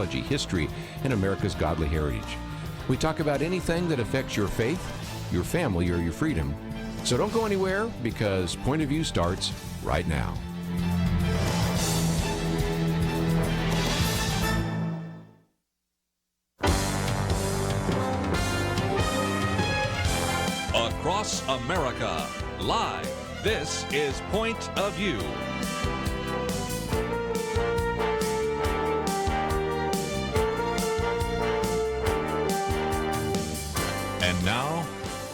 theology, history, and America's godly heritage. We talk about anything that affects your faith, your family, or your freedom. So don't go anywhere, because Point of View starts right now. Across America, live, this is Point of View. And now,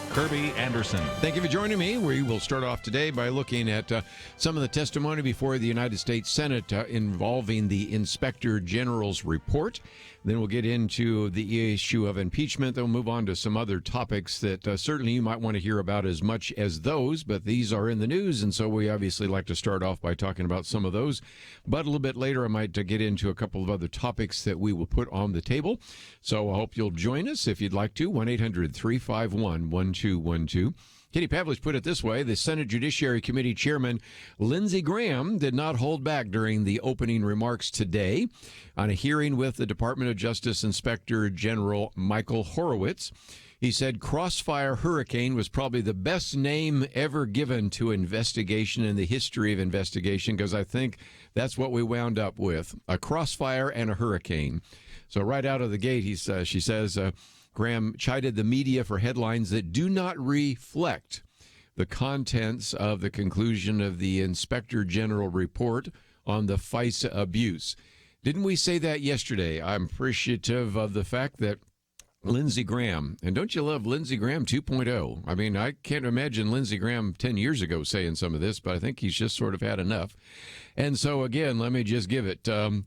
Kerby Anderson. Thank you for joining me. We will start off today by looking at some of the testimony before the United States Senate involving the Inspector General's report. Then we'll get into the issue of impeachment. Then we'll move on to some other topics that certainly you might want to hear about as much as those, but these are in the news, and so we obviously like to start off by talking about some of those. But a little bit later, I might get into a couple of other topics that we will put on the table. So I hope you'll join us if you'd like to. 1-800-351-1212. Kenny Pavlich put it this way: the Senate Judiciary Committee Chairman Lindsey Graham did not hold back during the opening remarks today on a hearing with the Department of Justice Inspector General Michael Horowitz. He said Crossfire Hurricane was probably the best name ever given to investigation in the history of investigation, because I think that's what we wound up with, a crossfire and a hurricane. So right out of the gate, she says, Graham chided the media for headlines that do not reflect the contents of the conclusion of the Inspector General report on the FISA abuse. Didn't we say that yesterday? I'm appreciative of the fact that Lindsey Graham, and don't you love Lindsey Graham 2.0? I mean, I can't imagine Lindsey Graham 10 years ago saying some of this, but I think he's just sort of had enough. And so, again, let me just give it to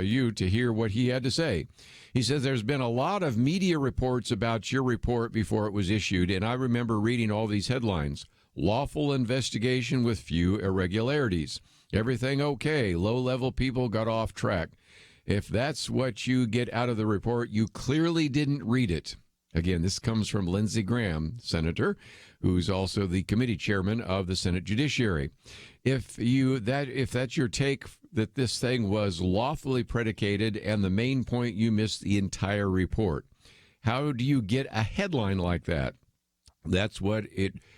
you to hear what he had to say. He says there's been a lot of media reports about your report before it was issued, and I remember reading all these headlines. Lawful investigation with few irregularities. Everything okay. Low-level people got off track. If that's what you get out of the report, you clearly didn't read it. Again, this comes from Lindsey Graham, Senator, who's also the committee chairman of the Senate Judiciary. If that's your take, that this thing was lawfully predicated and the main point, you missed the entire report. How do you get a headline like that? That's what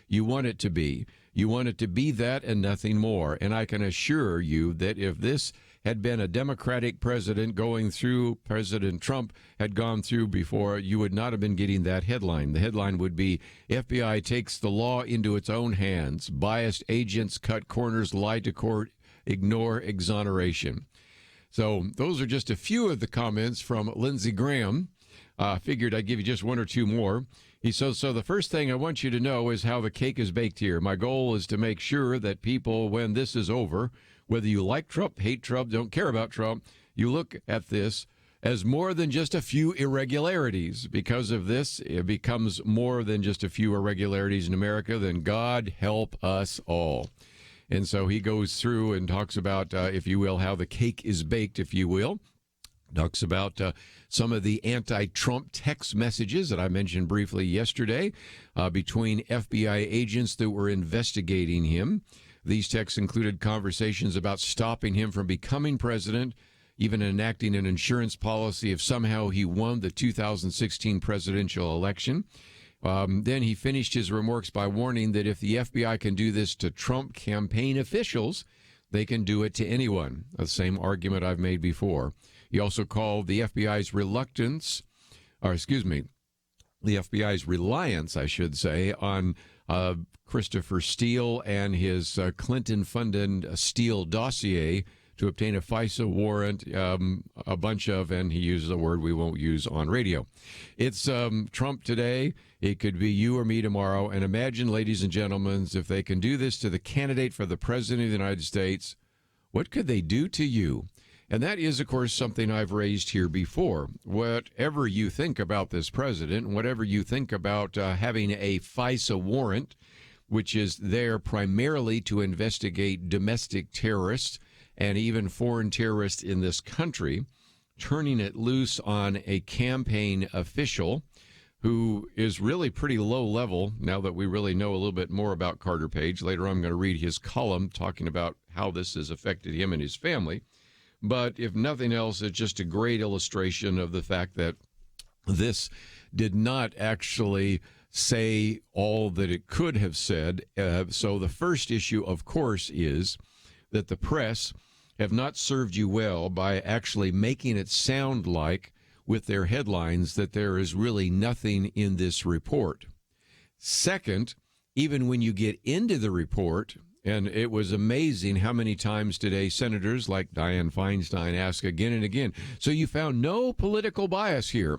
you want it to be. You want it to be that and nothing more. And I can assure you that if this had been a Democratic president going through, President Trump had gone through before, you would not have been getting that headline. The headline would be, FBI takes the law into its own hands. Biased agents cut corners, lie to court, ignore exoneration. So those are just a few of the comments from Lindsey Graham. Figured I'd give you just one or two more. He says, so the first thing I want you to know is how the cake is baked here. My goal is to make sure that people, when this is over, whether you like Trump, hate Trump, don't care about Trump, you look at this as more than just a few irregularities. Because of this, it becomes more than just a few irregularities in America. Then God help us all. And so he goes through and talks about, if you will, how the cake is baked, if you will. Talks about some of the anti-Trump text messages that I mentioned briefly yesterday between FBI agents that were investigating him. These texts included conversations about stopping him from becoming president, even enacting an insurance policy if somehow he won the 2016 presidential election. Then he finished his remarks by warning that if the FBI can do this to Trump campaign officials, they can do it to anyone. The same argument I've made before. He also called the FBI's the FBI's reliance, I should say, on Christopher Steele and his Clinton-funded Steele dossier to obtain a FISA warrant, a bunch of, and he uses a word we won't use on radio. It's Trump today. It could be you or me tomorrow. And imagine, ladies and gentlemen, if they can do this to the candidate for the president of the United States, what could they do to you? And that is, of course, something I've raised here before. Whatever you think about this president, whatever you think about having a FISA warrant, which is there primarily to investigate domestic terrorists and even foreign terrorists in this country, turning it loose on a campaign official who is really pretty low level now that we really know a little bit more about Carter Page. Later on, I'm going to read his column talking about how this has affected him and his family. But if nothing else, it's just a great illustration of the fact that this did not actually say all that it could have said. So the first issue, of course, is that the press have not served you well by actually making it sound like, with their headlines, that there is really nothing in this report. Second, even when you get into the report, and it was amazing how many times today senators like Dianne Feinstein ask again and again, so you found no political bias here.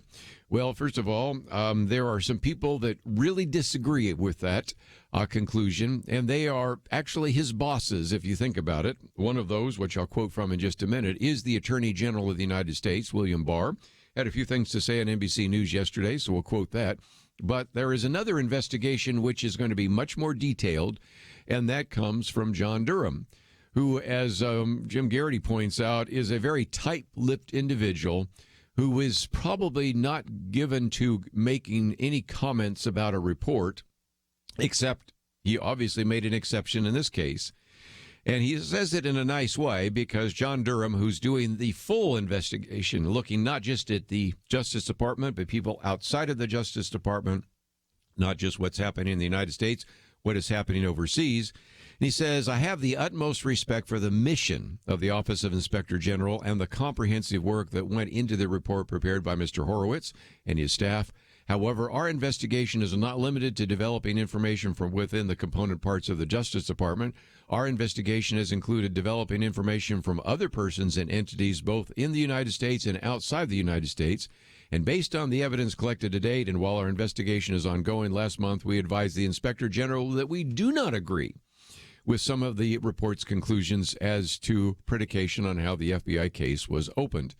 Well, first of all, there are some people that really disagree with that conclusion, and they are actually his bosses, if you think about it. One of those, which I'll quote from in just a minute, is the Attorney General of the United States, William Barr. Had a few things to say on NBC News yesterday, so we'll quote that. But there is another investigation which is going to be much more detailed, and that comes from John Durham, who, as Jim Garrity points out, is a very tight-lipped individual who is probably not given to making any comments about a report, except he obviously made an exception in this case. And he says it in a nice way because John Durham, who's doing the full investigation, looking not just at the Justice Department, but people outside of the Justice Department, not just what's happening in the United States, what is happening overseas. And he says, I have the utmost respect for the mission of the Office of Inspector General and the comprehensive work that went into the report prepared by Mr. Horowitz and his staff. However, our investigation is not limited to developing information from within the component parts of the Justice Department. Our investigation has included developing information from other persons and entities both in the United States and outside the United States. And based on the evidence collected to date, and while our investigation is ongoing, last month we advised the Inspector General that we do not agree with some of the report's conclusions as to predication on how the FBI case was opened,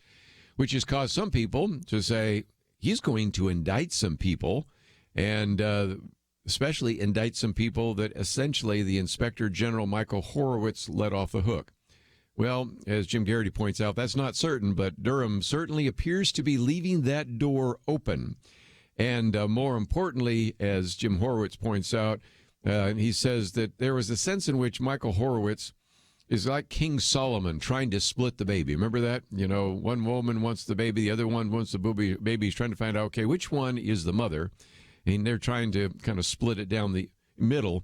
which has caused some people to say he's going to indict some people, and especially indict some people that essentially the Inspector General Michael Horowitz let off the hook. Well, as Jim Garrity points out, that's not certain, but Durham certainly appears to be leaving that door open. And more importantly, as Jim Horowitz points out, he says that there was a sense in which Michael Horowitz is like King Solomon trying to split the baby. Remember that? You know, one woman wants the baby, the other one wants the baby. He's trying to find out, okay, which one is the mother? And they're trying to kind of split it down the middle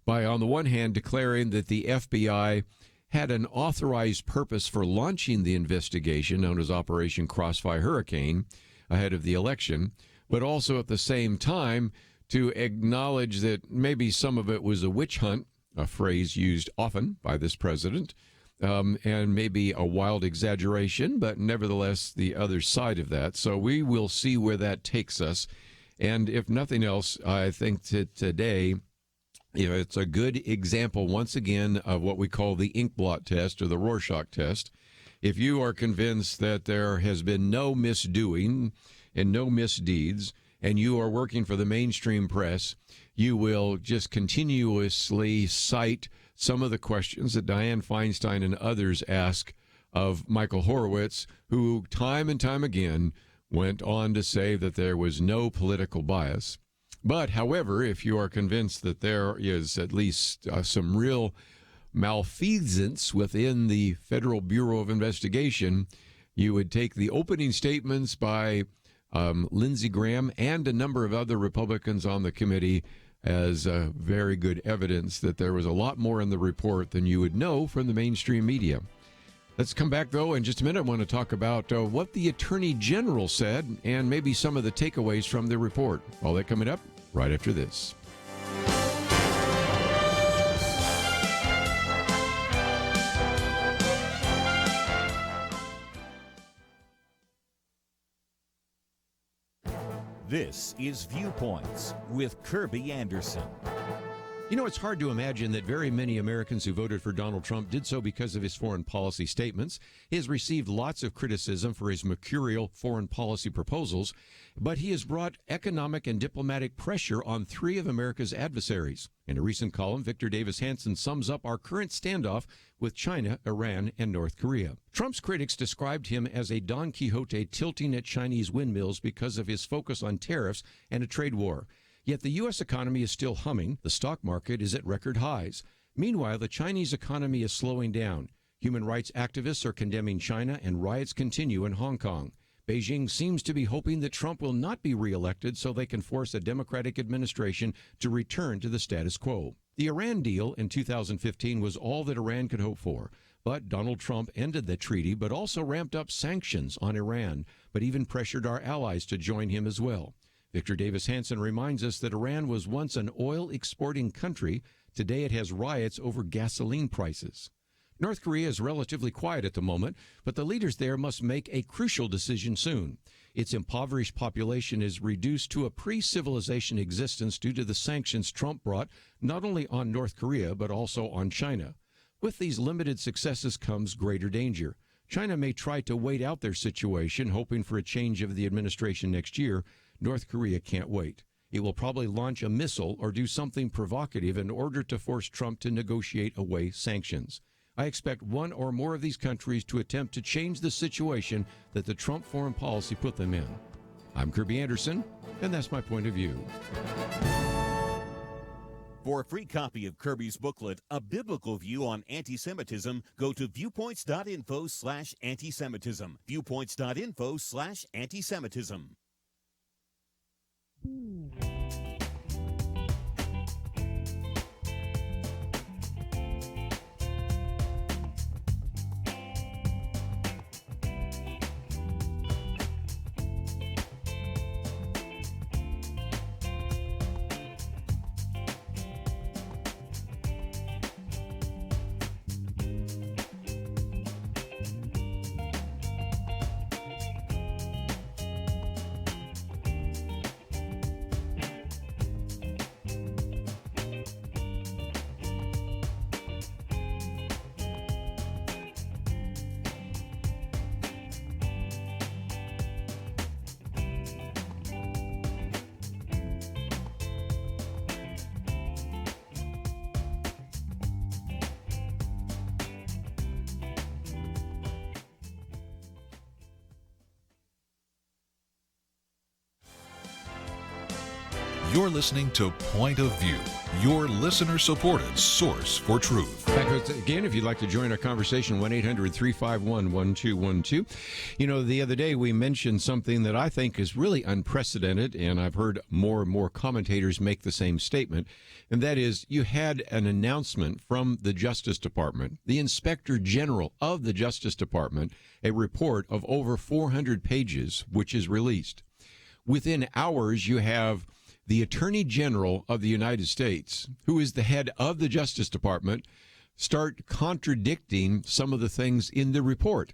by, on the one hand, declaring that the FBI had an authorized purpose for launching the investigation known as Operation Crossfire Hurricane ahead of the election, but also at the same time to acknowledge that maybe some of it was a witch hunt, a phrase used often by this president, and maybe a wild exaggeration, but nevertheless the other side of that. So we will see where that takes us. And if nothing else, I think that today, it's a good example, once again, of what we call the ink blot test or the Rorschach test. If you are convinced that there has been no misdoing and no misdeeds, and you are working for the mainstream press, you will just continuously cite some of the questions that Dianne Feinstein and others ask of Michael Horowitz, who time and time again went on to say that there was no political bias. But, however, if you are convinced that there is at least some real malfeasance within the Federal Bureau of Investigation, you would take the opening statements by Lindsey Graham and a number of other Republicans on the committee as very good evidence that there was a lot more in the report than you would know from the mainstream media. Let's come back, though, in just a minute. I want to talk about what the Attorney General said and maybe some of the takeaways from the report. All that coming up right after this. This is Viewpoints with Kerby Anderson. You know, it's hard to imagine that very many Americans who voted for Donald Trump did so because of his foreign policy statements. He has received lots of criticism for his mercurial foreign policy proposals, but he has brought economic and diplomatic pressure on three of America's adversaries. In a recent column, Victor Davis Hanson sums up our current standoff with China, Iran, and North Korea. Trump's critics described him as a Don Quixote tilting at Chinese windmills because of his focus on tariffs and a trade war. Yet the U.S. economy is still humming. The stock market is at record highs. Meanwhile, the Chinese economy is slowing down. Human rights activists are condemning China, and riots continue in Hong Kong. Beijing seems to be hoping that Trump will not be reelected so they can force a Democratic administration to return to the status quo. The Iran deal in 2015 was all that Iran could hope for. But Donald Trump ended the treaty, but also ramped up sanctions on Iran, but even pressured our allies to join him as well. Victor Davis Hanson reminds us that Iran was once an oil-exporting country. Today it has riots over gasoline prices. North Korea is relatively quiet at the moment, but the leaders there must make a crucial decision soon. Its impoverished population is reduced to a pre-civilization existence due to the sanctions Trump brought not only on North Korea, but also on China. With these limited successes comes greater danger. China may try to wait out their situation, hoping for a change of the administration next year. North Korea can't wait. It will probably launch a missile or do something provocative in order to force Trump to negotiate away sanctions. I expect one or more of these countries to attempt to change the situation that the Trump foreign policy put them in. I'm Kerby Anderson, and that's my point of view. For a free copy of Kerby's booklet, A Biblical View on Anti-Semitism, go to viewpoints.info/antisemitism. Viewpoints.info/antisemitism. You're listening to Point of View, your listener-supported source for truth. Back again, if you'd like to join our conversation, 1-800-351-1212. You know, the other day we mentioned something that I think is really unprecedented, and I've heard more and more commentators make the same statement, and that is you had an announcement from the Justice Department, the Inspector General of the Justice Department, a report of over 400 pages, which is released. Within hours, you have the Attorney General of the United States, who is the head of the Justice Department, start contradicting some of the things in the report.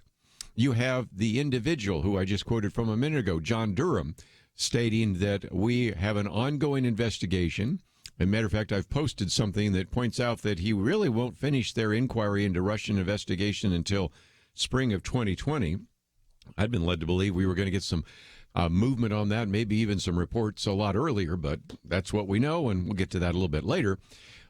You have the individual who I just quoted from a minute ago, John Durham, stating that we have an ongoing investigation. As a matter of fact, I've posted something that points out that he really won't finish their inquiry into Russian investigation until spring of 2020. I'd been led to believe we were going to get some movement on that, maybe even some reports a lot earlier, but that's what we know, and we'll get to that a little bit later.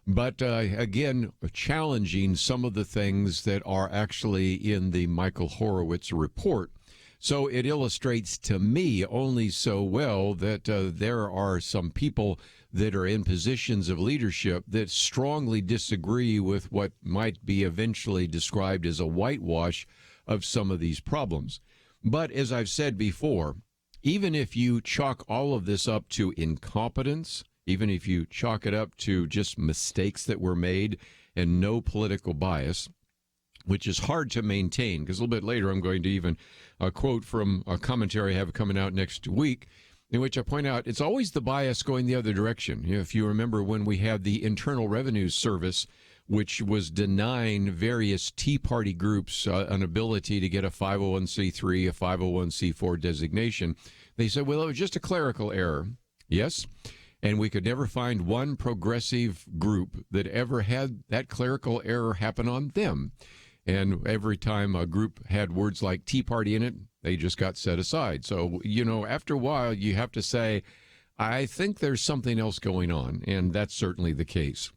But again, challenging some of the things that are actually in the Michael Horowitz report. So it illustrates to me only so well that there are some people that are in positions of leadership that strongly disagree with what might be eventually described as a whitewash of some of these problems. But as I've said before, even if you chalk all of this up to incompetence, even if you chalk it up to just mistakes that were made and no political bias, which is hard to maintain, because a little bit later I'm going to even quote from a commentary I have coming out next week, in which I point out it's always the bias going the other direction. You know, if you remember when we had the Internal Revenue Service, which was denying various Tea Party groups an ability to get a 501c3, a 501c4 designation, they said, well, it was just a clerical error. Yes, and we could never find one progressive group that ever had that clerical error happen on them. And every time a group had words like Tea Party in it, they just got set aside. So, you know, after a while, you have to say, I think there's something else going on, and that's certainly the case.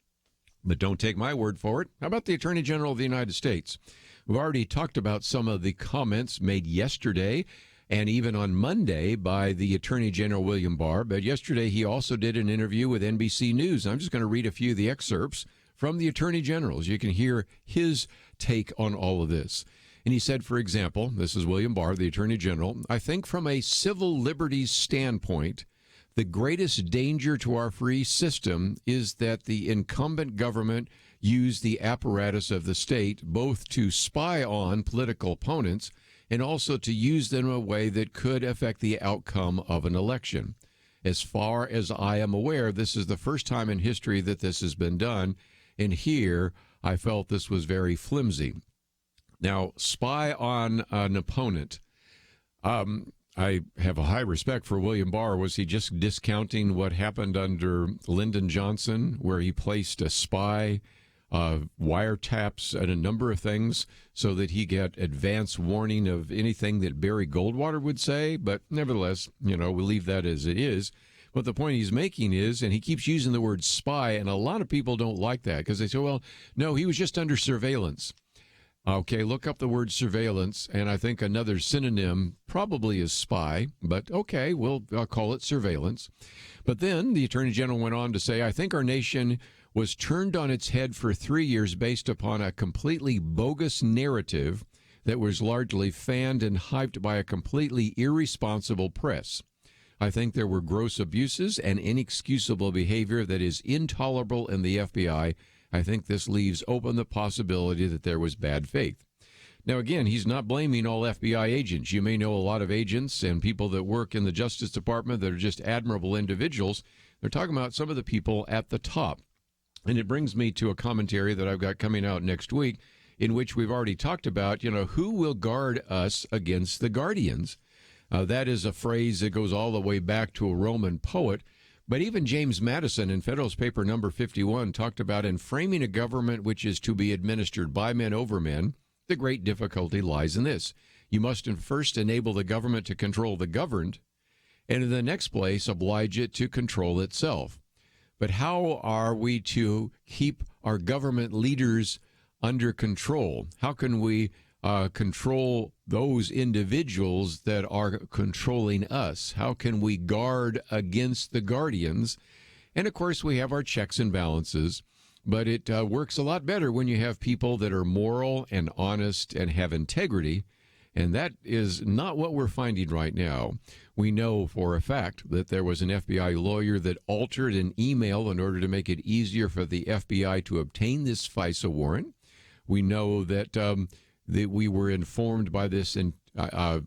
But don't take my word for it. How about the Attorney General of the United States? We've already talked about some of the comments made yesterday and even on Monday by the Attorney General William Barr. But yesterday he also did an interview with NBC News. I'm just going to read a few of the excerpts from the Attorney General. You can hear his take on all of this. And he said, for example, this is William Barr, the Attorney General, I think from a civil liberties standpoint, the greatest danger to our free system is that the incumbent government use the apparatus of the state both to spy on political opponents and also to use them in a way that could affect the outcome of an election. As far as I am aware, this is the first time in history that this has been done, and here I felt this was very flimsy. Now, spy on an opponent. I have a high respect for William Barr. Was he just discounting what happened under Lyndon Johnson, where he placed a spy, wiretaps, and a number of things so that he got advance warning of anything that Barry Goldwater would say? But nevertheless, we'll leave that as it is. But the point he's making is, and he keeps using the word spy, and a lot of people don't like that because they say, well, no, he was just under surveillance. Okay, look up the word surveillance, and I think another synonym probably is spy, but okay, I'll call it surveillance. But then the Attorney General went on to say, I think our nation was turned on its head for 3 years based upon a completely bogus narrative that was largely fanned and hyped by a completely irresponsible press. I think there were gross abuses and inexcusable behavior that is intolerable in the FBI. I think this leaves open the possibility that there was bad faith. Now, again, he's not blaming all FBI agents. You may know a lot of agents and people that work in the Justice Department that are just admirable individuals. They're talking about some of the people at the top. And it brings me to a commentary that I've got coming out next week in which we've already talked about, who will guard us against the guardians. That is a phrase that goes all the way back to a Roman poet. But even James Madison in Federalist Paper number 51 talked about in framing a government which is to be administered by men over men, the great difficulty lies in this. You must first enable the government to control the governed, and in the next place oblige it to control itself. But how are we to keep our government leaders under control? How can we control those individuals that are controlling us? How can we guard against the guardians? And of course, we have our checks and balances, but it works a lot better when you have people that are moral and honest and have integrity. And that is not what we're finding right now. We know for a fact that there was an FBI lawyer that altered an email in order to make it easier for the FBI to obtain this FISA warrant. We know that we were informed by this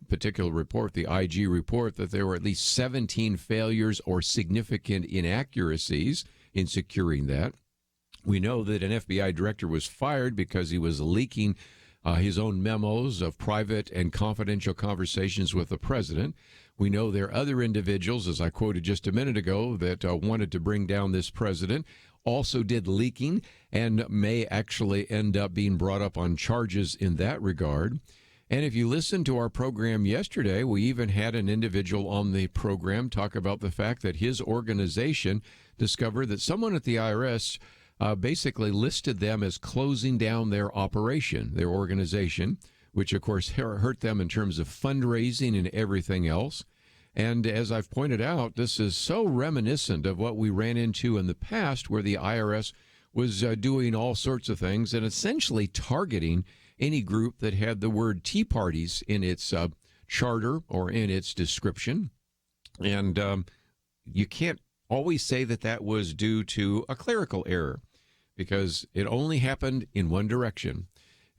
particular report, the IG report, that there were at least 17 failures or significant inaccuracies in securing that. We know that an FBI director was fired because he was leaking his own memos of private and confidential conversations with the president. We know there are other individuals, as I quoted just a minute ago, that wanted to bring down this president, also did leaking and may actually end up being brought up on charges in that regard. And if you listen to our program yesterday, we even had an individual on the program talk about the fact that his organization discovered that someone at the IRS basically listed them as closing down their operation, their organization, which of course hurt them in terms of fundraising and everything else. And as I've pointed out, this is so reminiscent of what we ran into in the past, where the IRS was doing all sorts of things and essentially targeting any group that had the word Tea Parties in its charter or in its description. And you can't always say that that was due to a clerical error, because it only happened in one direction.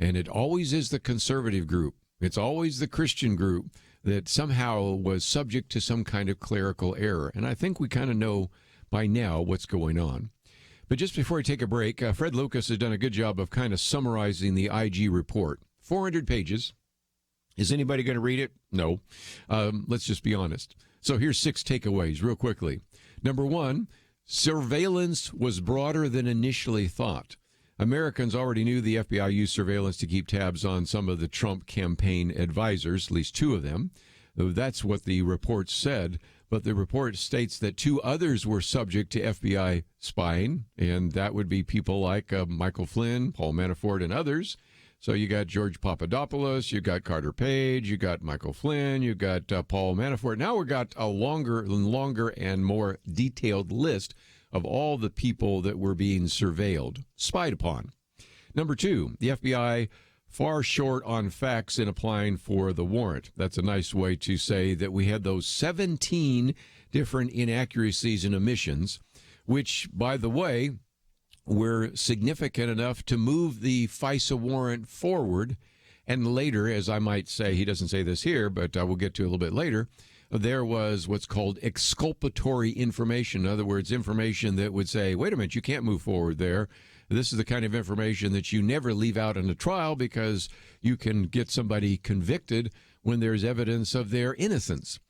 And it always is the conservative group. It's always the Christian group that somehow was subject to some kind of clerical error. And I think we kind of know by now what's going on. But just before I take a break, Fred Lucas has done a good job of kind of summarizing the IG report. 400 pages. Is anybody going to read it? No. Let's just be honest. So here's 6 takeaways real quickly. Number 1, surveillance was broader than initially thought. Americans already knew the FBI used surveillance to keep tabs on some of the Trump campaign advisors, at least 2 of them. That's what the report said. But the report states that 2 others were subject to FBI spying, and that would be people like Michael Flynn, Paul Manafort, and others. So you got George Papadopoulos, you got Carter Page, you got Michael Flynn, you got Paul Manafort. Now we've got a longer and more detailed list of all the people that were being surveilled, spied upon. Number 2, the FBI far short on facts in applying for the warrant. That's a nice way to say that we had those 17 different inaccuracies and omissions, which, by the way, were significant enough to move the FISA warrant forward. And later, as I might say, he doesn't say this here, but I will get to a little bit later, there was what's called exculpatory information. In other words, information that would say, wait a minute, you can't move forward there. This is the kind of information that you never leave out in a trial because you can get somebody convicted when there's evidence of their innocence.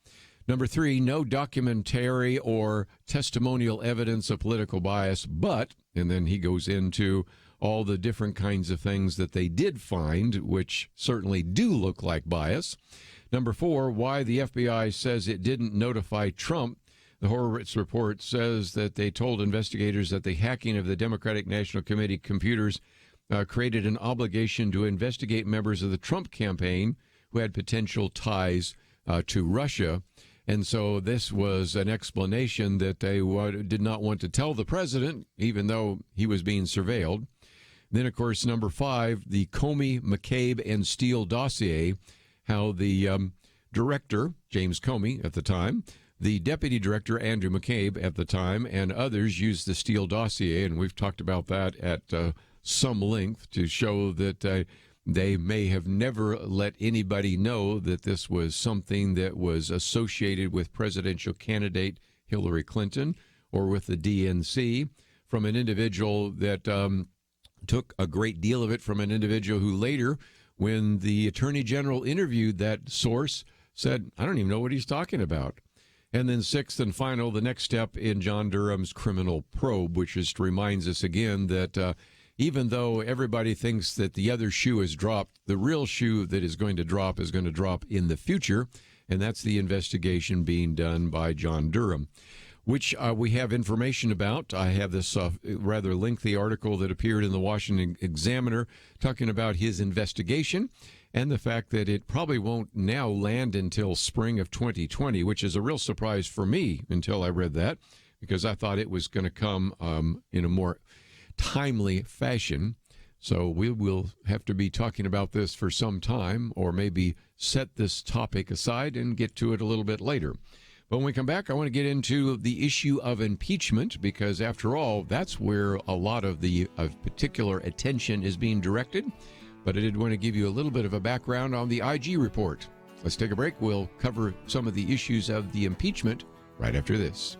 Number 3, no documentary or testimonial evidence of political bias, but, and then he goes into all the different kinds of things that they did find, which certainly do look like bias. Number 4, why the FBI says it didn't notify Trump. The Horowitz report says that they told investigators that the hacking of the Democratic National Committee computers created an obligation to investigate members of the Trump campaign who had potential ties to Russia. And so this was an explanation that they did not want to tell the president, even though he was being surveilled. Then, of course, number 5, the Comey, McCabe, and Steele dossier, how the director, James Comey at the time, the deputy director, Andrew McCabe at the time, and others used the Steele dossier, and we've talked about that at some length to show that they may have never let anybody know that this was something that was associated with presidential candidate Hillary Clinton or with the DNC from an individual that took a great deal of it from an individual who later, when the attorney general interviewed that source, said, I don't even know what he's talking about. And then 6th and final, the next step in John Durham's criminal probe, which just reminds us again that even though everybody thinks that the other shoe has dropped, the real shoe that is going to drop in the future, and that's the investigation being done by John Durham, which we have information about. I have this rather lengthy article that appeared in the Washington Examiner talking about his investigation and the fact that it probably won't now land until spring of 2020, which is a real surprise for me until I read that, because I thought it was going to come in a more timely fashion. So we will have to be talking about this for some time, or maybe set this topic aside and get to it a little bit later. But when we come back, I want to get into the issue of impeachment, because after all, that's where a lot of the particular attention is being directed. But I did want to give you a little bit of a background on the IG report. Let's take a break. We'll cover some of the issues of the impeachment right after this.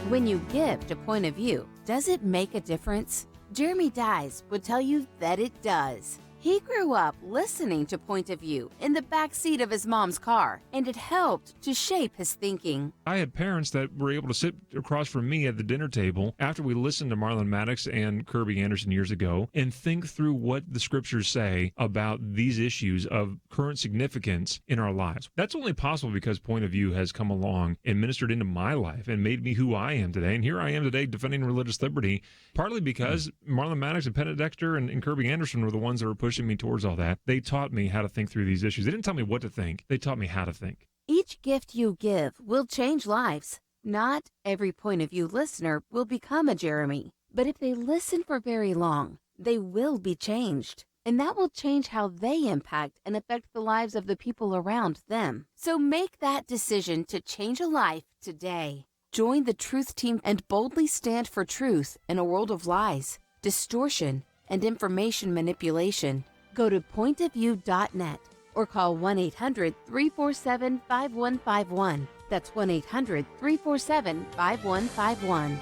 When you gift a point of view, does it make a difference? Jeremy Dies would tell you that it does. He grew up listening to Point of View in the back seat of his mom's car, and it helped to shape his thinking. I had parents that were able to sit across from me at the dinner table after we listened to Marlon Maddox and Kerby Anderson years ago and think through what the scriptures say about these issues of current significance in our lives. That's only possible because Point of View has come along and ministered into my life and made me who I am today. And here I am today defending religious liberty, partly because Marlon Maddox and Penn Dexter and Kerby Anderson were the ones that were pushing me towards all that. They taught me how to think through these issues. They didn't tell me what to think. They taught me how to think. Each gift you give will change lives. Not every Point of View listener will become a Jeremy, but if they listen for very long, they will be changed. And that will change how they impact and affect the lives of the people around them. So make that decision to change a life today. Join the Truth Team and boldly stand for truth in a world of lies, distortion, and information manipulation. Go to pointofview.net or call 1-800-347-5151. That's 1-800-347-5151.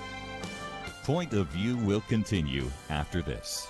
Point of View will continue after this.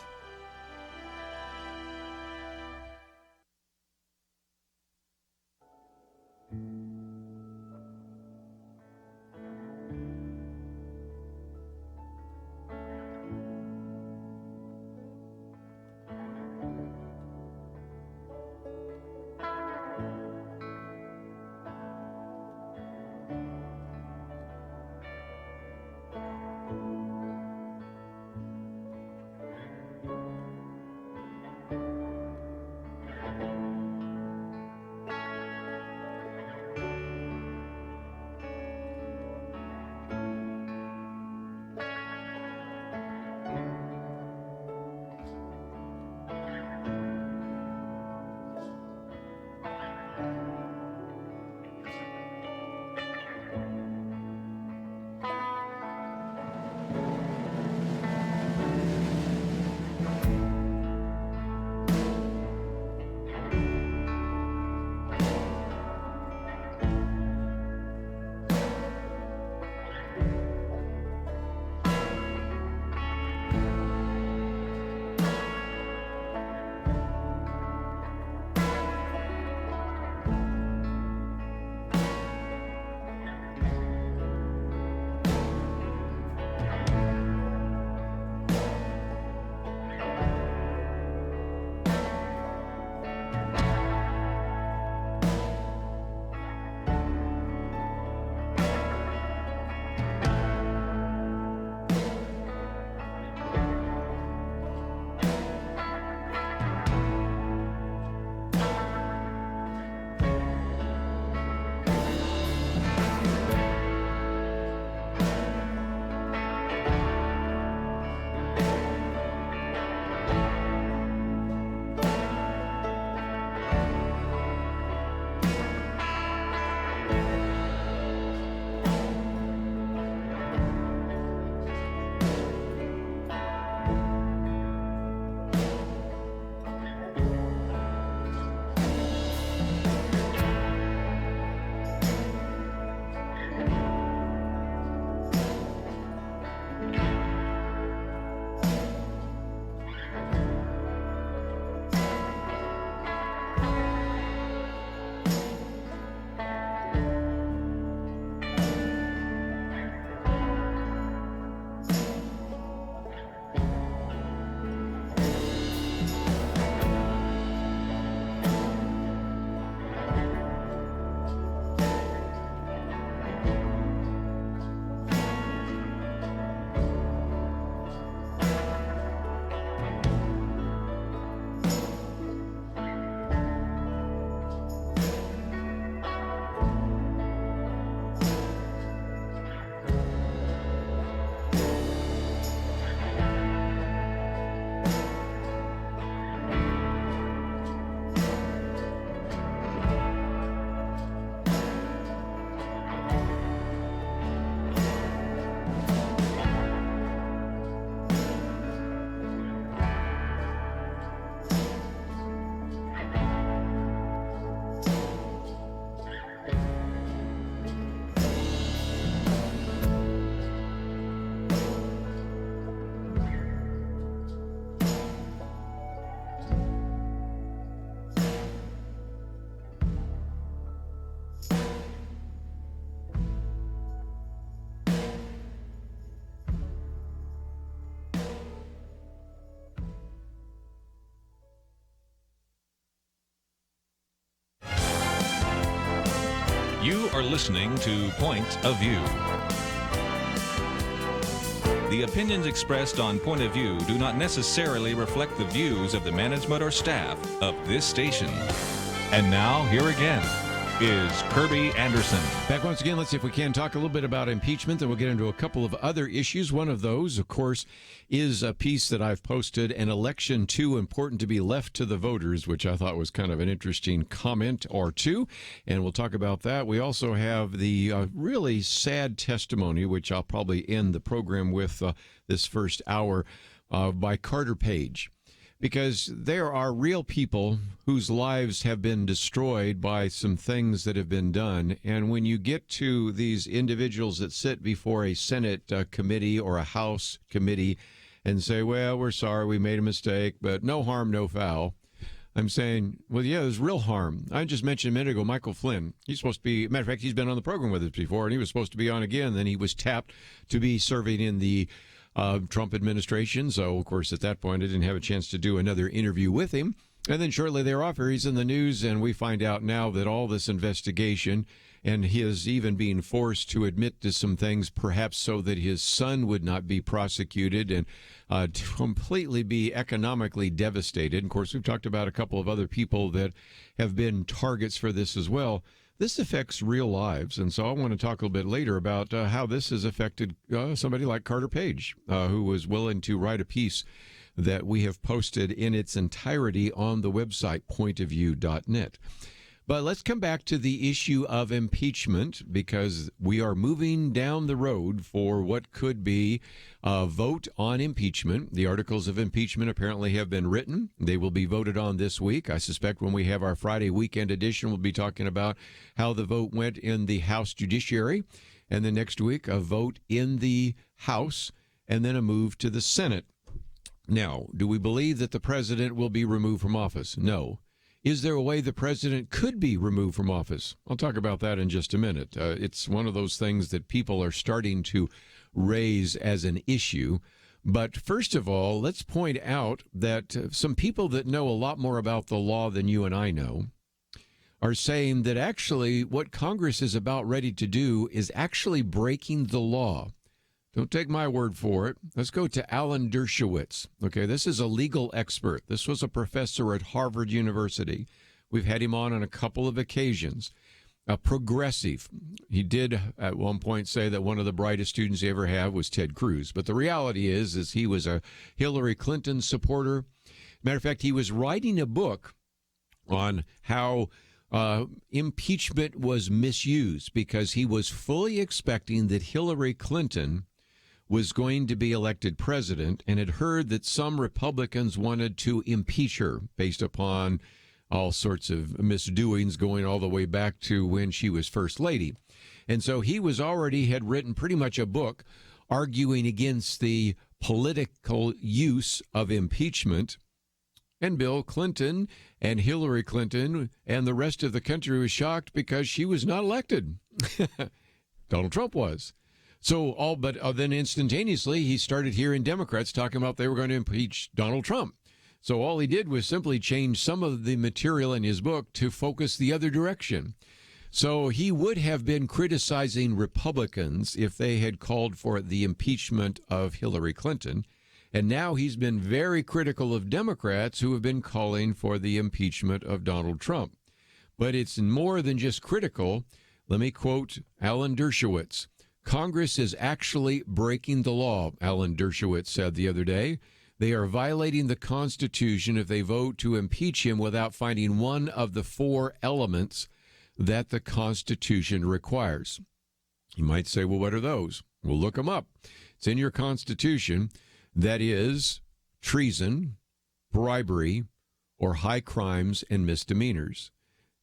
are listening to Point of View. The opinions expressed on Point of View do not necessarily reflect the views of the management or staff of this station. And now, here again is Kerby Anderson. Back once again, let's see if we can talk a little bit about impeachment, then we'll get into a couple of other issues. One of those, of course, is a piece that I've posted, An Election Too Important to Be Left to the Voters, which I thought was kind of an interesting comment or two, and we'll talk about that. We also have the really sad testimony, which I'll probably end the program with this first hour, by Carter Page. Because there are real people whose lives have been destroyed by some things that have been done. And when you get to these individuals that sit before a Senate committee or a House committee and say, well, we're sorry, we made a mistake, but no harm, no foul. I'm saying, well, yeah, there's real harm. I just mentioned a minute ago, Michael Flynn. He's supposed to be, matter of fact, he's been on the program with us before, and he was supposed to be on again. Then he was tapped to be serving in the Trump administration. So, of course, at that point, I didn't have a chance to do another interview with him. And then shortly thereafter, he's in the news, and we find out now that all this investigation and his even being forced to admit to some things, perhaps so that his son would not be prosecuted and to completely be economically devastated. And of course, we've talked about a couple of other people that have been targets for this as well. This affects real lives, and so I want to talk a little bit later about how this has affected somebody like Carter Page, who was willing to write a piece that we have posted in its entirety on the website, pointofview.net. But let's come back to the issue of impeachment, because we are moving down the road for what could be a vote on impeachment. The articles of impeachment apparently have been written. They will be voted on this week. I suspect when we have our Friday weekend edition, we'll be talking about how the vote went in the House Judiciary, and then next week a vote in the House, and then a move to the Senate. Now, do we believe that the president will be removed from office? No. Is there a way the president could be removed from office? I'll talk about that in just a minute. It's one of those things that people are starting to raise as an issue. But first of all, let's point out that some people that know a lot more about the law than you and I know are saying that actually what Congress is about ready to do is actually breaking the law. Don't take my word for it. Let's go to Alan Dershowitz. Okay, this is a legal expert. This was a professor at Harvard University. We've had him on a couple of occasions. A progressive. He did at one point say that one of the brightest students he ever had was Ted Cruz. But the reality is he was a Hillary Clinton supporter. Matter of fact, he was writing a book on how impeachment was misused because he was fully expecting that Hillary Clinton was going to be elected president and had heard that some Republicans wanted to impeach her based upon all sorts of misdoings going all the way back to when she was first lady. And so he had written pretty much a book arguing against the political use of impeachment. And Bill Clinton and Hillary Clinton and the rest of the country was shocked because she was not elected. Donald Trump was. So then instantaneously, he started hearing Democrats talking about they were going to impeach Donald Trump. So all he did was simply change some of the material in his book to focus the other direction. So he would have been criticizing Republicans if they had called for the impeachment of Hillary Clinton. And now he's been very critical of Democrats who have been calling for the impeachment of Donald Trump. But it's more than just critical. Let me quote Alan Dershowitz. Congress is actually breaking the law, Alan Dershowitz said the other day. They are violating the Constitution if they vote to impeach him without finding one of the four elements that the Constitution requires. You might say, well, what are those? We'll look them up. It's in your Constitution. That is treason, bribery, or high crimes and misdemeanors.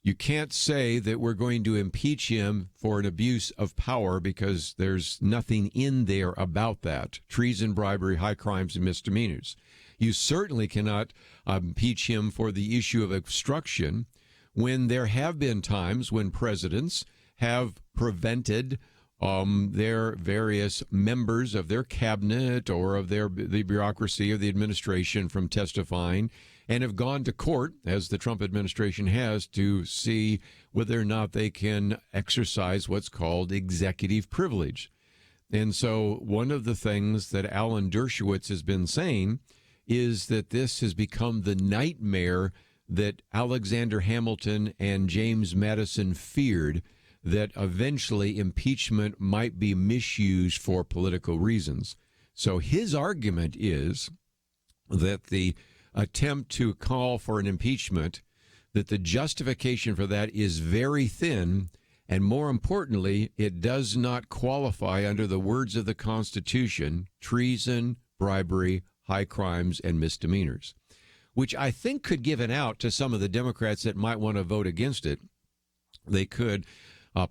You can't say that we're going to impeach him for an abuse of power because there's nothing in there about that. Treason, bribery, high crimes, and misdemeanors. You certainly cannot impeach him for the issue of obstruction when there have been times when presidents have prevented their various members of their cabinet or of the bureaucracy of the administration from testifying. and have gone to court, as the Trump administration has, to see whether or not they can exercise what's called executive privilege. And so one of the things that Alan Dershowitz has been saying is that this has become the nightmare that Alexander Hamilton and James Madison feared, that eventually impeachment might be misused for political reasons. So his argument is that the attempt to call for an impeachment, that the justification for that is very thin, and more importantly, it does not qualify under the words of the Constitution: treason, bribery, high crimes, and misdemeanors, which I think could give an out to some of the Democrats that might want to vote against it. They could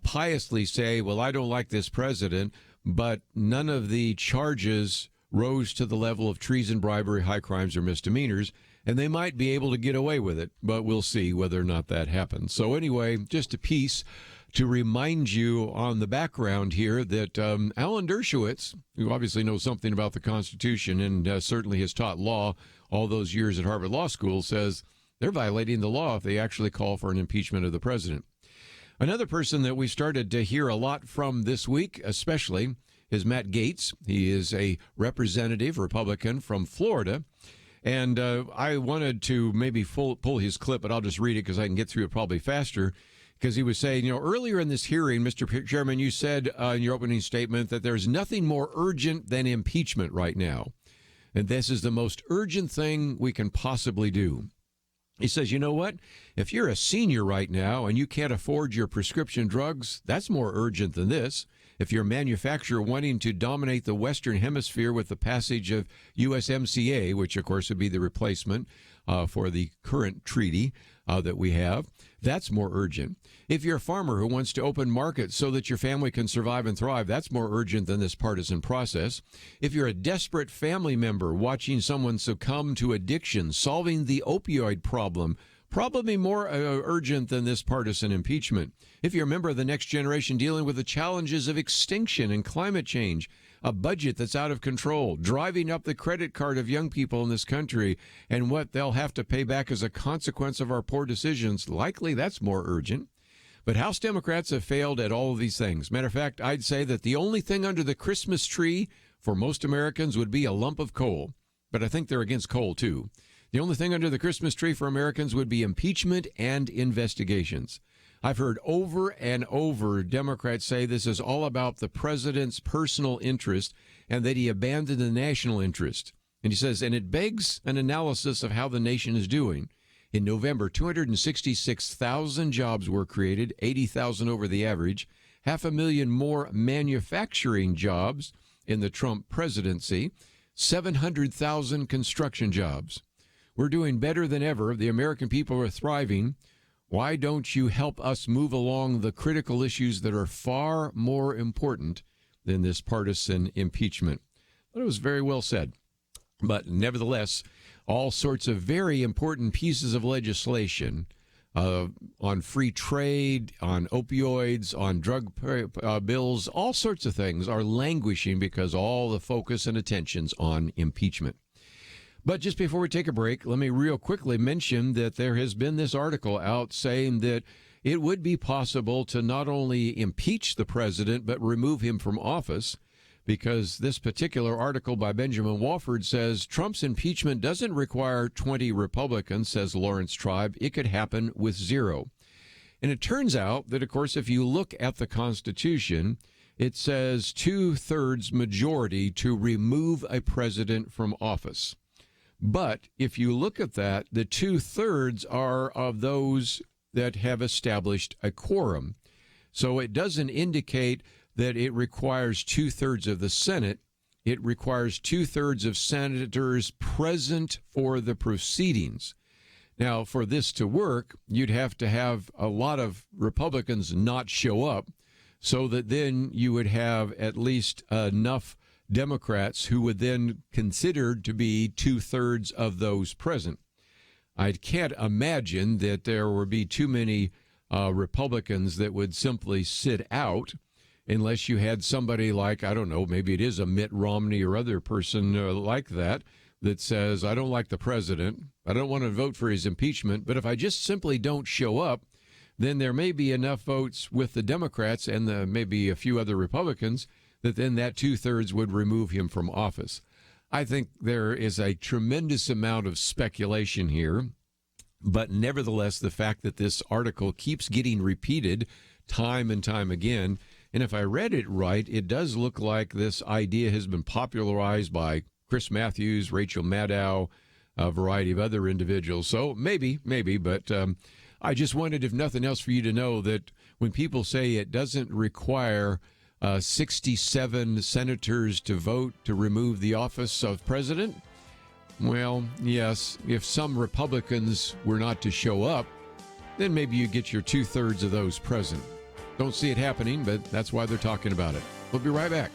piously say, well, I don't like this president, but none of the charges rose to the level of treason, bribery, high crimes, or misdemeanors, and they might be able to get away with it, but we'll see whether or not that happens. So anyway, just a piece to remind you on the background here that Alan Dershowitz, who obviously knows something about the Constitution and certainly has taught law all those years at Harvard Law School, says they're violating the law if they actually call for an impeachment of the president. Another person that we started to hear a lot from this week, especially, is Matt Gaetz. He is a representative Republican from Florida. And I wanted to maybe pull his clip, but I'll just read it because I can get through it probably faster. Because he was saying, earlier in this hearing, Mr. Chairman, you said in your opening statement that there's nothing more urgent than impeachment right now. And this is the most urgent thing we can possibly do. He says, you know what? If you're a senior right now and you can't afford your prescription drugs, that's more urgent than this. If you're a manufacturer wanting to dominate the Western Hemisphere with the passage of USMCA, which of course would be the replacement for the current treaty that we have, that's more urgent. If you're a farmer who wants to open markets so that your family can survive and thrive, that's more urgent than this partisan process. If you're a desperate family member watching someone succumb to addiction, solving the opioid problem, probably more urgent than this partisan impeachment. If you're a member of the next generation dealing with the challenges of extinction and climate change, a budget that's out of control, driving up the credit card of young people in this country, and what they'll have to pay back as a consequence of our poor decisions, likely that's more urgent. But House Democrats have failed at all of these things. Matter of fact, I'd say that the only thing under the Christmas tree for most Americans would be a lump of coal. But I think they're against coal, too. The only thing under the Christmas tree for Americans would be impeachment and investigations. I've heard over and over Democrats say this is all about the president's personal interest and that he abandoned the national interest. And he says, and it begs an analysis of how the nation is doing. In November, 266,000 jobs were created, 80,000 over the average, 500,000 more manufacturing jobs in the Trump presidency, 700,000 construction jobs. We're doing better than ever. The American people are thriving. Why don't you help us move along the critical issues that are far more important than this partisan impeachment? It was very well said. But nevertheless, all sorts of very important pieces of legislation on free trade, on opioids, on drug bills, all sorts of things are languishing because all the focus and attention's on impeachment. But just before we take a break, let me real quickly mention that there has been this article out saying that it would be possible to not only impeach the president, but remove him from office, because this particular article by Benjamin Wofford says Trump's impeachment doesn't require 20 Republicans, says Lawrence Tribe. It could happen with 0. And it turns out that, of course, if you look at the Constitution, it says 2/3 majority to remove a president from office. But if you look at that, the 2/3 are of those that have established a quorum. So it doesn't indicate that it requires 2/3 of the Senate. It requires 2/3 of senators present for the proceedings. Now, for this to work, you'd have to have a lot of Republicans not show up so that then you would have at least enough Democrats who would then considered to be 2/3 of those present. I can't imagine that there would be too many Republicans that would simply sit out unless you had somebody like, I don't know, maybe it is a Mitt Romney or other person like that that says, I don't like the president, I don't want to vote for his impeachment, but if I just simply don't show up, then there may be enough votes with the Democrats and maybe a few other Republicans that then that 2/3 would remove him from office. I think there is a tremendous amount of speculation here, but nevertheless, the fact that this article keeps getting repeated time and time again, and if I read it right, it does look like this idea has been popularized by Chris Matthews, Rachel Maddow, a variety of other individuals. So maybe, but I just wanted, if nothing else, for you to know that when people say it doesn't require 67 senators to vote to remove the office of president, well, yes, if some Republicans were not to show up, then maybe you get your 2/3 of those present. Don't see it happening, but that's why they're talking about it. We'll be right back.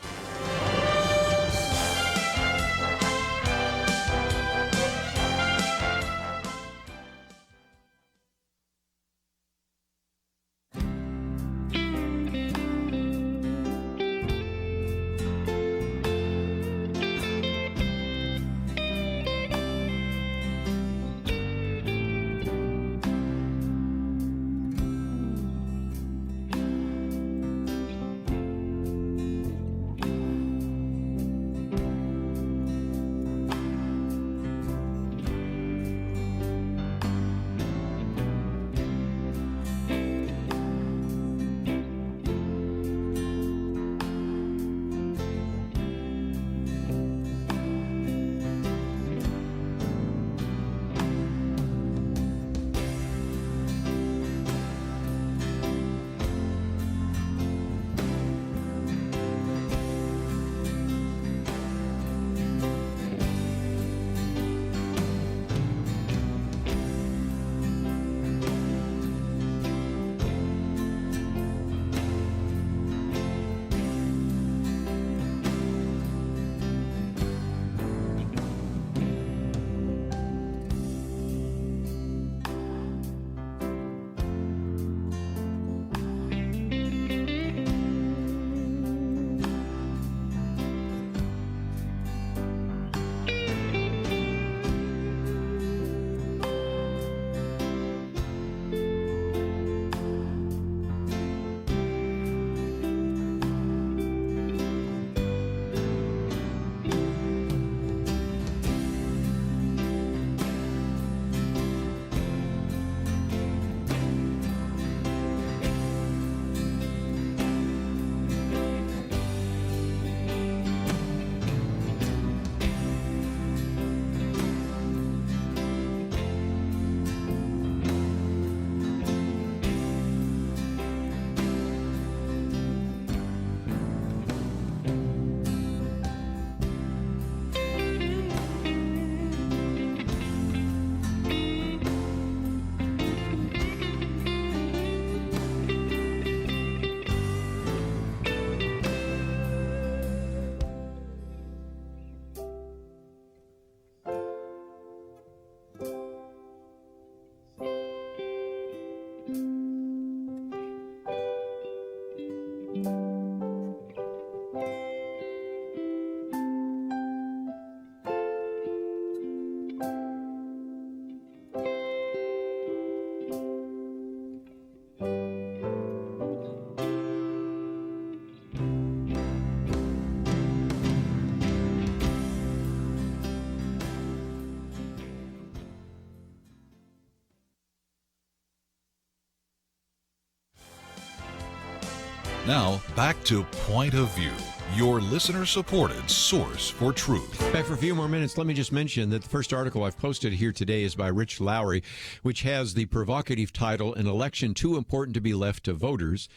Now, back to Point of View, your listener-supported source for truth. Back for a few more minutes. Let me just mention that the first article I've posted here today is by Rich Lowry, which has the provocative title, An Election Too Important to Be Left to Voters.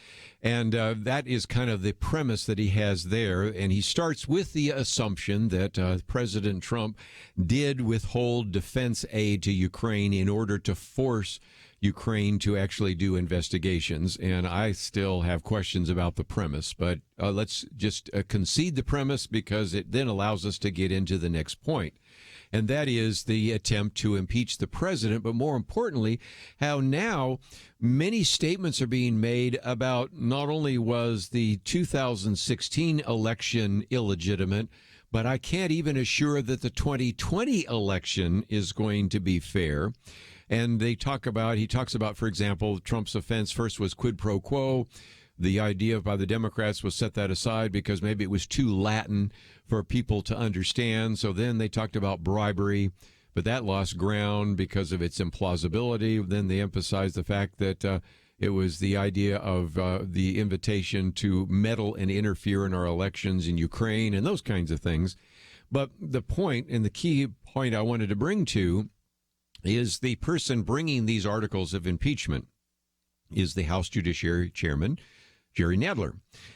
And that is kind of the premise that he has there. And he starts with the assumption that President Trump did withhold defense aid to Ukraine in order to force Ukraine to actually do investigations. And I still have questions about the premise, but let's just concede the premise because it then allows us to get into the next point. And that is the attempt to impeach the president, but more importantly, how now many statements are being made about not only was the 2016 election illegitimate, but I can't even assure that the 2020 election is going to be fair. And he talks about, for example, Trump's offense first was quid pro quo. The idea by the Democrats was set that aside because maybe it was too Latin for people to understand. So then they talked about bribery, but that lost ground because of its implausibility. Then they emphasized the fact that it was the idea of the invitation to meddle and interfere in our elections in Ukraine and those kinds of things. But the point, and the key point I wanted to bring to, is the person bringing these articles of impeachment is the House Judiciary Chairman, Jerry Nadler.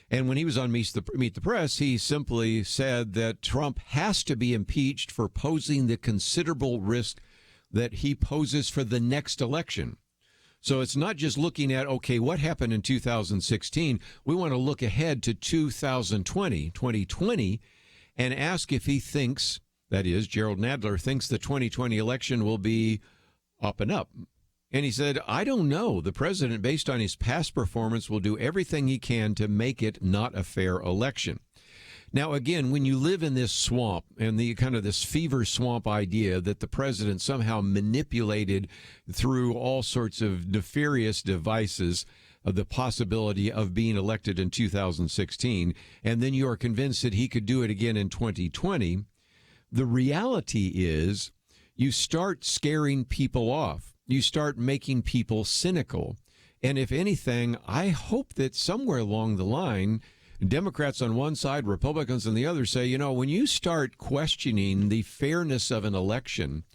And when he was on Meet the Press, he simply said that Trump has to be impeached for posing the considerable risk that he poses for the next election. So it's not just looking at, okay, what happened in 2016? We want to look ahead to 2020, and ask if he thinks, that is, Gerald Nadler thinks the 2020 election will be up and up. And he said, I don't know. The president, based on his past performance, will do everything he can to make it not a fair election. Now, again, when you live in this swamp and the kind of this fever swamp idea that the president somehow manipulated through all sorts of nefarious devices of the possibility of being elected in 2016, and then you are convinced that he could do it again in 2020, the reality is you start scaring people off. You start making people cynical. And if anything, I hope that somewhere along the line, Democrats on one side, Republicans on the other say, you know, when you start questioning the fairness of an election,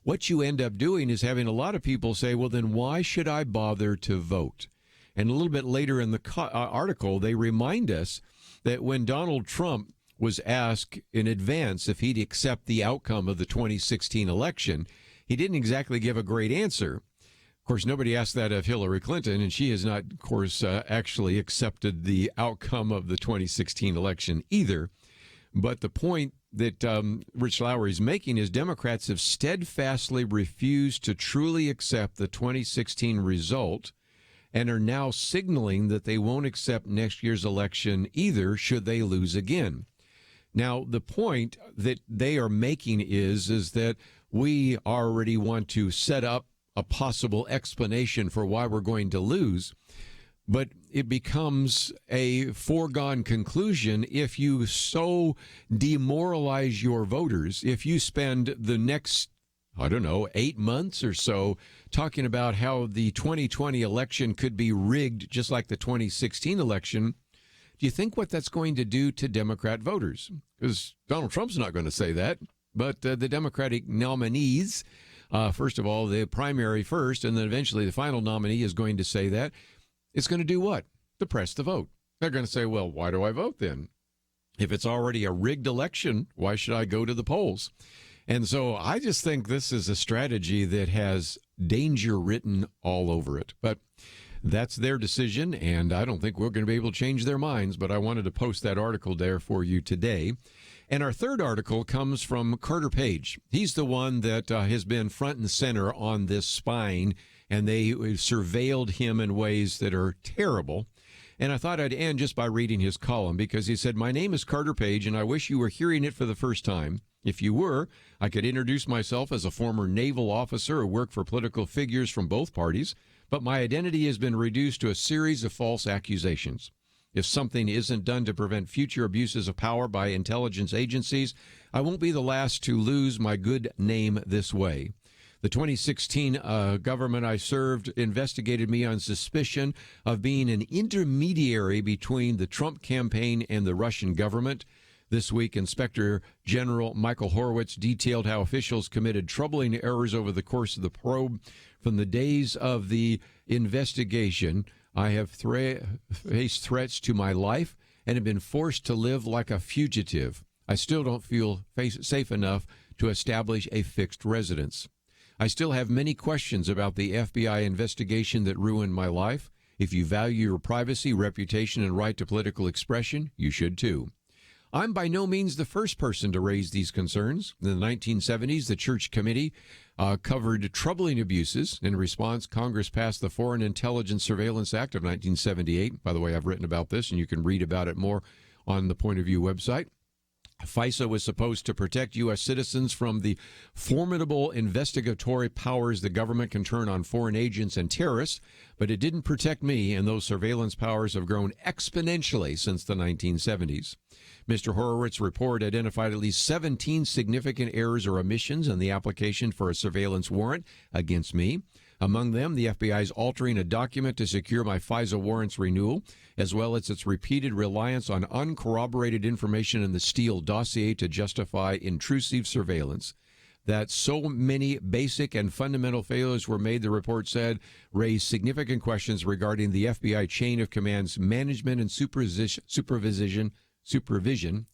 what you end up doing is having a lot of people say, well, then why should I bother to vote? And a little bit later in the article, they remind us that when Donald Trump was asked in advance if he'd accept the outcome of the 2016 election, he didn't exactly give a great answer. Of course, nobody asked that of Hillary Clinton, and she has not, of course, actually accepted the outcome of the 2016 election either. But the point that Rich Lowry is making is Democrats have steadfastly refused to truly accept the 2016 result and are now signaling that they won't accept next year's election either should they lose again. Now, the point that they are making is that we already want to set up a possible explanation for why we're going to lose, but it becomes a foregone conclusion if you so demoralize your voters, if you spend the next, 8 months or so talking about how the 2020 election could be rigged just like the 2016 election. Do you think what that's going to do to Democrat voters? Because Donald Trump's not going to say that, but the Democratic nominees, first of all, the primary first, and then eventually the final nominee is going to say that. It's going to do what? Depress the vote. They're going to say, well, why do I vote then? If it's already a rigged election, why should I go to the polls? And so I just think this is a strategy that has danger written all over it. But that's their decision, and I don't think we're going to be able to change their minds, but I wanted to post that article there for you today. And our third article comes from Carter Page. He's the one that has been front and center on this spying, and they surveilled him in ways that are terrible. And I thought I'd end just by reading his column, because he said, "My name is Carter Page, and I wish you were hearing it for the first time. If you were, I could introduce myself as a former naval officer who worked for political figures from both parties, but my identity has been reduced to a series of false accusations. If something isn't done to prevent future abuses of power by intelligence agencies, I won't be the last to lose my good name this way. The 2016 government I served investigated me on suspicion of being an intermediary between the Trump campaign and the Russian government. This week, Inspector General Michael Horowitz detailed how officials committed troubling errors over the course of the probe. From the days of the investigation, I have faced threats to my life and have been forced to live like a fugitive. I still don't feel safe enough to establish a fixed residence. I still have many questions about the FBI investigation that ruined my life. If you value your privacy, reputation, and right to political expression, you should too. I'm by no means the first person to raise these concerns. In the 1970s, the Church Committee covered troubling abuses. In response, Congress passed the Foreign Intelligence Surveillance Act of 1978. By the way, I've written about this, and you can read about it more on the Point of View website. FISA was supposed to protect U.S. citizens from the formidable investigatory powers the government can turn on foreign agents and terrorists, but it didn't protect me, and those surveillance powers have grown exponentially since the 1970s. Mr. Horowitz's report identified at least 17 significant errors or omissions in the application for a surveillance warrant against me. Among them, the FBI's altering a document to secure my FISA warrant's renewal, as well as its repeated reliance on uncorroborated information in the Steele dossier to justify intrusive surveillance. That so many basic and fundamental failures were made, the report said, raised significant questions regarding the FBI chain of command's management and supervision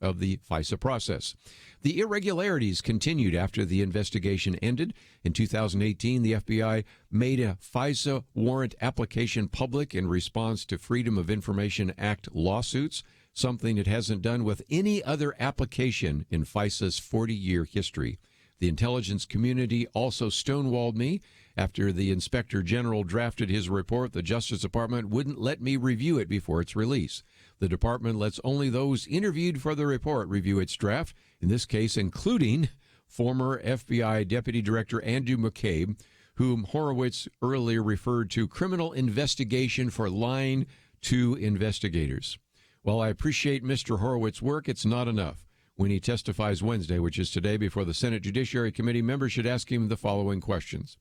of the FISA process. The irregularities continued after the investigation ended. In 2018, the FBI made a FISA warrant application public in response to Freedom of Information Act lawsuits, something it hasn't done with any other application in FISA's 40-year history. The intelligence community also stonewalled me. After the Inspector General drafted his report, the Justice Department wouldn't let me review it before its release. The department lets only those interviewed for the report review its draft, in this case including former FBI Deputy Director Andrew McCabe, whom Horowitz earlier referred to criminal investigation for lying to investigators. While I appreciate Mr. Horowitz's work, it's not enough. When he testifies Wednesday, which is today, before the Senate Judiciary Committee, members should ask him the following questions.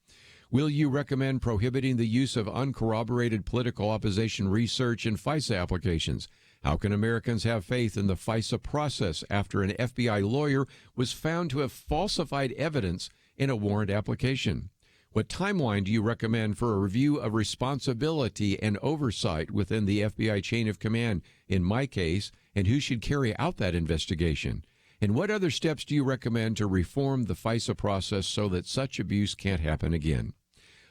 Will you recommend prohibiting the use of uncorroborated political opposition research in FISA applications? How can Americans have faith in the FISA process after an FBI lawyer was found to have falsified evidence in a warrant application? What timeline do you recommend for a review of responsibility and oversight within the FBI chain of command in my case, and who should carry out that investigation? And what other steps do you recommend to reform the FISA process so that such abuse can't happen again?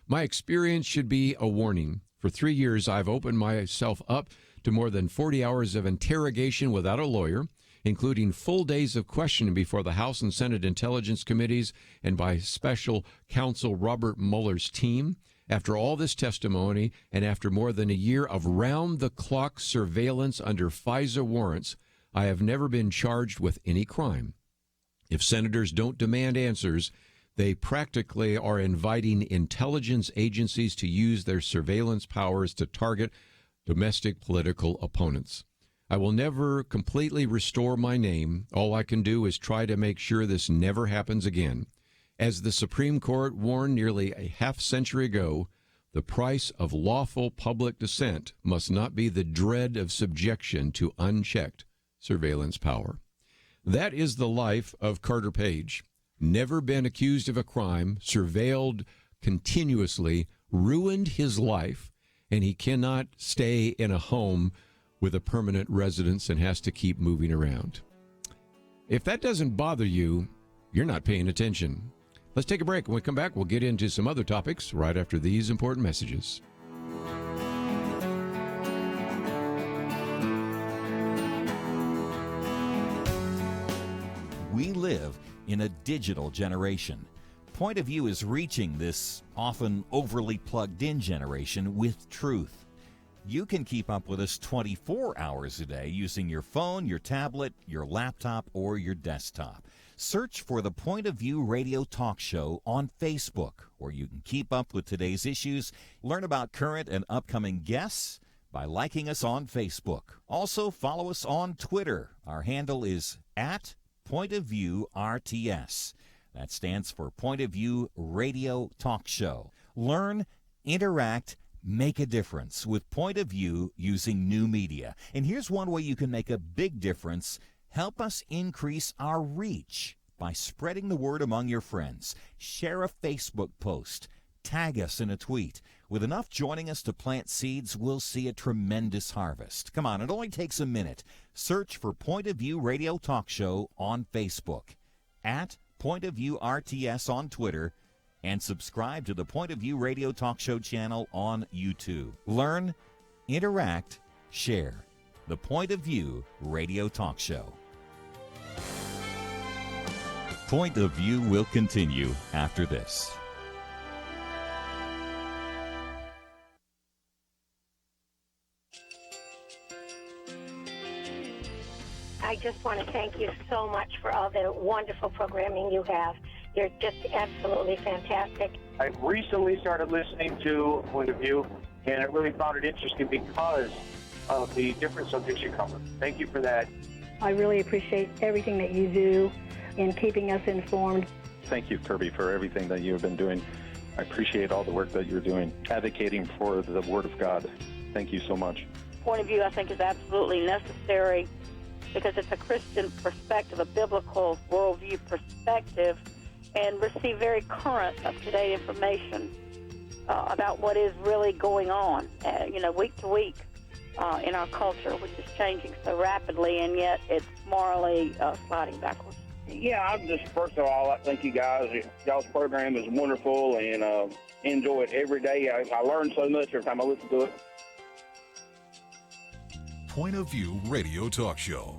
My experience should be a warning. For 3 years, I've opened myself up to more than 40 hours of interrogation without a lawyer, including full days of questioning before the House and Senate Intelligence Committees and by Special Counsel Robert Mueller's team. After all this testimony and after more than a year of round-the-clock surveillance under FISA warrants, I have never been charged with any crime. If senators don't demand answers, they practically are inviting intelligence agencies to use their surveillance powers to target domestic political opponents. I will never completely restore my name. All I can do is try to make sure this never happens again. As the Supreme Court warned nearly a half-century ago, the price of lawful public dissent must not be the dread of subjection to unchecked surveillance power. That is the life of Carter Page. Never been accused of a crime, surveilled continuously, ruined his life, and he cannot stay in a home with a permanent residence and has to keep moving around. If that doesn't bother you, you're not paying attention. Let's take a break. When we come back, we'll get into some other topics right after these important messages. We live in a digital generation. Point of View is reaching this often overly plugged-in generation with truth. You can keep up with us 24 hours a day using your phone, your tablet, your laptop, or your desktop. Search for the Point of View Radio Talk Show on Facebook, where you can keep up with today's issues, learn about current and upcoming guests by liking us on Facebook. Also, follow us on Twitter. Our handle is @PointOfViewRTS. That stands for Point of View Radio Talk Show. Learn, interact, make a difference with Point of View using new media. And here's one way you can make a big difference. Help us increase our reach by spreading the word among your friends. Share a Facebook post. Tag us in a tweet. With enough joining us to plant seeds, we'll see a tremendous harvest. Come on, it only takes a minute. Search for Point of View Radio Talk Show on Facebook, @PointOfViewRTS on Twitter, and subscribe to the Point of View Radio Talk Show channel on YouTube. Learn, interact, share. The Point of View Radio Talk Show. Point of View will continue after this. I just want to thank you so much for all the wonderful programming you have. You're just absolutely fantastic. I recently started listening to Point of View, and I really found it interesting because of the different subjects you cover. Thank you for that. I really appreciate everything that you do in keeping us informed. Thank you, Kerby, for everything that you have been doing. I appreciate all the work that you're doing, advocating for the Word of God. Thank you so much. Point of View, I think, is absolutely necessary because it's a Christian perspective, a biblical worldview perspective, and receive very current, up-to-date information about what is really going on, week to week in our culture, which is changing so rapidly, and yet it's morally sliding backwards. Yeah, I'm just, first of all, I thank you guys. Y'all's program is wonderful, and enjoy it every day. I learn so much every time I listen to it. Point of View Radio Talk Show.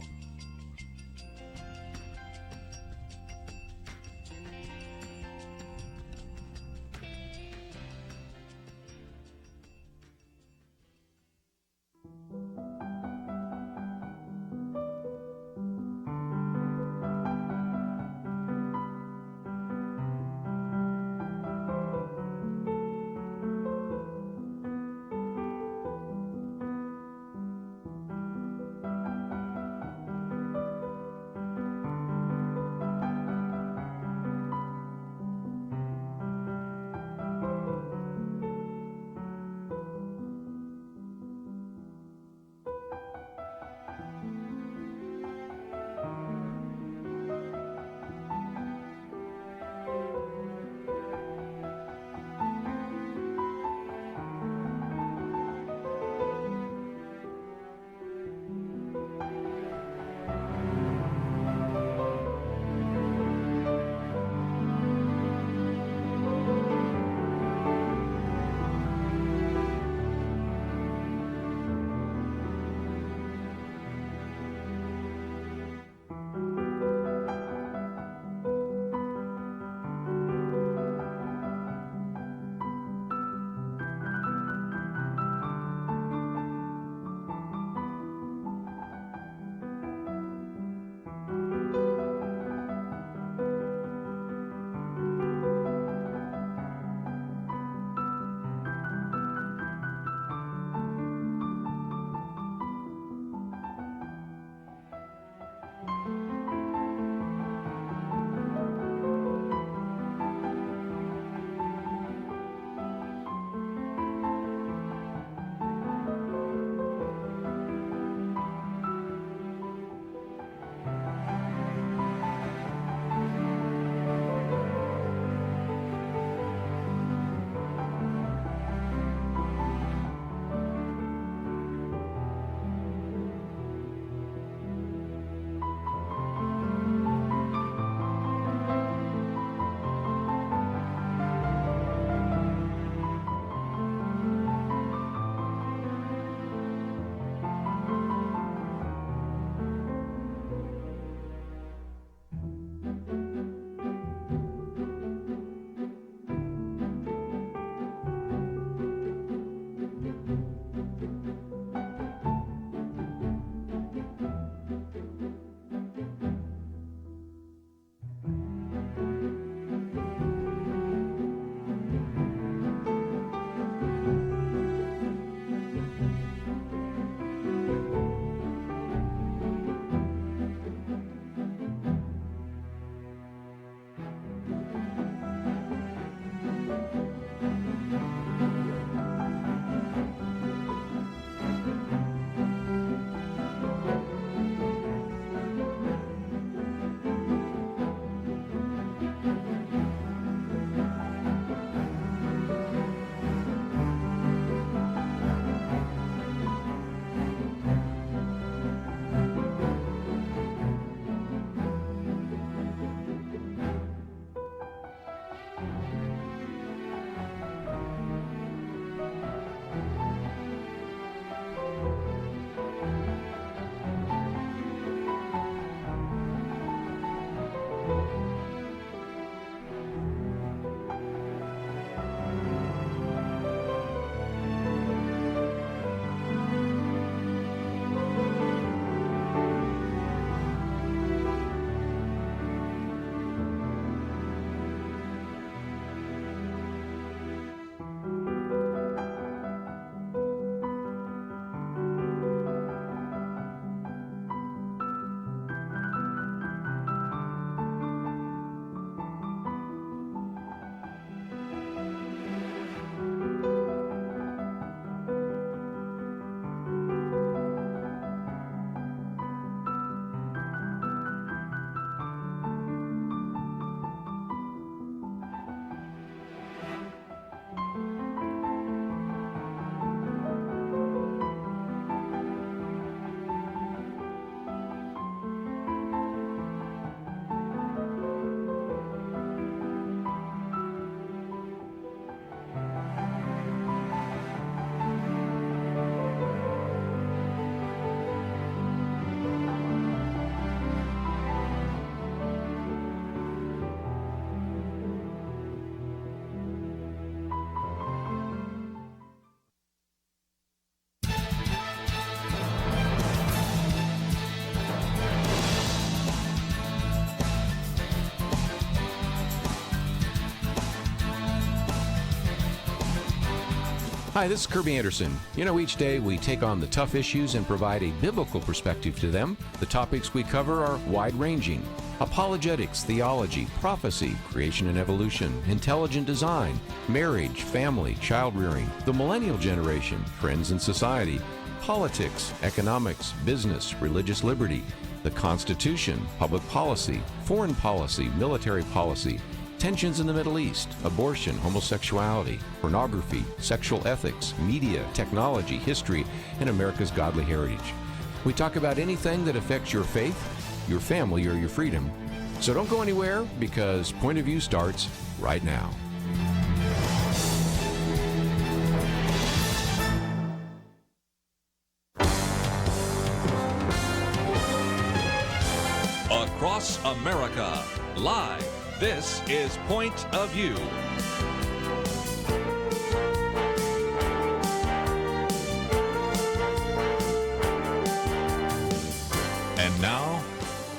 Hi, this is Kerby Anderson. You know, each day we take on the tough issues and provide a biblical perspective to them. The topics we cover are wide-ranging: apologetics, theology, prophecy, creation and evolution, intelligent design, marriage, family, child-rearing, the millennial generation, trends in society, politics, economics, business, religious liberty, the Constitution, public policy, foreign policy, military policy, tensions in the Middle East, abortion, homosexuality, pornography, sexual ethics, media, technology, history, and America's godly heritage. We talk about anything that affects your faith, your family, or your freedom. So don't go anywhere, because Point of View starts right now. Across America, live. This is Point of View. And now,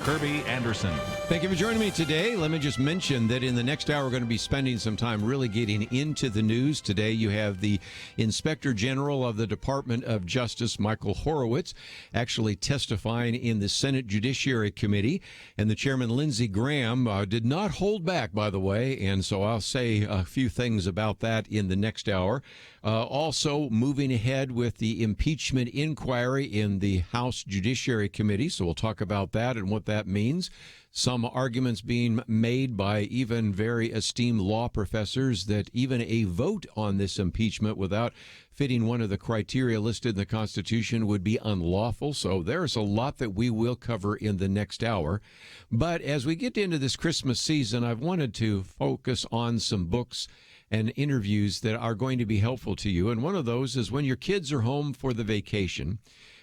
Kerby Anderson. Thank you for joining me today. Let me just mention that in the next hour, we're going to be spending some time really getting into the news. Today, you have the Inspector General of the Department of Justice, Michael Horowitz, actually testifying in the Senate Judiciary Committee. And the Chairman, Lindsey Graham, did not hold back, by the way. And so I'll say a few things about that in the next hour. Also, moving ahead with the impeachment inquiry in the House Judiciary Committee. So we'll talk about that and what that means. Some arguments being made by even very esteemed law professors that even a vote on this impeachment without fitting one of the criteria listed in the Constitution would be unlawful. So there's a lot that we will cover in the next hour. But as we get into this Christmas season, I've wanted to focus on some books and interviews that are going to be helpful to you. And one of those is when your kids are home for the vacation.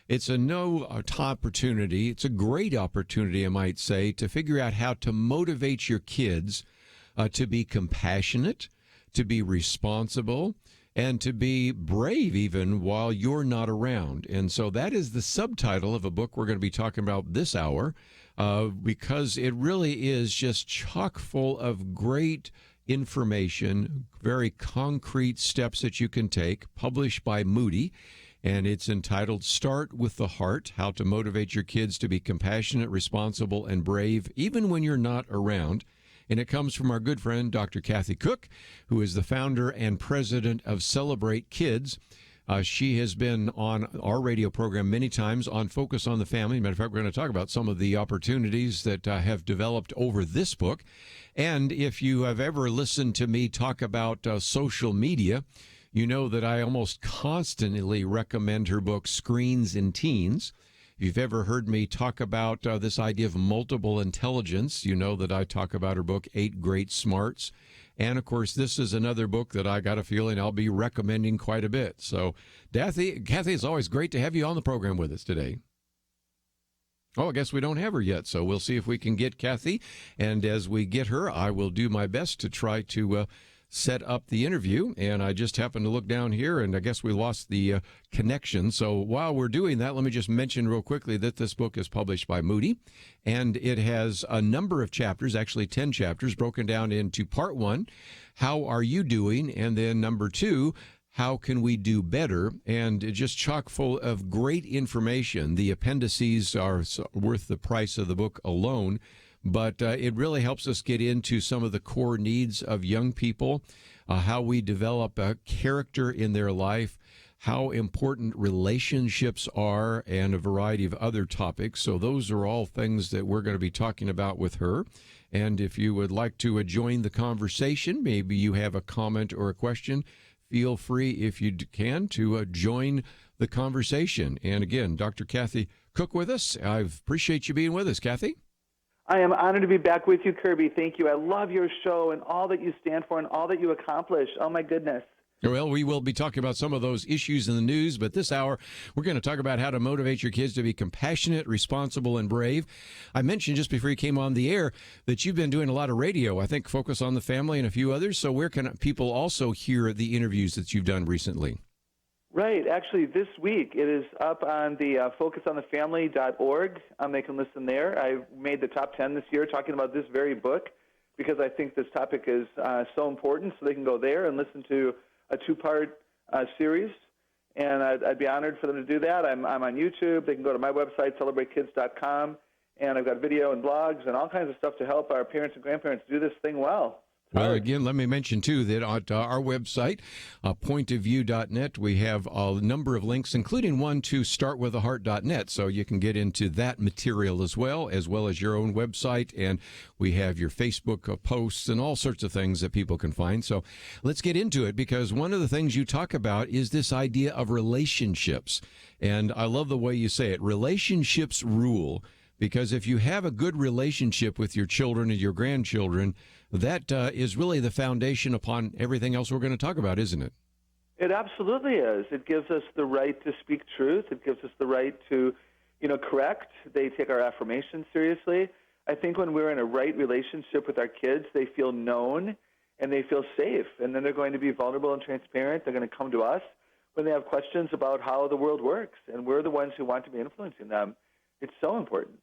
It's a opportunity. It's a great opportunity, I might say, to figure out how to motivate your kids to be compassionate, to be responsible, and to be brave even while you're not around. And so that is the subtitle of a book we're going to be talking about this hour, because it really is just chock full of great information, very concrete steps that you can take, published by Moody. And it's entitled Start with the Heart, How to Motivate Your Kids to be Compassionate, Responsible, and Brave, Even When You're Not Around. And it comes from our good friend, Dr. Kathy Koch, who is the founder and president of Celebrate Kids. She has been on our radio program many times on Focus on the Family. Matter of fact, we're going to talk about some of the opportunities that have developed over this book. And if you have ever listened to me talk about social media, you know that I almost constantly recommend her book, Screens and Teens. If you've ever heard me talk about this idea of multiple intelligence, you know that I talk about her book, 8 Great Smarts. And, of course, this is another book that I got a feeling I'll be recommending quite a bit. So, Kathy, it's always great to have you on the program with us today. Oh, I guess we don't have her yet, so we'll see if we can get Kathy. And as we get her, I will do my best to try to set up the interview, and I just happened to look down here, and I guess we lost the connection. So while we're doing that, let me just mention real quickly that this book is published by Moody, and it has a number of chapters, actually 10 chapters, broken down into part 1, how are you doing, and then number 2, how can we do better, and just chock full of great information. The appendices are worth the price of the book alone. But it really helps us get into some of the core needs of young people, how we develop a character in their life, how important relationships are, and a variety of other topics. So those are all things that we're going to be talking about with her. And if you would like to join the conversation, maybe you have a comment or a question, feel free, if you can, to join the conversation. And again, Dr. Kathy Koch with us. I appreciate you being with us, Kathy. I am honored to be back with you, Kerby. Thank you. I love your show and all that you stand for and all that you accomplish. Oh, my goodness. Well, we will be talking about some of those issues in the news, but this hour, we're going to talk about how to motivate your kids to be compassionate, responsible, and brave. I mentioned just before you came on the air that you've been doing a lot of radio, I think Focus on the Family and a few others. So where can people also hear the interviews that you've done recently? Right. Actually, this week it is up on the focusonthefamily.org. They can listen there. I made the top 10 this year talking about this very book because I think this topic is so important. So they can go there and listen to a 2-part series, and I'd be honored for them to do that. I'm on YouTube. They can go to my website, celebratekids.com, and I've got video and blogs and all kinds of stuff to help our parents and grandparents do this thing well. Well, again, let me mention, too, that on our website, pointofview.net, we have a number of links, including one to startwithaheart.net, so you can get into that material as well as your own website, and we have your Facebook posts and all sorts of things that people can find. So let's get into it, because one of the things you talk about is this idea of relationships, and I love the way you say it. Relationships rule, because if you have a good relationship with your children and your grandchildren, that is really the foundation upon everything else we're going to talk about, isn't it? It absolutely is. It gives us the right to speak truth. It gives us the right to, correct. They take our affirmations seriously. I think when we're in a right relationship with our kids, they feel known and they feel safe. And then they're going to be vulnerable and transparent. They're going to come to us when they have questions about how the world works. And we're the ones who want to be influencing them. It's so important.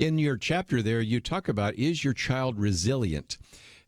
In your chapter there, you talk about, is your child resilient?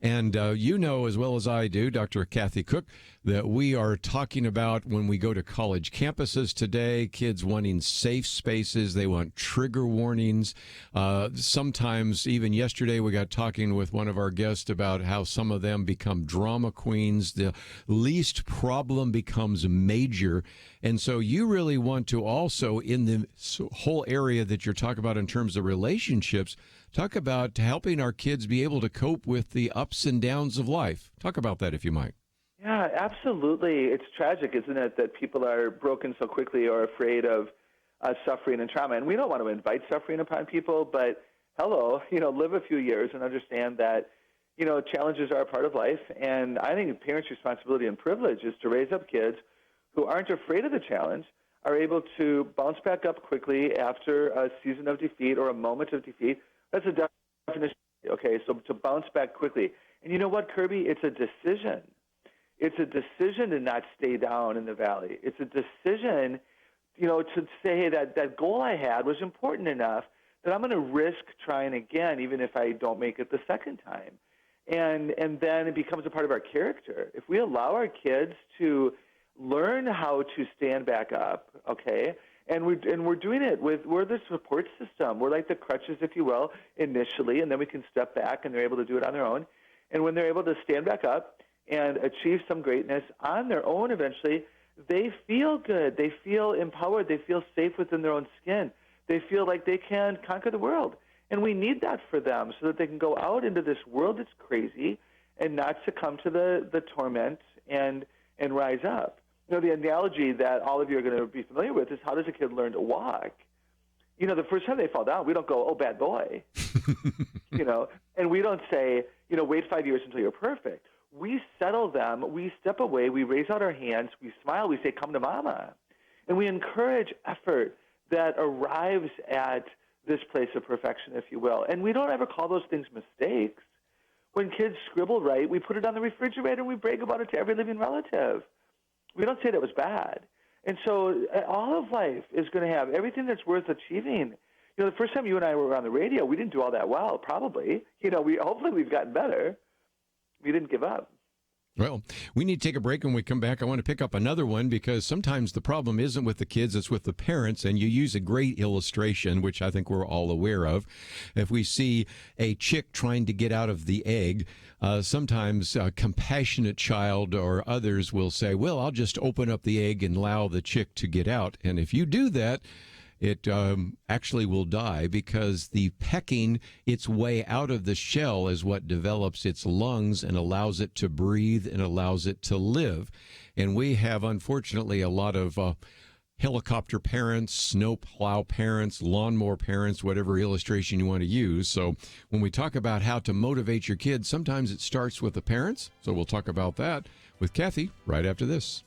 And you know as well as I do, Dr. Kathy Koch, that we are talking about when we go to college campuses today, kids wanting safe spaces. They want trigger warnings. Sometimes, even yesterday, we got talking with one of our guests about how some of them become drama queens. The least problem becomes major. And so you really want to also, in the whole area that you're talking about in terms of relationships, talk about helping our kids be able to cope with the ups and downs of life. Talk about that, if you might. Yeah, absolutely. It's tragic, isn't it, that people are broken so quickly or afraid of suffering and trauma. And we don't want to invite suffering upon people, but live a few years and understand that, challenges are a part of life. And I think parents' responsibility and privilege is to raise up kids who aren't afraid of the challenge, are able to bounce back up quickly after a season of defeat or a moment of defeat. That's a definition. Okay, so to bounce back quickly. And you know what, Kerby? It's a decision. It's a decision to not stay down in the valley. It's a decision, to say that goal I had was important enough that I'm going to risk trying again, even if I don't make it the second time. And then it becomes a part of our character. If we allow our kids to learn how to stand back up, okay, and we're doing it we're the support system. We're like the crutches, if you will, initially, and then we can step back and they're able to do it on their own. And when they're able to stand back up and achieve some greatness on their own eventually, they feel good. They feel empowered. They feel safe within their own skin. They feel like they can conquer the world. And we need that for them so that they can go out into this world that's crazy and not succumb to the torment and rise up. The analogy that all of you are going to be familiar with is, how does a kid learn to walk? The first time they fall down, we don't go, oh, bad boy, and we don't say, wait 5 years until you're perfect. We settle them, we step away, we raise out our hands, we smile, we say, come to mama. And we encourage effort that arrives at this place of perfection, if you will. And we don't ever call those things mistakes. When kids scribble right, we put it on the refrigerator and we brag about it to every living relative. We don't say that was bad. And so all of life is going to have everything that's worth achieving. The first time you and I were on the radio, we didn't do all that well, probably. Hopefully we've gotten better. We didn't give up. Well, we need to take a break. When we come back, I want to pick up another one, because sometimes the problem isn't with the kids, it's with the parents. And you use a great illustration, which I think we're all aware of. If we see a chick trying to get out of the egg, sometimes a compassionate child or others will say, well, I'll just open up the egg and allow the chick to get out. And if you do that, it actually will die, because the pecking its way out of the shell is what develops its lungs and allows it to breathe and allows it to live. And we have, unfortunately, a lot of helicopter parents, snowplow parents, lawnmower parents, whatever illustration you want to use. So when we talk about how to motivate your kids, sometimes it starts with the parents. So we'll talk about that with Kathy right after this.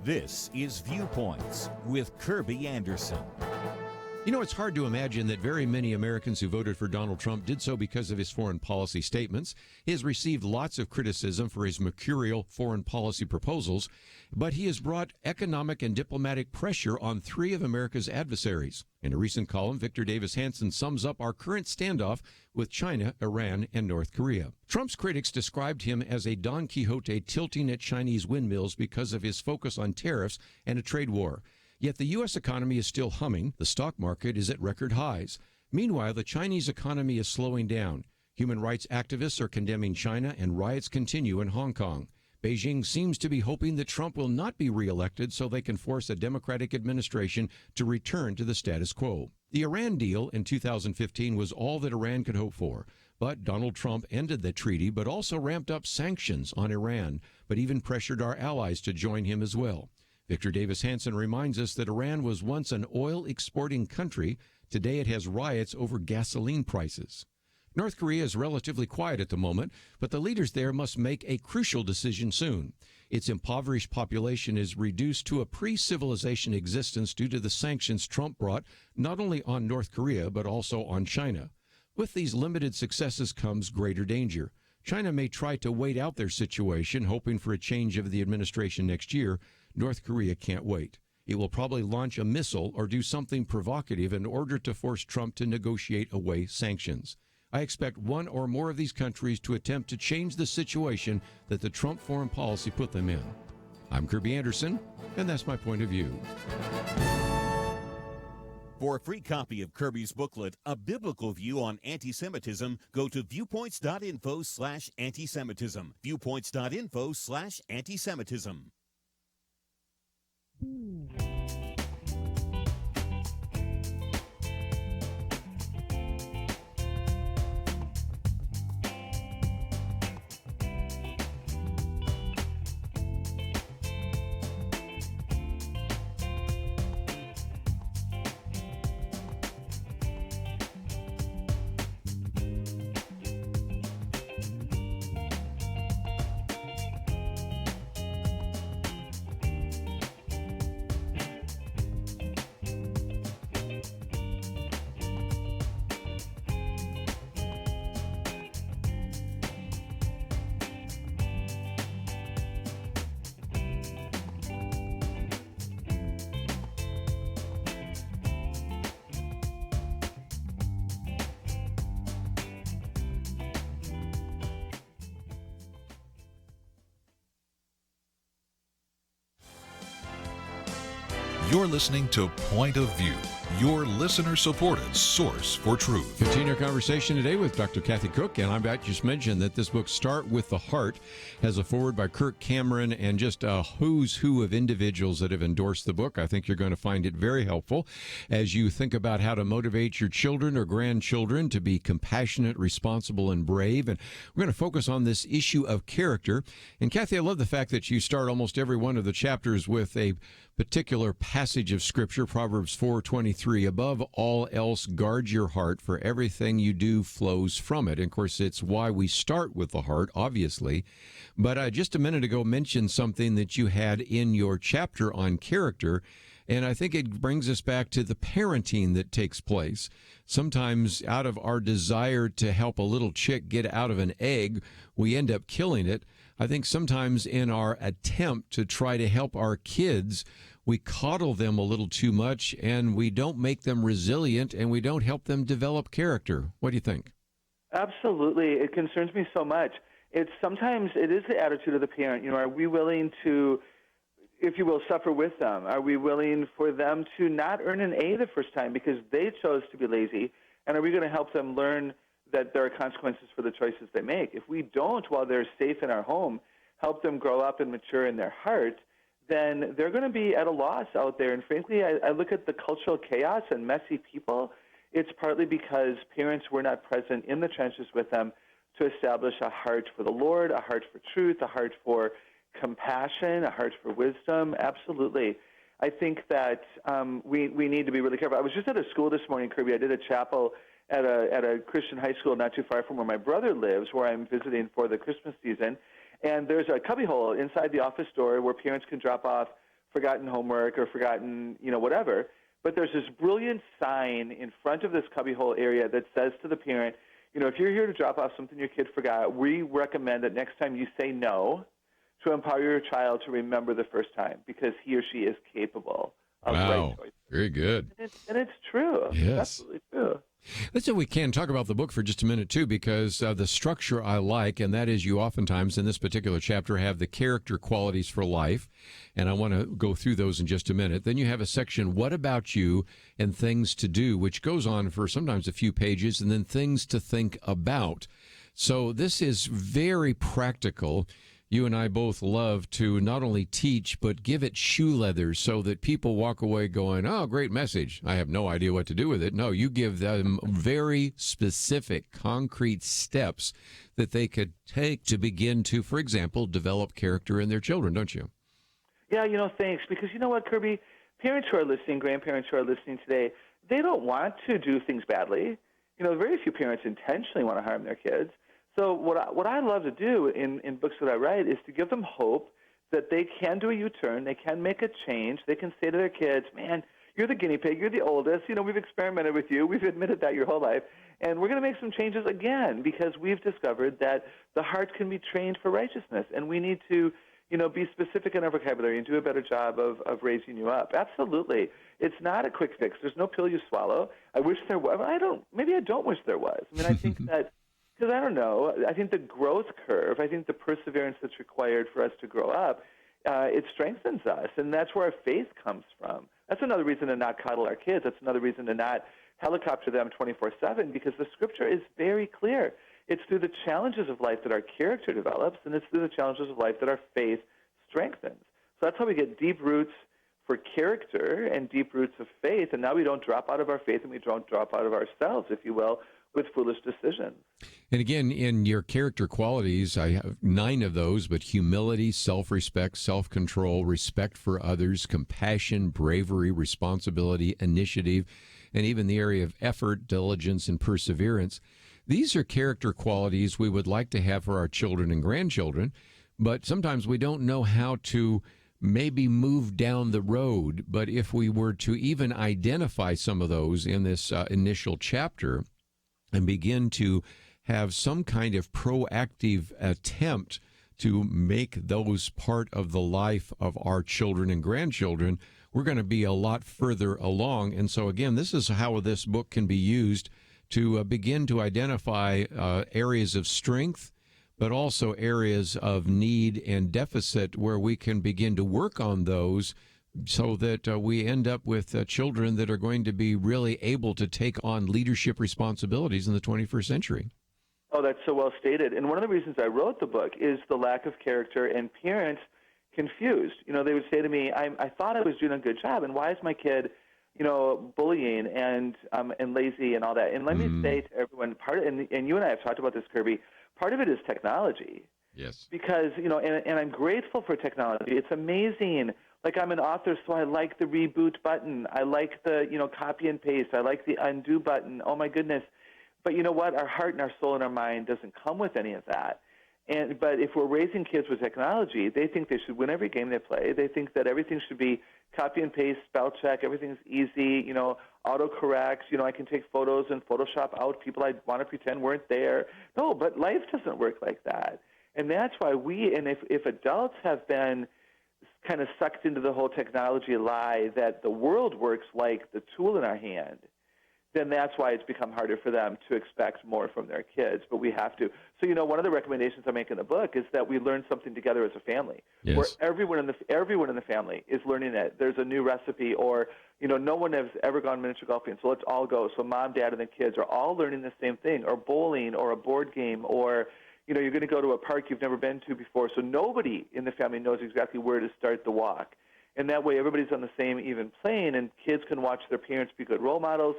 This is Viewpoints with Kerby Anderson. You know, it's hard to imagine that very many Americans who voted for Donald Trump did so because of his foreign policy statements. He has received lots of criticism for his mercurial foreign policy proposals, but he has brought economic and diplomatic pressure on three of America's adversaries. In a recent column, Victor Davis Hanson sums up our current standoff with China, Iran, and North Korea. Trump's critics described him as a Don Quixote tilting at Chinese windmills because of his focus on tariffs and a trade war. Yet the U.S. economy is still humming. The stock market is at record highs. Meanwhile, the Chinese economy is slowing down. Human rights activists are condemning China, and riots continue in Hong Kong. Beijing seems to be hoping that Trump will not be reelected so they can force a Democratic administration to return to the status quo. The Iran deal in 2015 was all that Iran could hope for. But Donald Trump ended the treaty, but also ramped up sanctions on Iran, but even pressured our allies to join him as well. Victor Davis Hanson reminds us that Iran was once an oil-exporting country. Today it has riots over gasoline prices. North Korea is relatively quiet at the moment, but the leaders there must make a crucial decision soon. Its impoverished population is reduced to a pre-civilization existence due to the sanctions Trump brought not only on North Korea, but also on China. With these limited successes comes greater danger. China may try to wait out their situation, hoping for a change of the administration next year. North Korea can't wait. It will probably launch a missile or do something provocative in order to force Trump to negotiate away sanctions. I expect one or more of these countries to attempt to change the situation that the Trump foreign policy put them in. I'm Kerby Anderson, and that's my point of view. For a free copy of Kerby's booklet, A Biblical View on Anti-Semitism, go to viewpoints.info/anti-Semitism. Viewpoints.info/anti-Semitism. You're listening to Point of View, your listener-supported source for truth. Continue our conversation today with Dr. Kathy Koch, and I just mentioned that this book, Start with the Heart, has a foreword by Kirk Cameron and just a who's who of individuals that have endorsed the book. I think you're going to find it very helpful as you think about how to motivate your children or grandchildren to be compassionate, responsible, and brave. And we're going to focus on this issue of character. And Kathy, I love the fact that you start almost every one of the chapters with a particular passage of Scripture, Proverbs 4:23. Above all else, guard your heart, for everything you do flows from it. And of course, it's why we start with the heart, obviously. But just a minute ago mentioned something that you had in your chapter on character, and I think it brings us back to the parenting that takes place. Sometimes out of our desire to help a little chick get out of an egg, we end up killing it. I think sometimes in our attempt to try to help our kids, we coddle them a little too much, and we don't make them resilient, and we don't help them develop character. What do you think? Absolutely. It concerns me so much. Sometimes it is the attitude of the parent. Are we willing to, if you will, suffer with them? Are we willing for them to not earn an A the first time because they chose to be lazy? And are we going to help them learn that there are consequences for the choices they make? If we don't, while they're safe in our home, help them grow up and mature in their heart, then they're going to be at a loss out there. And frankly, I look at the cultural chaos and messy people. It's partly because parents were not present in the trenches with them to establish a heart for the Lord, a heart for truth, a heart for compassion, a heart for wisdom. Absolutely. I think that we need to be really careful. I was just at a school this morning, Kerby. I did a chapel at a Christian high school not too far from where my brother lives, where I'm visiting for the Christmas season. And there's a cubbyhole inside the office door where parents can drop off forgotten homework or forgotten, whatever. But there's this brilliant sign in front of this cubbyhole area that says to the parent, if you're here to drop off something your kid forgot, we recommend that next time you say no, to empower your child to remember the first time, because he or she is capable of right choices. Very good. And it's true. Yes. It's absolutely true. Let's say we can talk about the book for just a minute, too, because the structure I like, and that is you oftentimes in this particular chapter have the character qualities for life, and I want to go through those in just a minute. Then you have a section, What About You and Things to Do, which goes on for sometimes a few pages, and then Things to Think About. So this is very practical. You and I both love to not only teach, but give it shoe leather so that people walk away going, oh, great message. I have no idea what to do with it. No, you give them very specific, concrete steps that they could take to begin to, for example, develop character in their children, don't you? Yeah, thanks. Because you know what, Kerby? Parents who are listening, grandparents who are listening today, they don't want to do things badly. Very few parents intentionally want to harm their kids. So what I love to do in books that I write is to give them hope that they can do a U-turn, they can make a change, they can say to their kids, man, you're the guinea pig, you're the oldest, we've experimented with you, we've admitted that your whole life, and we're going to make some changes again because we've discovered that the heart can be trained for righteousness, and we need to be specific in our vocabulary and do a better job of raising you up. Absolutely. It's not a quick fix. There's no pill you swallow. I wish there was. Maybe I don't wish there was. I think that, because I don't know, I think the growth curve, I think the perseverance that's required for us to grow up, it strengthens us, and that's where our faith comes from. That's another reason to not coddle our kids. That's another reason to not helicopter them 24/7, because the Scripture is very clear. It's through the challenges of life that our character develops, and it's through the challenges of life that our faith strengthens. So that's how we get deep roots for character and deep roots of faith, and now we don't drop out of our faith and we don't drop out of ourselves, if you will, with foolish decisions. And again, in your character qualities, I have 9 of those, but humility, self-respect, self-control, respect for others, compassion, bravery, responsibility, initiative, and even the area of effort, diligence, and perseverance. These are character qualities we would like to have for our children and grandchildren, but sometimes we don't know how to maybe move down the road. But if we were to even identify some of those in this initial chapter and begin to have some kind of proactive attempt to make those part of the life of our children and grandchildren, we're going to be a lot further along. And so, again, this is how this book can be used to begin to identify areas of strength, but also areas of need and deficit where we can begin to work on those so that we end up with children that are going to be really able to take on leadership responsibilities in the 21st century. Oh, that's so well stated. And one of the reasons I wrote the book is the lack of character and parents confused. They would say to me, I thought I was doing a good job, and why is my kid, bullying and lazy and all that? And let me say to everyone, and you and I have talked about this, Kerby, part of it is technology. Yes. Because, and I'm grateful for technology. It's amazing. Like, I'm an author, so I like the reboot button. I like the, copy and paste. I like the undo button. Oh, my goodness. But you know what? Our heart and our soul and our mind doesn't come with any of that. But if we're raising kids with technology, they think they should win every game they play. They think that everything should be copy and paste, spell check, everything's easy, autocorrect. I can take photos and Photoshop out people I want to pretend weren't there. No, but life doesn't work like that. And that's why if adults have been kind of sucked into the whole technology lie that the world works like the tool in our hand, then that's why it's become harder for them to expect more from their kids. But we have to. So, one of the recommendations I make in the book is that we learn something together as a family, yes, where everyone in the family is learning it. There's a new recipe, or, no one has ever gone miniature golfing, so let's all go. So mom, dad, and the kids are all learning the same thing, or bowling, or a board game, or, you're going to go to a park you've never been to before. So nobody in the family knows exactly where to start the walk. And that way everybody's on the same even plane, and kids can watch their parents be good role models.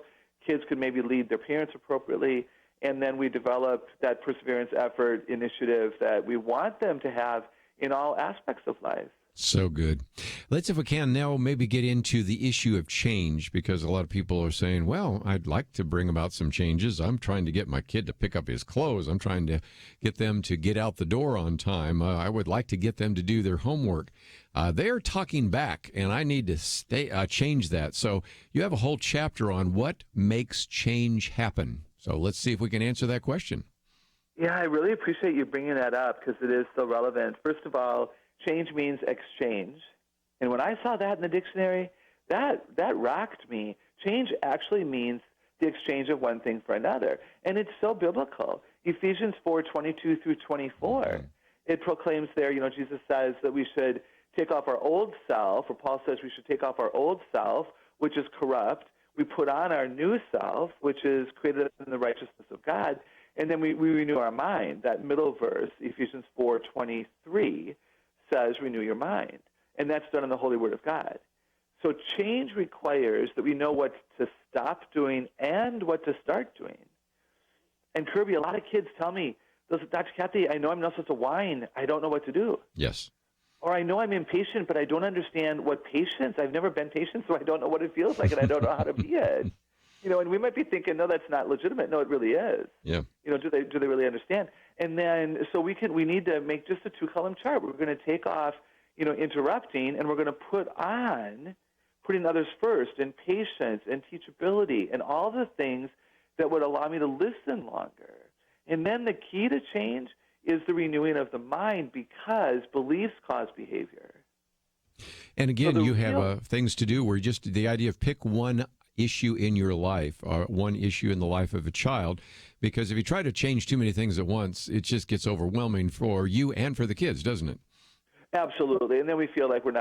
Kids could maybe lead their parents appropriately, and then we develop that perseverance, effort, initiative that we want them to have in all aspects of life. So good. Let's, if we can, now maybe get into the issue of change, because a lot of people are saying, well, I'd like to bring about some changes. I'm trying to get my kid to pick up his clothes. I'm trying to get them to get out the door on time. I would like to get them to do their homework. They're talking back, and I need to change that. So you have a whole chapter on what makes change happen. So let's see if we can answer that question. Yeah, I really appreciate you bringing that up because it is so relevant. First of all, change means exchange. And when I saw that in the dictionary, that rocked me. Change actually means the exchange of one thing for another. And it's so biblical. Ephesians 4:22 through 24. It proclaims there, Jesus says that we should take off our old self, or Paul says we should take off our old self, which is corrupt. We put on our new self, which is created in the righteousness of God. And then we renew our mind. That middle verse, Ephesians 4:23, says renew your mind. And that's done in the Holy Word of God. So change requires that we know what to stop doing and what to start doing. And Kerby, a lot of kids tell me, Dr. Kathy, I know I'm not supposed to whine. I don't know what to do. Yes. Or I know I'm impatient, but I don't understand what patience. I've never been patient, so I don't know what it feels like, and I don't know how to be it. And we might be thinking, no, that's not legitimate. No, it really is. Yeah. Do they really understand? And then, so we need to make just a two-column chart. We're going to take off, interrupting, and we're going to put on putting others first, and patience, and teachability, and all the things that would allow me to listen longer. And then the key to change is the renewing of the mind, because beliefs cause behavior. And again, you have things to do where just the idea of pick one issue in your life, or one issue in the life of a child, because if you try to change too many things at once, it just gets overwhelming for you and for the kids, doesn't it? Absolutely, and then we feel like we're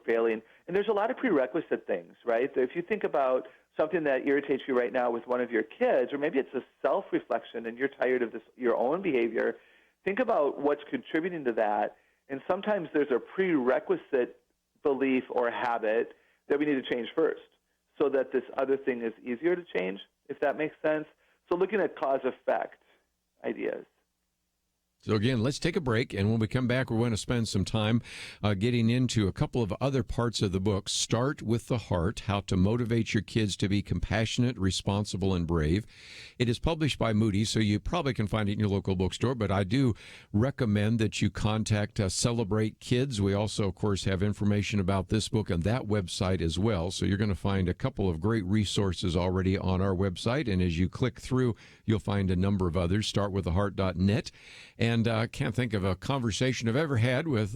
failing. And there's a lot of prerequisite things, right? If you think about something that irritates you right now with one of your kids, or maybe it's a self-reflection and you're tired of your own behavior, think about what's contributing to that. And sometimes there's a prerequisite belief or habit that we need to change first, so that this other thing is easier to change, if that makes sense. So looking at cause-effect ideas. So again, let's take a break, and when we come back, we're going to spend some time getting into a couple of other parts of the book. Start with the Heart, How to Motivate Your Kids to Be Compassionate, Responsible, and Brave. It is published by Moody, so you probably can find it in your local bookstore, but I do recommend that you contact Celebrate Kids. We also, of course, have information about this book on that website as well, so you're going to find a couple of great resources already on our website, and as you click through, you'll find a number of others. Startwiththeheart.net. And I can't think of a conversation I've ever had with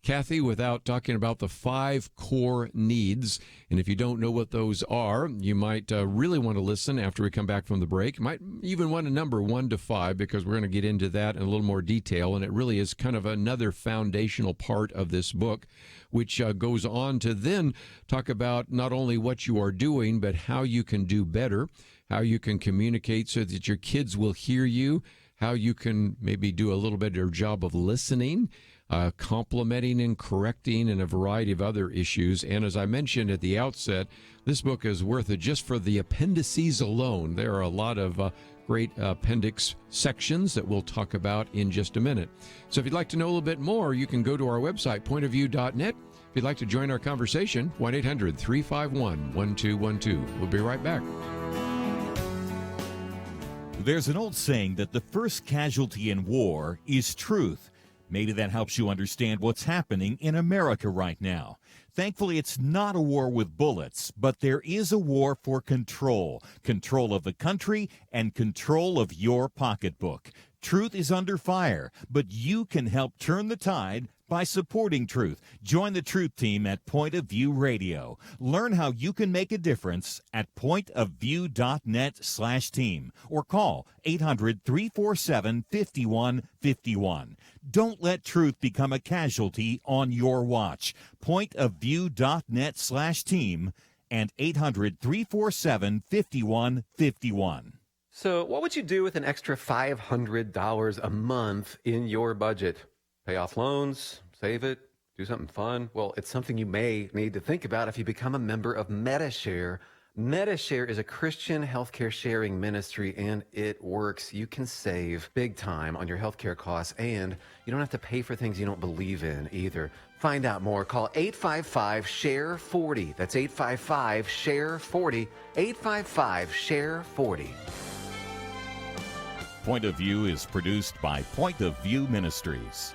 Kathy without talking about the 5 core needs. And if you don't know what those are, you might really want to listen after we come back from the break. You might even want to number 1 to 5, because we're going to get into that in a little more detail. And it really is kind of another foundational part of this book, which goes on to then talk about not only what you are doing, but how you can do better, how you can communicate so that your kids will hear you, how you can maybe do a little better job of listening, complimenting and correcting, and a variety of other issues. And as I mentioned at the outset, this book is worth it just for the appendices alone. There are a lot of great appendix sections that we'll talk about in just a minute. So if you'd like to know a little bit more, you can go to our website, pointofview.net. If you'd like to join our conversation, 1-800-351-1212. We'll be right back. There's an old saying that the first casualty in war is truth. Maybe that helps you understand what's happening in America right now. Thankfully, it's not a war with bullets, but there is a war for control. Control of the country and control of your pocketbook. Truth is under fire, but you can help turn the tide by supporting truth. Join the Truth Team at Point of View Radio. Learn how you can make a difference at pointofview.net/team or call 800-347-5151. Don't let truth become a casualty on your watch. Pointofview.net/team and 800-347-5151. So what would you do with an extra $500 a month in your budget? Pay off loans, save it, do something fun? Well, it's something you may need to think about if you become a member of MetaShare. MediShare is a Christian healthcare sharing ministry, and it works. You can save big time on your healthcare costs, and you don't have to pay for things you don't believe in either. Find out more. Call 855-SHARE-40. That's 855-SHARE-40. 855-SHARE-40. Point of View is produced by Point of View Ministries.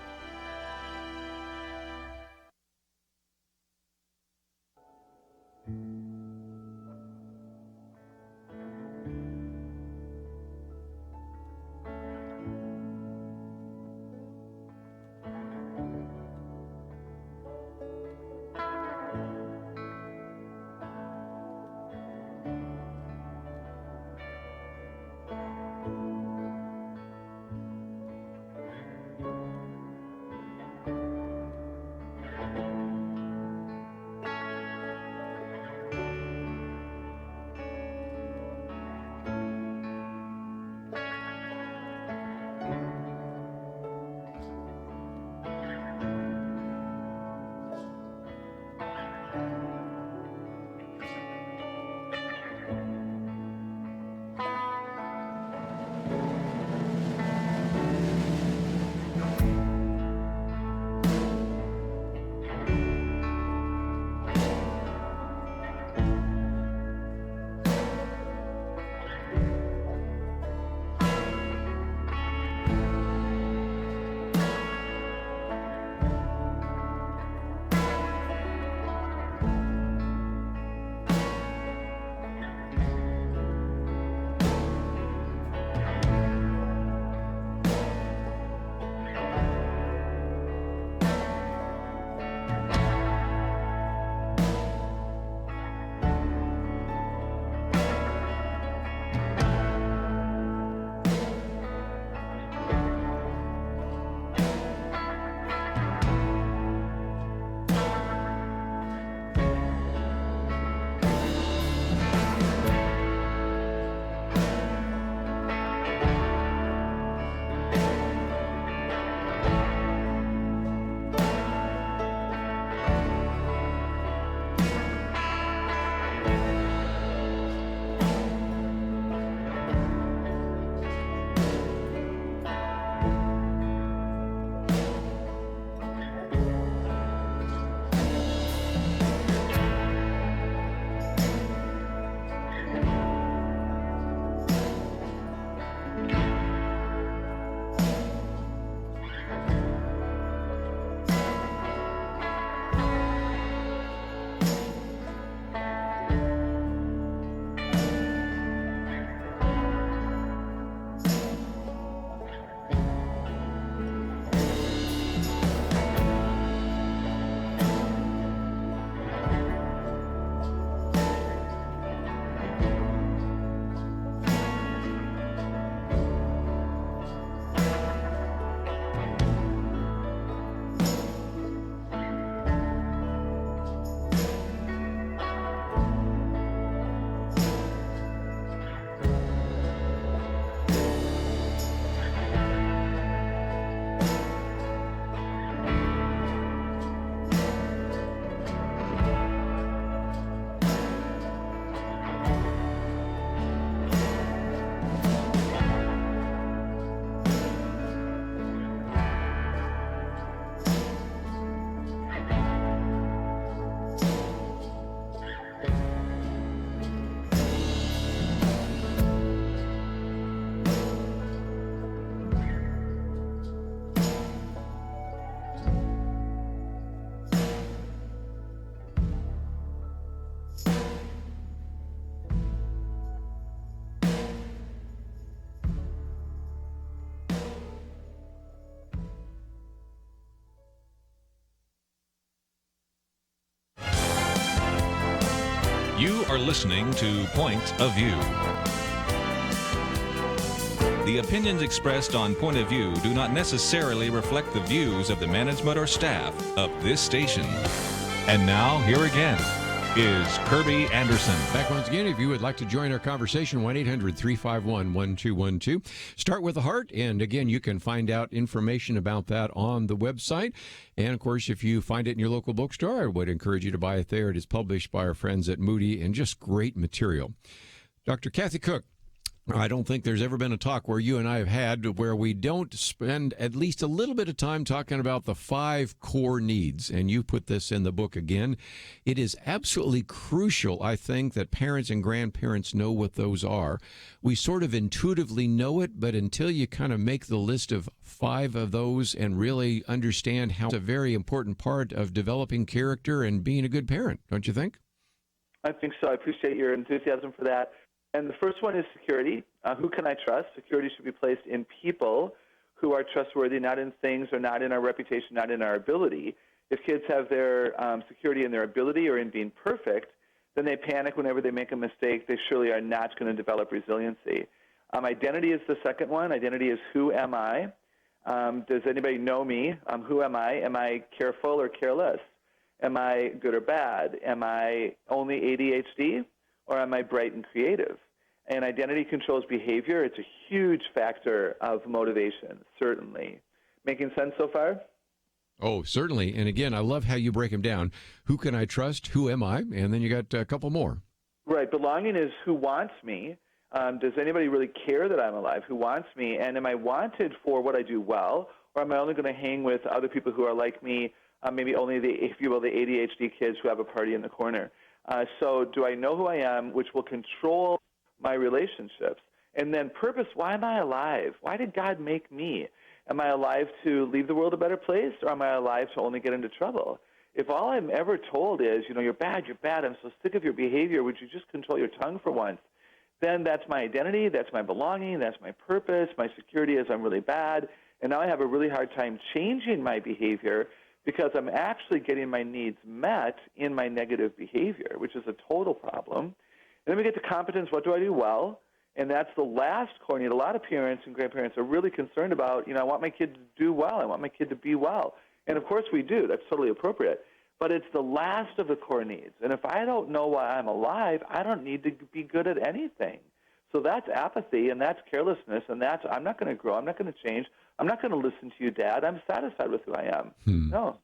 You are listening to Point of View. The opinions expressed on Point of View do not necessarily reflect the views of the management or staff of this station. And now, here again is Kerby Anderson. Back once again, if you would like to join our conversation, 1-800-351-1212. Start with the heart, and again, you can find out information about that on the website. And of course, if you find it in your local bookstore, I would encourage you to buy it there. It is published by our friends at Moody, and just great material. Dr. Kathy Koch, I don't think there's ever been a talk where you and I have had where we don't spend at least a little bit of time talking about the 5 core needs. And you put this in the book again. It is absolutely crucial, I think, that parents and grandparents know what those are. We sort of intuitively know it, but until you kind of make the list of 5 of those and really understand how it's a very important part of developing character and being a good parent, don't you think? I think so. I appreciate your enthusiasm for that. And the first one is security. Who can I trust? Security should be placed in people who are trustworthy, not in things or not in our reputation, not in our ability. If kids have their security in their ability or in being perfect, then they panic whenever they make a mistake. They surely are not going to develop resiliency. Identity is the second one. Identity is who am I? Does anybody know me? Who am I? Am I careful or careless? Am I good or bad? Am I only ADHD? Or am I bright and creative? And identity controls behavior. It's a huge factor of motivation, certainly. Making sense so far? Oh, certainly. And again, I love how you break them down. Who can I trust? Who am I? And then you got a couple more. Right. Belonging is who wants me. Does anybody really care that I'm alive? Who wants me? And am I wanted for what I do well? Or am I only going to hang with other people who are like me, maybe only the, if you will, the ADHD kids who have a party in the corner? So do I know who I am, which will control my relationships? And then purpose, why am I alive? Why did God make me? Am I alive to leave the world a better place, or am I alive to only get into trouble? If all I'm ever told is, you're bad, I'm so sick of your behavior, would you just control your tongue for once? Then that's my identity, that's my belonging, that's my purpose, my security is I'm really bad, and now I have a really hard time changing my behavior because I'm actually getting my needs met in my negative behavior, which is a total problem. And then we get to competence. What do I do well? And that's the last core need. A lot of parents and grandparents are really concerned about, I want my kid to do well. I want my kid to be well. And, of course, we do. That's totally appropriate. But it's the last of the core needs. And if I don't know why I'm alive, I don't need to be good at anything. So that's apathy, and that's carelessness, and that's I'm not going to grow. I'm not going to change. I'm not going to listen to you, Dad. I'm satisfied with who I am. No,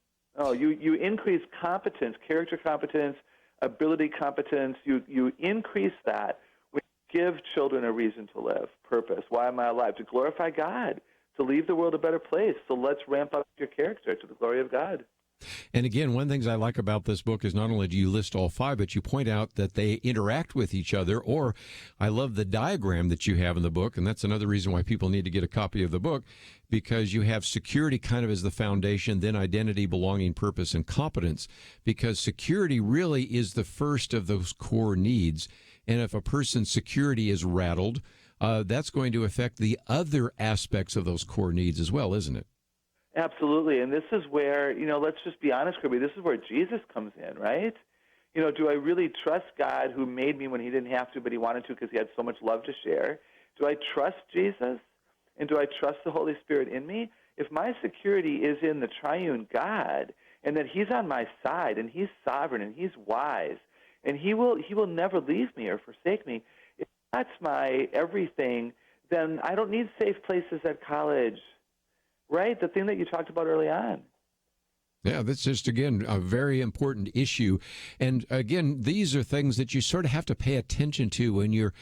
you increase competence, character competence, ability competence. You increase that when you give children a reason to live, purpose. Why am I alive? To glorify God, to leave the world a better place. So let's ramp up your character to the glory of God. And again, one of the things I like about this book is not only do you list all 5, but you point out that they interact with each other. Or I love the diagram that you have in the book, and that's another reason why people need to get a copy of the book, because you have security kind of as the foundation, then identity, belonging, purpose, and competence, because security really is the first of those core needs. And if a person's security is rattled, that's going to affect the other aspects of those core needs as well, isn't it? Absolutely, and this is where, let's just be honest, Kerby, this is where Jesus comes in, right? Do I really trust God who made me when he didn't have to, but he wanted to because he had so much love to share? Do I trust Jesus, and do I trust the Holy Spirit in me? If my security is in the triune God, and that he's on my side, and he's sovereign, and he's wise, and he will never leave me or forsake me, if that's my everything, then I don't need safe places at college. Right, the thing that you talked about early on. Yeah, that's just, again, a very important issue. And again, these are things that you sort of have to pay attention to when you're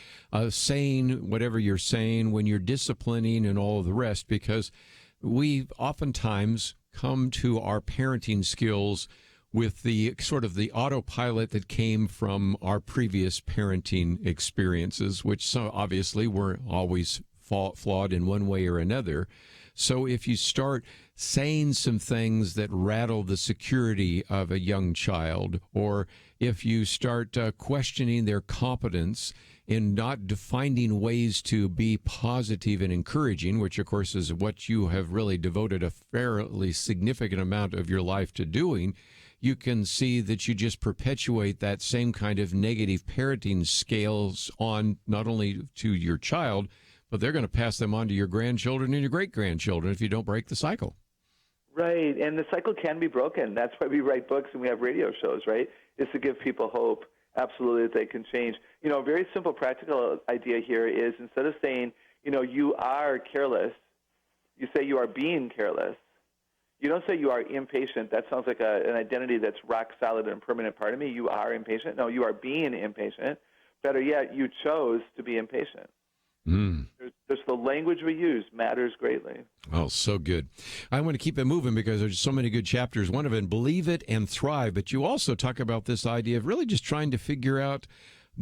saying whatever you're saying, when you're disciplining and all of the rest, because we oftentimes come to our parenting skills with the sort of the autopilot that came from our previous parenting experiences, which so obviously were always flawed in one way or another. So if you start saying some things that rattle the security of a young child, or if you start questioning their competence in not finding ways to be positive and encouraging, which of course is what you have really devoted a fairly significant amount of your life to doing, you can see that you just perpetuate that same kind of negative parenting scales on not only to your child, but they're going to pass them on to your grandchildren and your great-grandchildren if you don't break the cycle. Right, and the cycle can be broken. That's why we write books and we have radio shows, right, is to give people hope, absolutely, that they can change. A very simple practical idea here is instead of saying, you are careless, you say you are being careless. You don't say you are impatient. That sounds like an identity that's rock solid and a permanent part of me. You are impatient. No, you are being impatient. Better yet, you chose to be impatient. Just the language we use matters greatly. Oh, so good. I want to keep it moving because there's so many good chapters. One of them, Believe It and Thrive. But you also talk about this idea of really just trying to figure out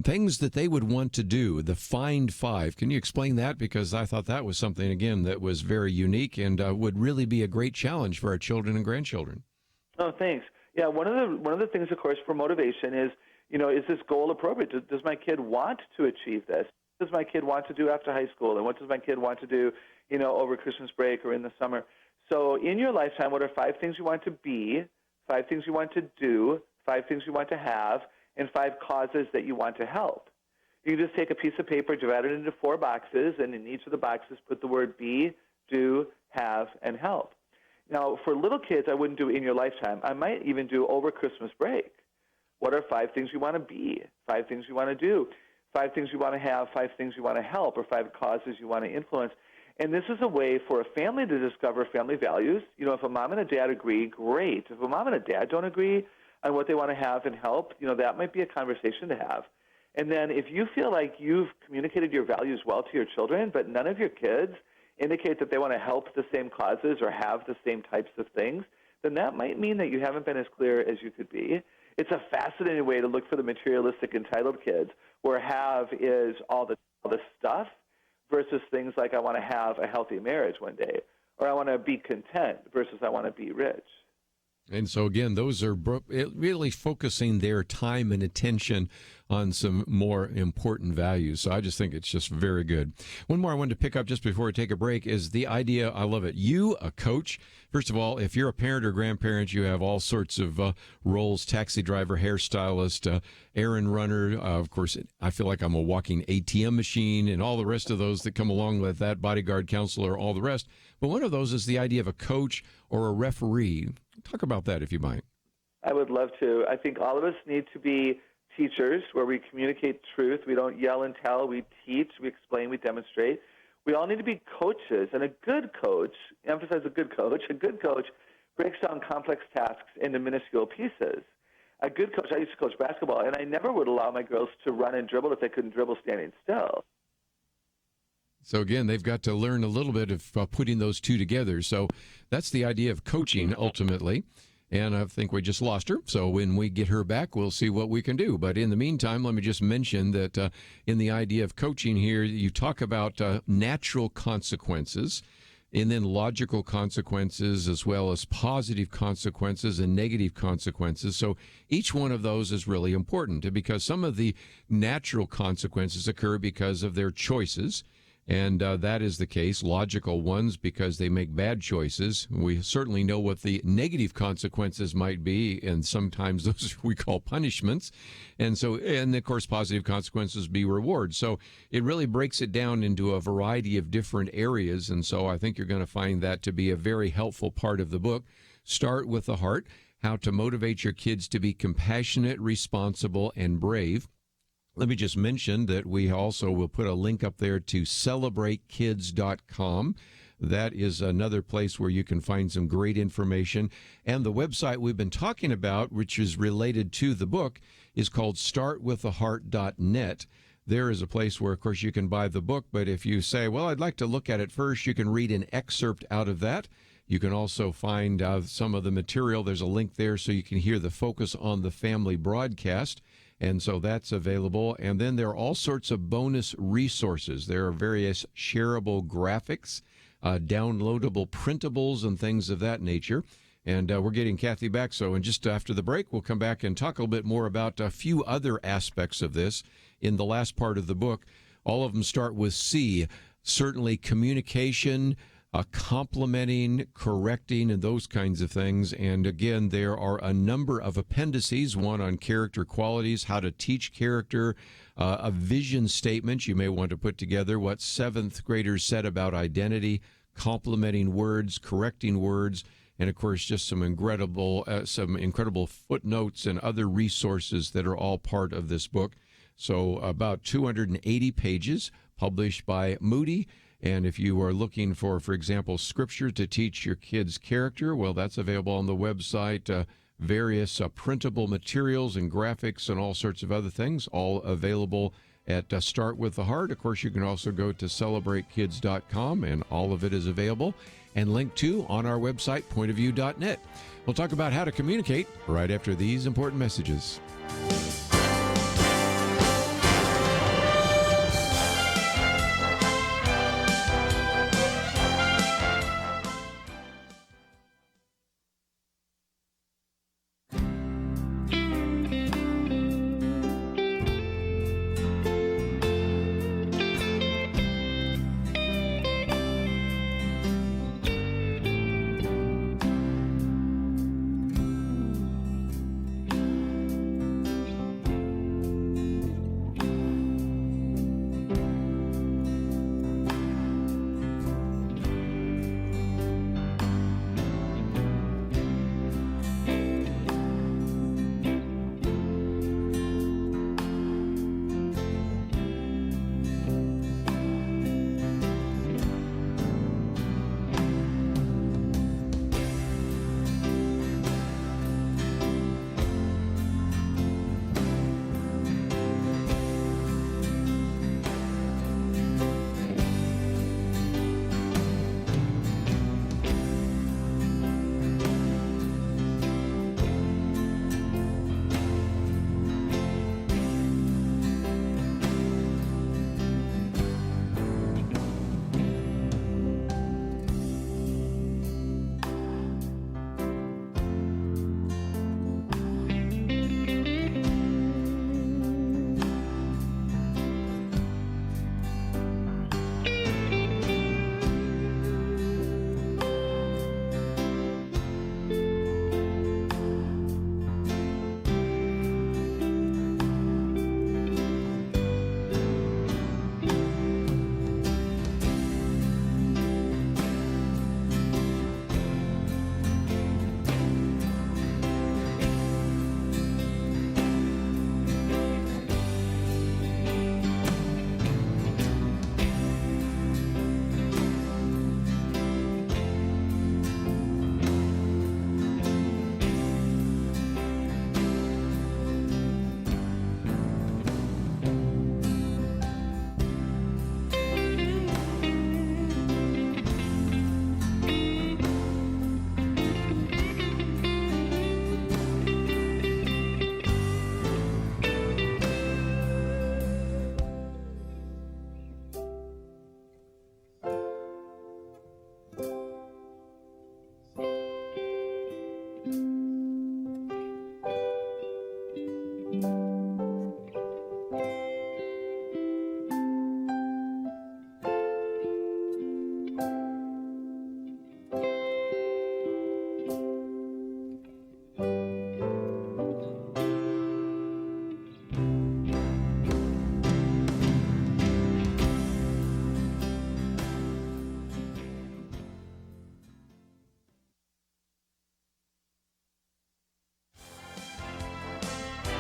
things that they would want to do, the Find Five. Can you explain that? Because I thought that was something, again, that was very unique and would really be a great challenge for our children and grandchildren. Oh, thanks. Yeah, one of the things, of course, for motivation is, is this goal appropriate? Does my kid want to achieve this? What does my kid want to do after high school? And what does my kid want to do, over Christmas break or in the summer? So in your lifetime, what are 5 things you want to be, 5 things you want to do, 5 things you want to have, and 5 causes that you want to help? You can just take a piece of paper, divide it into 4 boxes, and in each of the boxes put the word be, do, have, and help. Now, for little kids, I wouldn't do in your lifetime. I might even do over Christmas break. What are 5 things you want to be, 5 things you want to do, 5 things you want to have, 5 things you want to help, or 5 causes you want to influence? And this is a way for a family to discover family values. If a mom and a dad agree, great. If a mom and a dad don't agree on what they want to have and help, that might be a conversation to have. And then if you feel like you've communicated your values well to your children, but none of your kids indicate that they want to help the same causes or have the same types of things, then that might mean that you haven't been as clear as you could be. It's a fascinating way to look for the materialistic, entitled kids, where have is all the stuff versus things like I want to have a healthy marriage one day, or I want to be content versus I want to be rich. And so, again, those are really focusing their time and attention on some more important values. So I just think it's just very good. One more I wanted to pick up just before we take a break is the idea, I love it, you, a coach. First of all, if you're a parent or grandparent, you have all sorts of roles, taxi driver, hairstylist, errand runner. Of course, I feel like I'm a walking ATM machine and all the rest of those that come along with that, bodyguard, counselor, all the rest. But one of those is the idea of a coach or a referee. Talk about that, if you might. I would love to. I think all of us need to be teachers where we communicate truth. We don't yell and tell. We teach, we explain, we demonstrate. We all need to be coaches. And a good coach, emphasize a good coach breaks down complex tasks into minuscule pieces. A good coach, I used to coach basketball, and I never would allow my girls to run and dribble if they couldn't dribble standing still. So, again, they've got to learn a little bit of putting those two together. So that's the idea of coaching, ultimately. And I think we just lost her. So when we get her back, we'll see what we can do. But in the meantime, let me just mention that in the idea of coaching here, you talk about natural consequences and then logical consequences as well as positive consequences and negative consequences. So each one of those is really important because some of the natural consequences occur because of their choices. And that is the case, logical ones, because they make bad choices. We certainly know what the negative consequences might be, and sometimes those we call punishments. And of course, positive consequences be rewards. So it really breaks it down into a variety of different areas. And so I think you're going to find that to be a very helpful part of the book. Start with the heart, how to motivate your kids to be compassionate, responsible, and brave. Let me just mention that we also will put a link up there to celebratekids.com. That is another place where you can find some great information. And the website we've been talking about, which is related to the book, is called startwiththeheart.net. There is a place where, of course, you can buy the book. But if you say, well, I'd like to look at it first, you can read an excerpt out of that. You can also find some of the material. There's a link there so you can hear the Focus on the Family broadcast. And so that's available. And then there are all sorts of bonus resources. There are various shareable graphics, downloadable printables, and things of that nature. And we're getting Kathy back. So just after the break, we'll come back and talk a little bit more about a few other aspects of this in the last part of the book. All of them start with C, certainly communication, complimenting, correcting, and those kinds of things. And again, there are a number of appendices, one on character qualities, how to teach character, a vision statement you may want to put together, what seventh graders said about identity, complimenting words, correcting words, and of course just some incredible footnotes and other resources that are all part of this book. So about 280 pages, published by Moody. And if you are looking for example, scripture to teach your kids character, well, that's available on the website. Various printable materials and graphics and all sorts of other things, all available at Start With the Heart. Of course, you can also go to celebratekids.com, and all of it is available and linked to on our website, pointofview.net. We'll talk about how to communicate right after these important messages.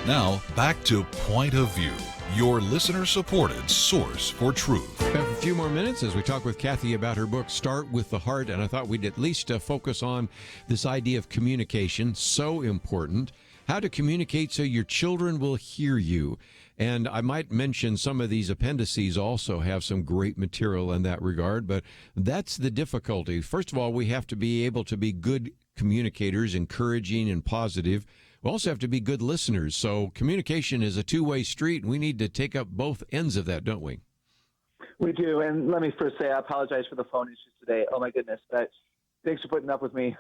Now, back to Point of View, your listener-supported source for truth. We have a few more minutes as we talk with Kathy about her book, Start With the Heart, and I thought we'd at least focus on this idea of communication, so important, how to communicate so your children will hear you. And I might mention some of these appendices also have some great material in that regard, but that's the difficulty. First of all, we have to be able to be good communicators, encouraging and positive. We also have to be good listeners. So communication is a two-way street, and we need to take up both ends of that, don't we? We do. And let me first say I apologize for the phone issues today. Oh, my goodness. But thanks for putting up with me.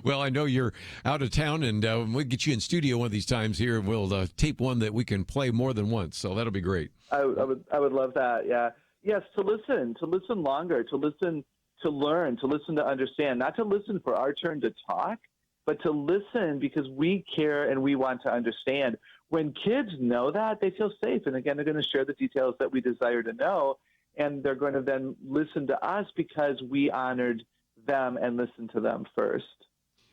Well, I know you're out of town, and we'll get you in studio one of these times here, and we'll tape one that we can play more than once. So that'll be great. I would love that, yeah. Yes, to listen longer, to listen, to learn, to listen to understand, not to listen for our turn to talk, but to listen because we care and we want to understand. When kids know that, they feel safe. And again, they're going to share the details that we desire to know. And they're going to then listen to us because we honored them and listen to them first.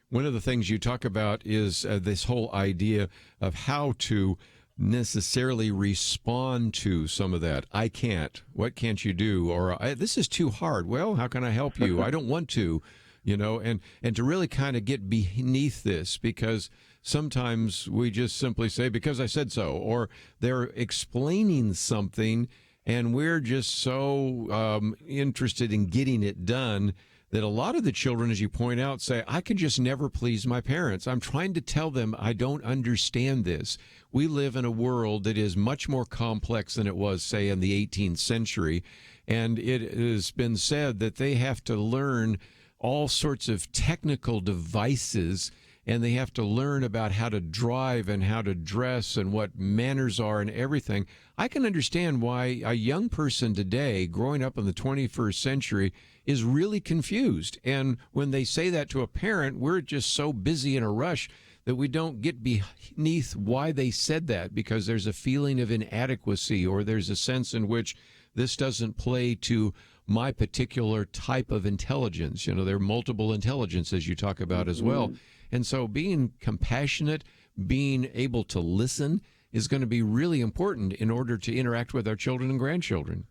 One of the things you talk about is this whole idea of how to necessarily respond to some of that. I can't. What can't you do? Or this is too hard. Well, how can I help you? I don't want to, and to really kind of get beneath this, because sometimes we just simply say, because I said so, or they're explaining something and we're just so interested in getting it done that a lot of the children, as you point out, say, I could just never please my parents. I'm trying to tell them I don't understand this. We live in a world that is much more complex than it was, say, in the 18th century. And it has been said that they have to learn all sorts of technical devices, and they have to learn about how to drive and how to dress and what manners are and everything. I can understand why a young person today, growing up in the 21st century, is really confused. And when they say that to a parent, we're just so busy in a rush that we don't get beneath why they said that, because there's a feeling of inadequacy, or there's a sense in which this doesn't play to my particular type of intelligence. There are multiple intelligences you talk about as well. And so being compassionate, being able to listen is going to be really important in order to interact with our children and grandchildren.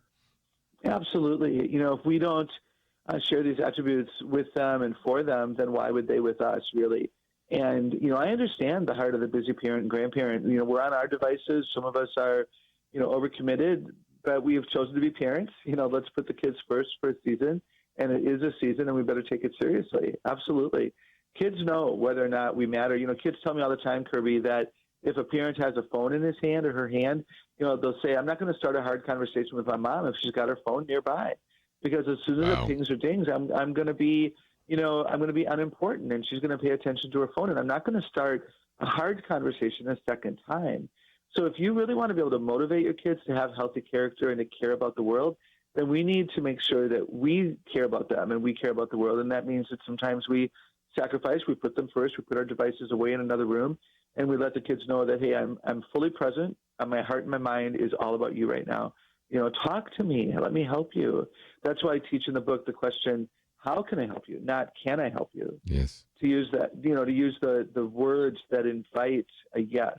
Absolutely. If we don't share these attributes with them and for them, then why would they with us, really? And, I understand the heart of the busy parent and grandparent. We're on our devices. Some of us are, overcommitted, but we have chosen to be parents. Let's put the kids first for a season, and it is a season, and we better take it seriously. Absolutely. Kids know whether or not we matter. Kids tell me all the time, Kerby, that if a parent has a phone in his hand or her hand, they'll say, I'm not going to start a hard conversation with my mom if she's got her phone nearby. Because as soon as it pings or dings, I'm going to be, I'm going to be unimportant, and she's going to pay attention to her phone, and I'm not going to start a hard conversation a second time. So if you really want to be able to motivate your kids to have healthy character and to care about the world, then we need to make sure that we care about them and we care about the world. And that means that sometimes we sacrifice, we put them first, we put our devices away in another room, and we let the kids know that, hey, I'm fully present, and my heart and my mind is all about you right now. Talk to me. Let me help you. That's why I teach in the book the question, how can I help you? Not can I help you? Yes. To use that, to use the words that invite a yes.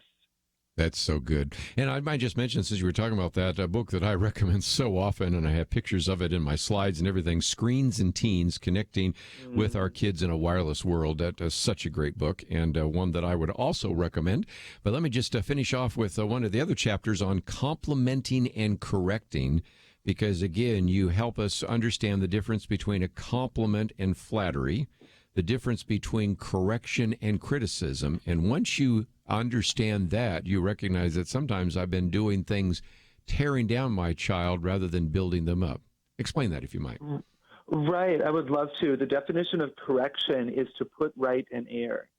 That's so good. And I might just mention, since you were talking about that, a book that I recommend so often, and I have pictures of it in my slides and everything, Screens and Teens, Connecting with Our Kids in a Wireless World. That is such a great book, and one that I would also recommend. But let me just finish off with one of the other chapters on complimenting and correcting, because, again, you help us understand the difference between a compliment and flattery, the difference between correction and criticism. And once you understand that, you recognize that sometimes I've been doing things tearing down my child rather than building them up. Explain that, if you might. Right. I would love to. The definition of correction is to put right an error.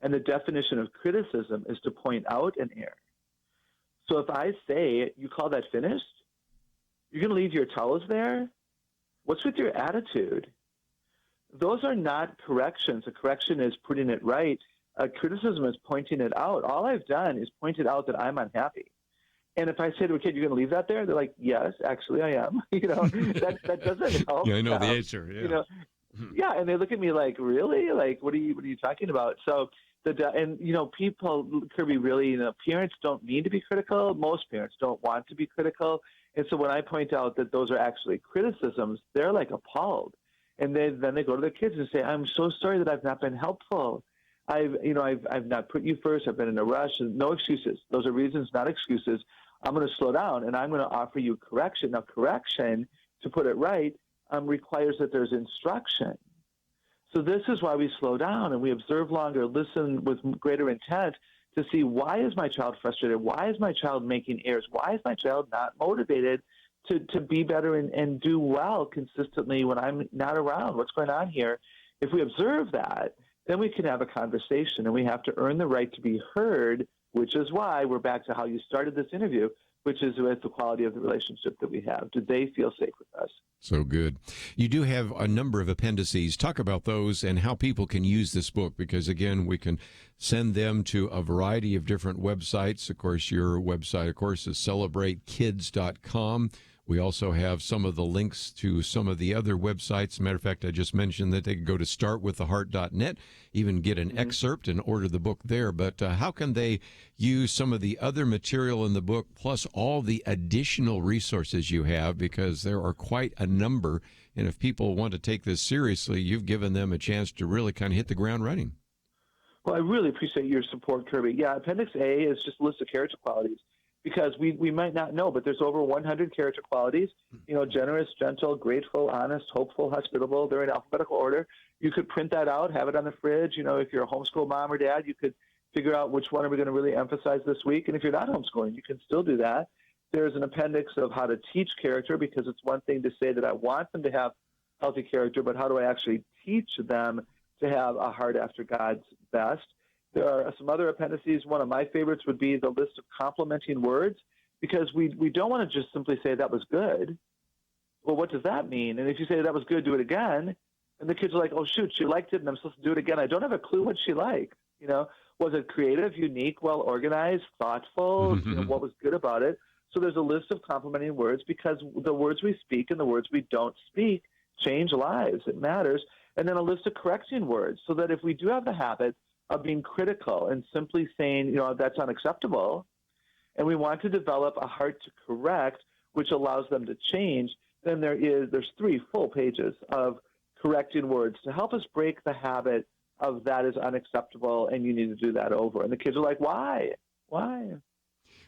And the definition of criticism is to point out an error. So if I say, you call that finished? You're going to leave your towels there? What's with your attitude? Those are not corrections. A correction is putting it right. A criticism is pointing it out. All I've done is pointed out that I'm unhappy. And if I say to a kid, you're going to leave that there? They're like, yes, actually I am. That doesn't help. Yeah, I know the answer. Yeah. Yeah, and they look at me like, really? Like, what are you talking about? So, people, Kerby, really, parents don't need to be critical. Most parents don't want to be critical. And so when I point out that those are actually criticisms, they're like appalled. And then they go to their kids and say, I'm so sorry that I've not been helpful. I've not put you first. I've been in a rush. No excuses. Those are reasons, not excuses. I'm going to slow down, and I'm going to offer you correction. Now, correction, to put it right, requires that there's instruction. So this is why we slow down and we observe longer, listen with greater intent to see, why is my child frustrated? Why is my child making errors? Why is my child not motivated to be better and do well consistently when I'm not around? What's going on here? If we observe that, then we can have a conversation, and we have to earn the right to be heard, which is why we're back to how you started this interview, which is with the quality of the relationship that we have. Do they feel safe with us? So good. You do have a number of appendices. Talk about those and how people can use this book, because, again, we can send them to a variety of different websites. Of course, your website, of course, is celebratekids.com. We also have some of the links to some of the other websites. Matter of fact, I just mentioned that they can go to startwiththeheart.net, even get an excerpt and order the book there. But how can they use some of the other material in the book, plus all the additional resources you have? Because there are quite a number. And if people want to take this seriously, you've given them a chance to really kind of hit the ground running. Well, I really appreciate your support, Kerby. Yeah, Appendix A is just a list of character qualities, because we might not know, but there's over 100 character qualities, generous, gentle, grateful, honest, hopeful, hospitable. They're in alphabetical order. You could print that out, have it on the fridge. If you're a homeschool mom or dad, you could figure out which one are we going to really emphasize this week. And if you're not homeschooling, you can still do that. There's an appendix of how to teach character, because it's one thing to say that I want them to have healthy character, but how do I actually teach them to have a heart after God's best? There are some other appendices. One of my favorites would be the list of complimenting words, because we don't want to just simply say that was good. Well, what does that mean? And if you say that was good, do it again. And the kids are like, oh, shoot, she liked it, and I'm supposed to do it again. I don't have a clue what she liked. Was it creative, unique, well-organized, thoughtful? What was good about it? So there's a list of complimenting words, because the words we speak and the words we don't speak change lives. It matters. And then a list of correcting words, so that if we do have the habit of being critical and simply saying, that's unacceptable, and we want to develop a heart to correct, which allows them to change, then there's 3 full pages of correcting words to help us break the habit of that is unacceptable and you need to do that over. And the kids are like, why?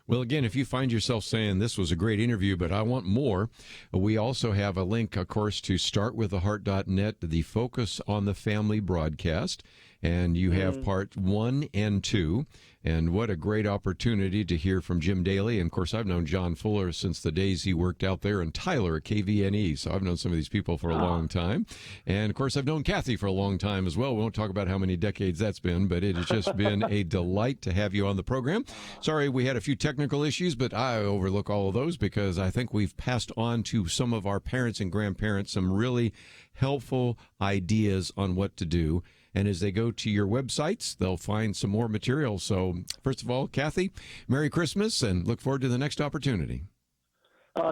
Well, again, if you find yourself saying this was a great interview, but I want more, we also have a link, of course, to startwiththeheart.net, the Focus on the Family broadcast. And you have part 1 and 2. And what a great opportunity to hear from Jim Daly. And, of course, I've known John Fuller since the days he worked out there in Tyler at KVNE. So I've known some of these people for a long time. And, of course, I've known Kathy for a long time as well. We won't talk about how many decades that's been, but it has just been a delight to have you on the program. Sorry, we had a few technical issues, but I overlook all of those because I think we've passed on to some of our parents and grandparents some really helpful ideas on what to do. And as they go to your websites, they'll find some more material. So, first of all, Kathy, Merry Christmas, and look forward to the next opportunity.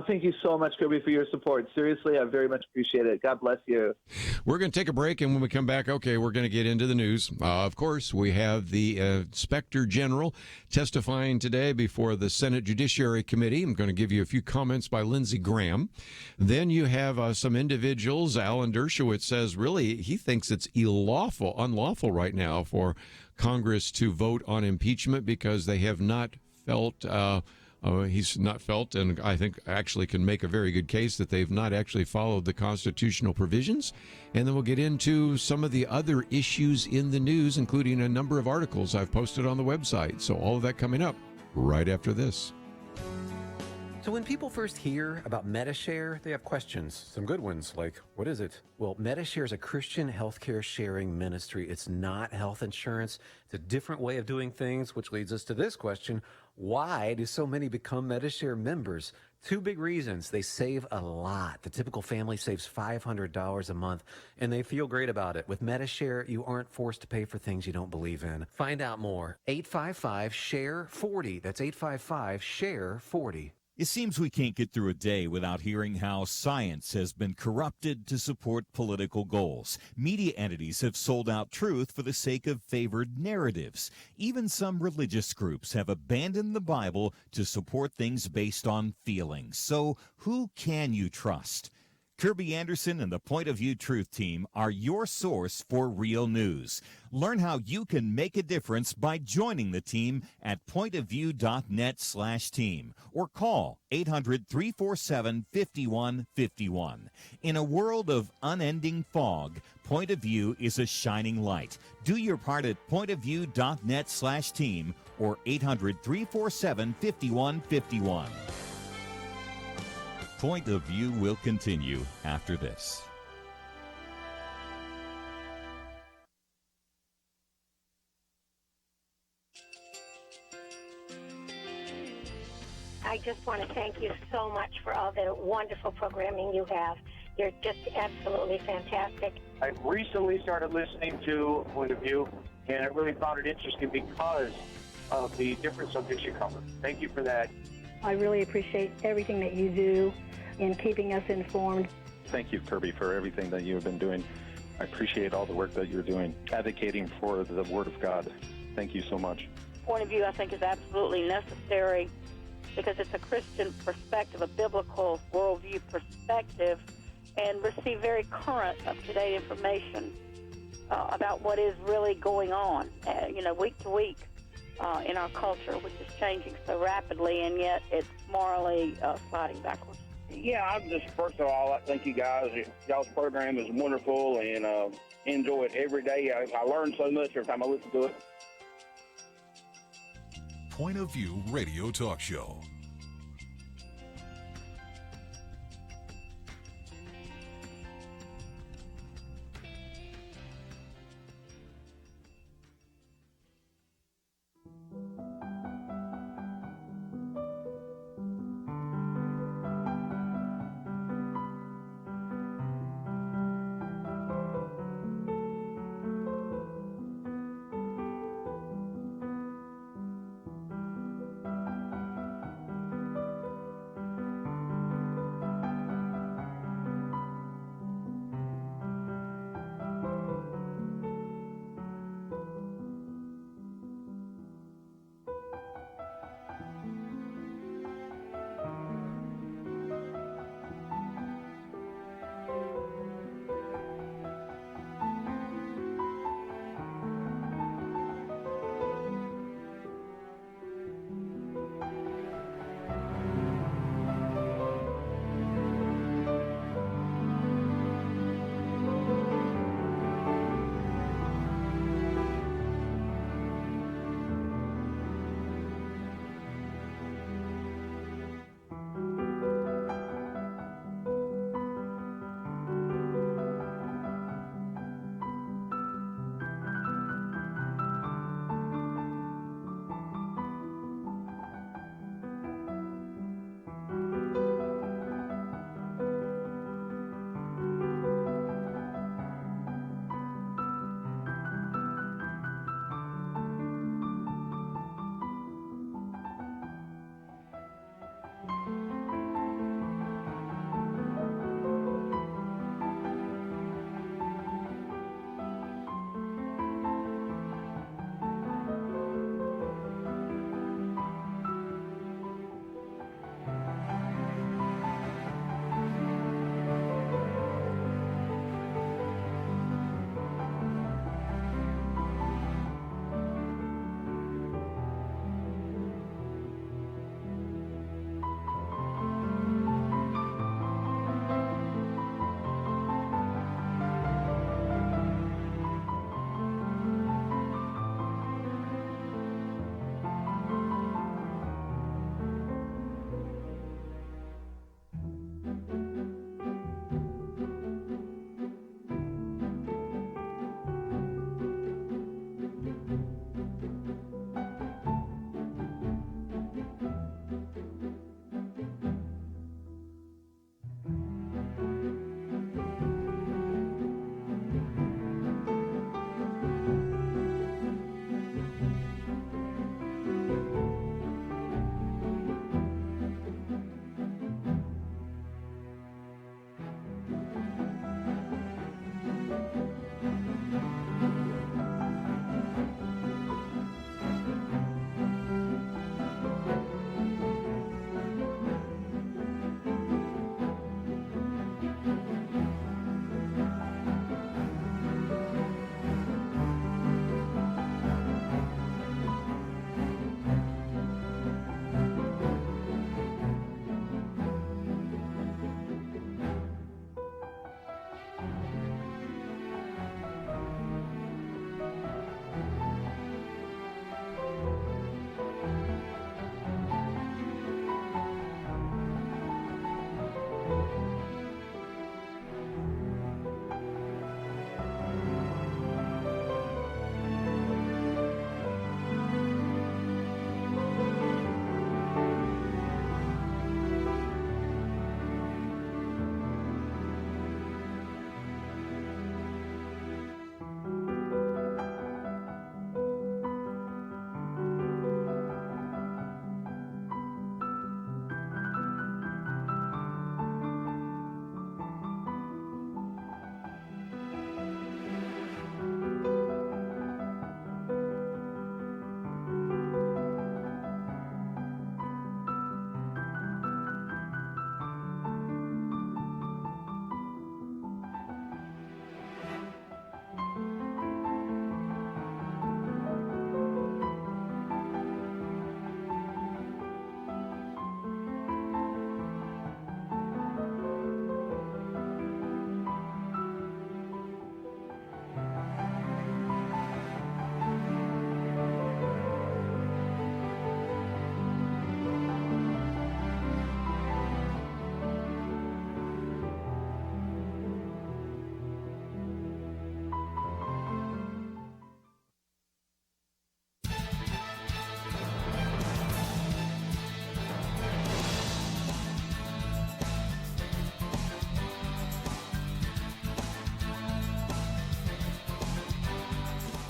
Thank you so much, Kerby, for your support. Seriously, I very much appreciate it. God bless you. We're going to take a break, and when we come back, we're going to get into the news. Of course, we have the Inspector General testifying today before the Senate Judiciary Committee. I'm going to give you a few comments by Lindsey Graham. Then you have some individuals. Alan Dershowitz says really he thinks it's unlawful right now for Congress to vote on impeachment because they have not felt he's not felt, and I think actually can make a very good case that they've not actually followed the constitutional provisions. And then we'll get into some of the other issues in the news, including a number of articles I've posted on the website. So all of that coming up right after this. So when people first hear about Medishare, they have questions. Some good ones, like, what is it? Well, Medishare is a Christian healthcare sharing ministry. It's not health insurance. It's a different way of doing things, which leads us to this question. Why do so many become Medishare members? 2 big reasons. They save a lot. The typical family saves $500 a month, and they feel great about it. With Medishare, you aren't forced to pay for things you don't believe in. Find out more. 855-SHARE-40. That's 855-SHARE-40. It seems we can't get through a day without hearing how science has been corrupted to support political goals. Media entities have sold out truth for the sake of favored narratives. Even some religious groups have abandoned the Bible to support things based on feelings. So who can you trust? Kerby Anderson and the Point of View Truth Team are your source for real news. Learn how you can make a difference by joining the team at pointofview.net/team or call 800-347-5151. In a world of unending fog, Point of View is a shining light. Do your part at pointofview.net/team or 800-347-5151. Point of View will continue after this. I just want to thank you so much for all the wonderful programming you have. You're just absolutely fantastic. I recently started listening to Point of View, and I really found it interesting because of the different subjects you cover. Thank you for that. I really appreciate everything that you do. in keeping us informed. Thank you, Kerby, for everything that you have been doing. I appreciate all the work that you're doing, advocating for the Word of God. Thank you so much. Point of view, I think, is absolutely necessary because it's a Christian perspective, a biblical worldview perspective, and receive very current, up-to-date information about what is really going on, week to week in our culture, which is changing so rapidly, and yet it's morally sliding backwards. Yeah, I'm just, first of all, I thank you guys. Y'all's program is wonderful, and enjoy it every day. I learn so much every time I listen to it. Point of View Radio Talk Show.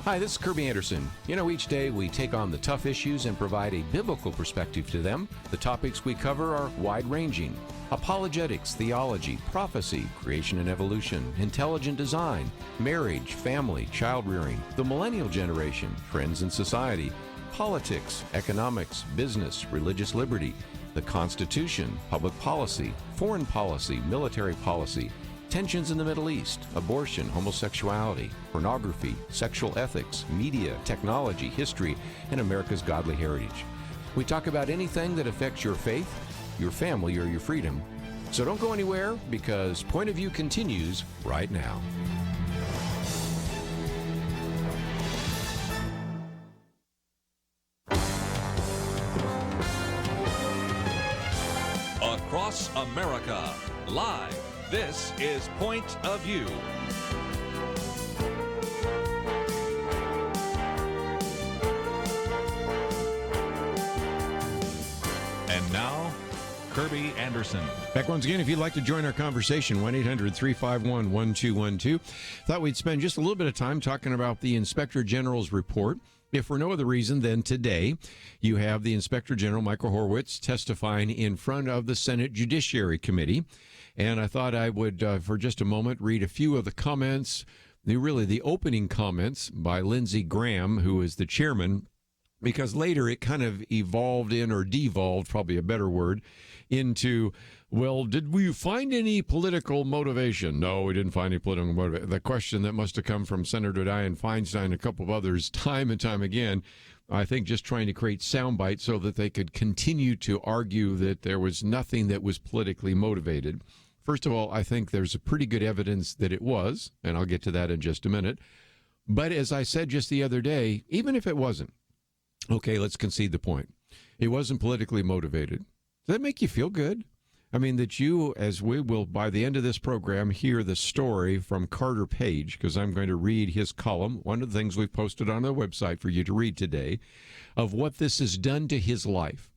Hi, this is Kerby Anderson. You know, each day we take on the tough issues and provide a biblical perspective to them. The topics we cover are wide-ranging: apologetics, theology, prophecy, creation and evolution, intelligent design, marriage, family, child-rearing, the millennial generation, trends in society, politics, economics, business, religious liberty, the Constitution, public policy, foreign policy, military policy, tensions in the Middle East, abortion, homosexuality, pornography, sexual ethics, media, technology, history, and America's godly heritage. We talk about anything that affects your faith, your family, or your freedom. So don't go anywhere, because Point of View continues right now. Across America, live. This is Point of View. And now, Kerby Anderson. Back once again, if you'd like to join our conversation, 1-800-351-1212. Thought we'd spend just a little bit of time talking about the Inspector General's report. If for no other reason than today, you have the Inspector General, Michael Horowitz, testifying in front of the Senate Judiciary Committee. And I thought I would, for just a moment, read a few of the comments, the opening comments by Lindsey Graham, who is the chairman, because later it kind of evolved or devolved, probably a better word, into, well, did we find any political motivation? No, we didn't find any political motivation. The question that must have come from Senator Dianne Feinstein and a couple of others time and time again, I think just trying to create sound bites so that they could continue to argue that there was nothing that was politically motivated. First of all, I think there's a pretty good evidence that it was, and I'll get to that in just a minute. But as I said just the other day, even if it wasn't, okay, let's concede the point. It wasn't politically motivated. Does that make you feel good? I mean, that you, as we will, by the end of this program, hear the story from Carter Page, because I'm going to read his column, one of the things we've posted on the website for you to read today, of what this has done to his life.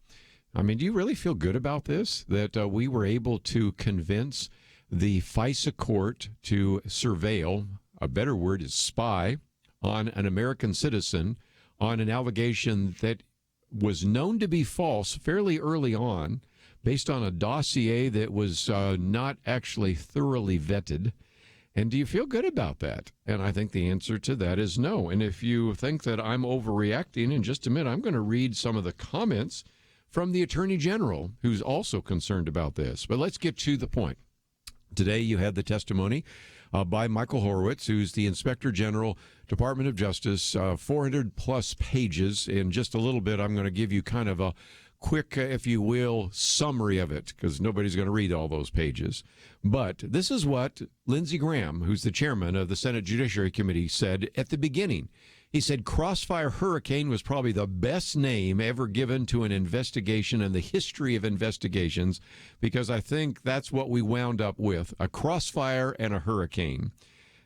I mean, do you really feel good about this, that we were able to convince the FISA court to surveil, a better word is spy, on an American citizen on an allegation that was known to be false fairly early on, based on a dossier that was not actually thoroughly vetted? And do you feel good about that? And I think the answer to that is no. And if you think that I'm overreacting, in just a minute, I'm going to read some of the comments from the Attorney General, who's also concerned about this. But let's get to the point. Today you had the testimony by Michael Horowitz, who's the Inspector General, Department of Justice, 400-plus pages. In just a little bit, I'm going to give you kind of a quick, if you will, summary of it, because nobody's going to read all those pages. But this is what Lindsey Graham, who's the chairman of the Senate Judiciary Committee, said at the beginning. He said Crossfire Hurricane was probably the best name ever given to an investigation in the history of investigations, because I think that's what we wound up with, a crossfire and a hurricane.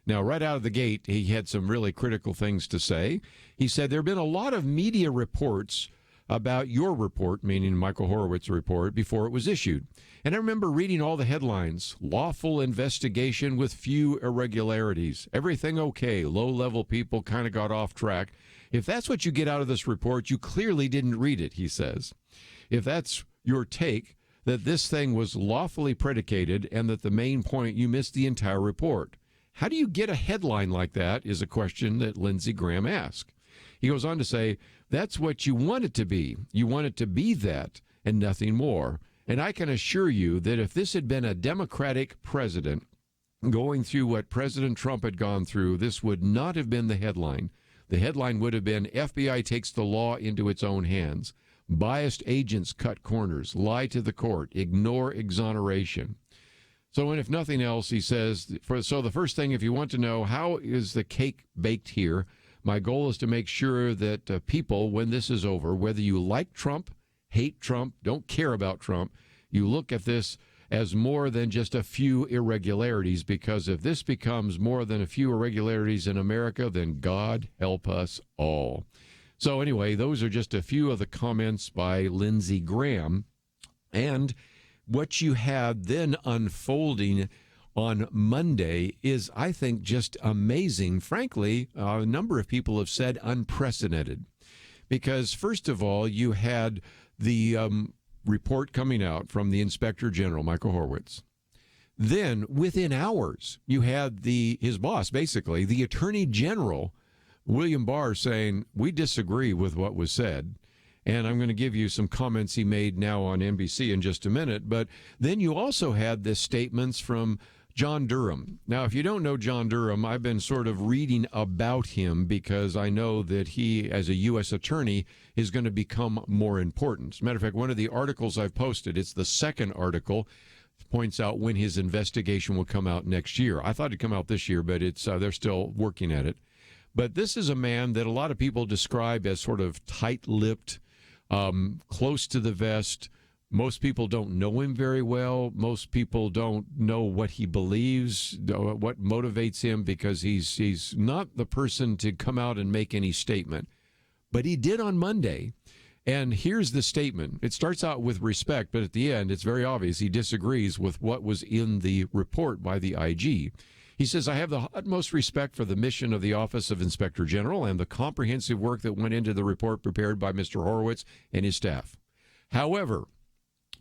Now, right out of the gate, he had some really critical things to say. He said there have been a lot of media reports about your report, meaning Michael Horowitz's report, before it was issued. And I remember reading all the headlines: lawful investigation with few irregularities, everything okay, low-level people kind of got off track. If that's what you get out of this report, you clearly didn't read it, he says. If that's your take, that this thing was lawfully predicated and that the main point, you missed the entire report. How do you get a headline like that is a question that Lindsey Graham asked. He goes on to say, that's what you want it to be. You want it to be that and nothing more. And I can assure you that if this had been a Democratic president going through what President Trump had gone through, this would not have been the headline. The headline would have been, FBI takes the law into its own hands. Biased agents cut corners, lie to the court, ignore exoneration. So, and if nothing else, he says, so the first thing, if you want to know how is the cake baked here, my goal is to make sure that people, when this is over, whether you like Trump, hate Trump, don't care about Trump, you look at this as more than just a few irregularities, because if this becomes more than a few irregularities in America, then God help us all. So anyway, those are just a few of the comments by Lindsey Graham. And what you had then unfolding on Monday is, I think, just amazing. Frankly, a number of people have said unprecedented. Because, first of all, you had the report coming out from the Inspector General, Michael Horowitz. Then, within hours, you had his boss, basically, the Attorney General, William Barr, saying, we disagree with what was said. And I'm going to give you some comments he made now on NBC in just a minute. But then you also had the statements from John Durham. Now, if you don't know John Durham, I've been sort of reading about him because I know that he, as a U.S. attorney, is going to become more important. As a matter of fact, one of the articles I've posted, it's the second article, points out when his investigation will come out next year. I thought it'd come out this year, but it's they're still working at it. But this is a man that a lot of people describe as sort of tight-lipped, close to the vest. Most people don't know him very well. Most people don't know what he believes, what motivates him, because he's not the person to come out and make any statement. But he did on Monday. And here's the statement. It starts out with respect, but at the end, it's very obvious he disagrees with what was in the report by the IG. He says, I have the utmost respect for the mission of the Office of Inspector General and the comprehensive work that went into the report prepared by Mr. Horowitz and his staff. However,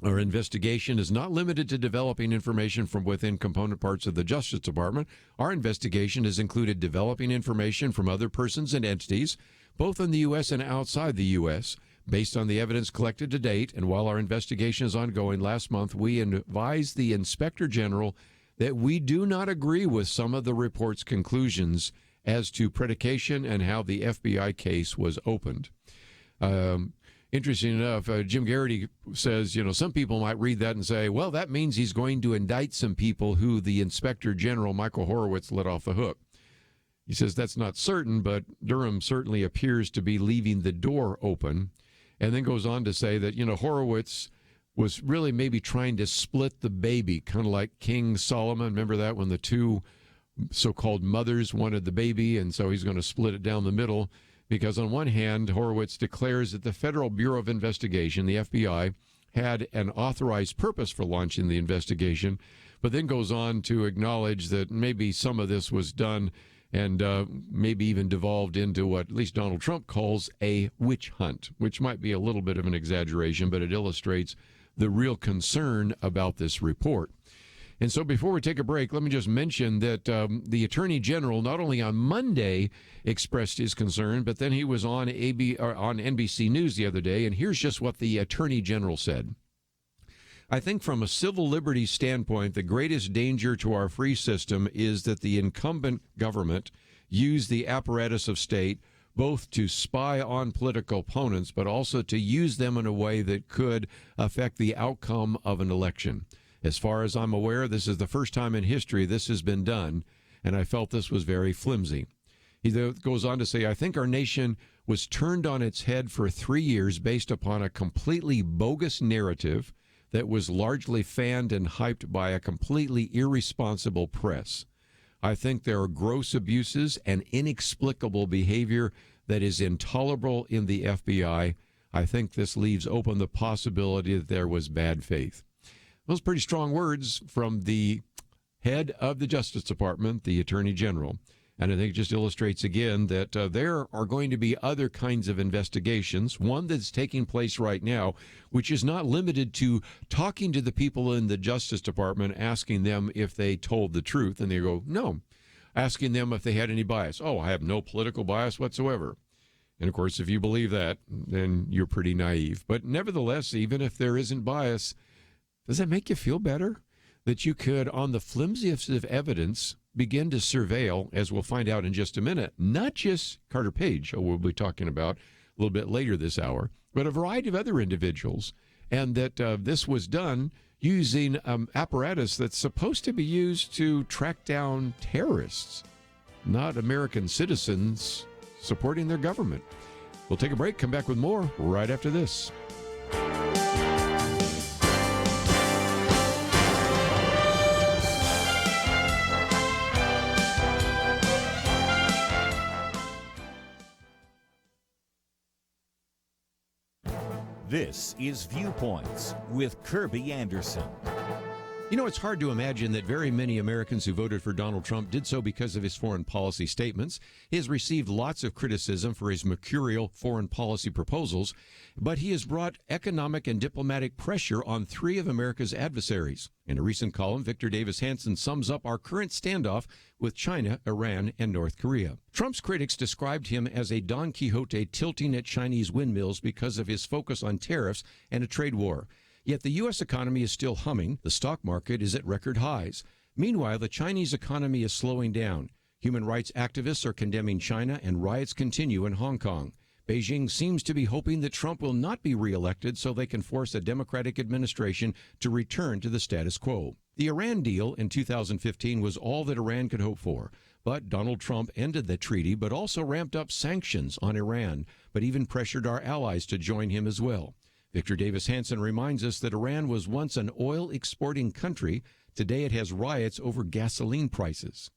our investigation is not limited to developing information from within component parts of the Justice Department. Our investigation has included developing information from other persons and entities, both in the U.S. and outside the U.S., based on the evidence collected to date. And while our investigation is ongoing, last month we advised the Inspector General that we do not agree with some of the report's conclusions as to predication and how the FBI case was opened. Interesting enough, Jim Garrity says, some people might read that and say, well, that means he's going to indict some people who the Inspector General, Michael Horowitz, let off the hook. He says that's not certain, but Durham certainly appears to be leaving the door open, and then goes on to say that, Horowitz was really maybe trying to split the baby, kind of like King Solomon. Remember that, when the two so-called mothers wanted the baby, and so he's going to split it down the middle. Because on one hand, Horowitz declares that the Federal Bureau of Investigation, the FBI, had an authorized purpose for launching the investigation, but then goes on to acknowledge that maybe some of this was done and maybe even devolved into what at least Donald Trump calls a witch hunt, which might be a little bit of an exaggeration, but it illustrates the real concern about this report. And so before we take a break, let me just mention that the Attorney General not only on Monday expressed his concern, but then he was on NBC News the other day, and here's just what the Attorney General said. I think from a civil liberties standpoint, the greatest danger to our free system is that the incumbent government use the apparatus of state both to spy on political opponents, but also to use them in a way that could affect the outcome of an election. As far as I'm aware, this is the first time in history this has been done, and I felt this was very flimsy. He goes on to say, I think our nation was turned on its head for 3 years based upon a completely bogus narrative that was largely fanned and hyped by a completely irresponsible press. I think there are gross abuses and inexplicable behavior that is intolerable in the FBI. I think this leaves open the possibility that there was bad faith. Those pretty strong words from the head of the Justice Department, the Attorney General. And I think it just illustrates again that there are going to be other kinds of investigations, one that's taking place right now, which is not limited to talking to the people in the Justice Department, asking them if they told the truth, and they go, no. Asking them if they had any bias. Oh, I have no political bias whatsoever. And, of course, if you believe that, then you're pretty naive. But nevertheless, even if there isn't bias, does that make you feel better? That you could, on the flimsiest of evidence, begin to surveil, as we'll find out in just a minute, not just Carter Page, who we'll be talking about a little bit later this hour, but a variety of other individuals, and that this was done using apparatus that's supposed to be used to track down terrorists, not American citizens supporting their government. We'll take a break, come back with more right after this. This is Viewpoints with Kerby Anderson. You know, it's hard to imagine that very many Americans who voted for Donald Trump did so because of his foreign policy statements. He has received lots of criticism for his mercurial foreign policy proposals, but he has brought economic and diplomatic pressure on three of America's adversaries. In a recent column, Victor Davis Hanson sums up our current standoff with China, Iran, and North Korea. Trump's critics described him as a Don Quixote tilting at Chinese windmills because of his focus on tariffs and a trade war. Yet the U.S. economy is still humming. The stock market is at record highs. Meanwhile, the Chinese economy is slowing down. Human rights activists are condemning China, and riots continue in Hong Kong. Beijing seems to be hoping that Trump will not be reelected so they can force a Democratic administration to return to the status quo. The Iran deal in 2015 was all that Iran could hope for. But Donald Trump ended the treaty, but also ramped up sanctions on Iran, but even pressured our allies to join him as well. Victor Davis Hanson reminds us that Iran was once an oil-exporting country. Today it has riots over gasoline prices.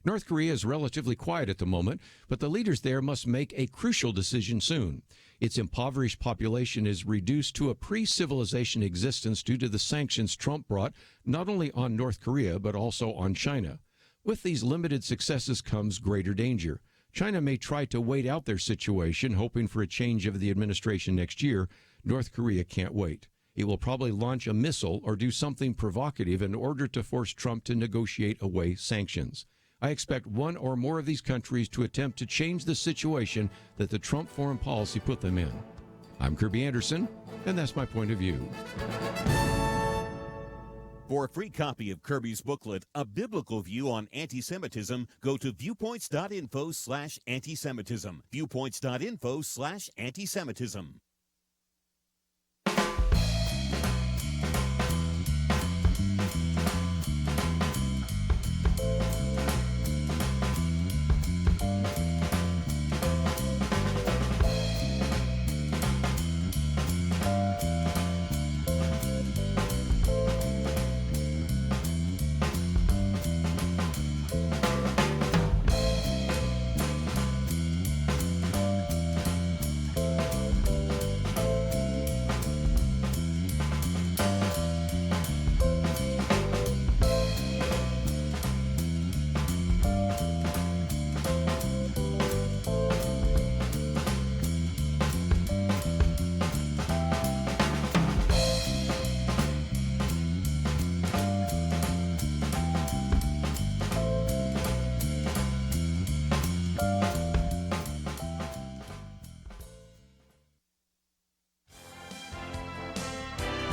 North Korea is relatively quiet at the moment, but the leaders there must make a crucial decision soon. Its impoverished population is reduced to a pre-civilization existence due to the sanctions Trump brought not only on North Korea, but also on China. With these limited successes comes greater danger. China may try to wait out their situation, hoping for a change of the administration next year. North Korea can't wait. It will probably launch a missile or do something provocative in order to force Trump to negotiate away sanctions. I expect one or more of these countries to attempt to change the situation that the Trump foreign policy put them in. I'm Kerby Anderson, and that's my point of view. For a free copy of Kerby's booklet, A Biblical View on Anti-Semitism, go to viewpoints.info/antisemitism. Viewpoints.info/antisemitism.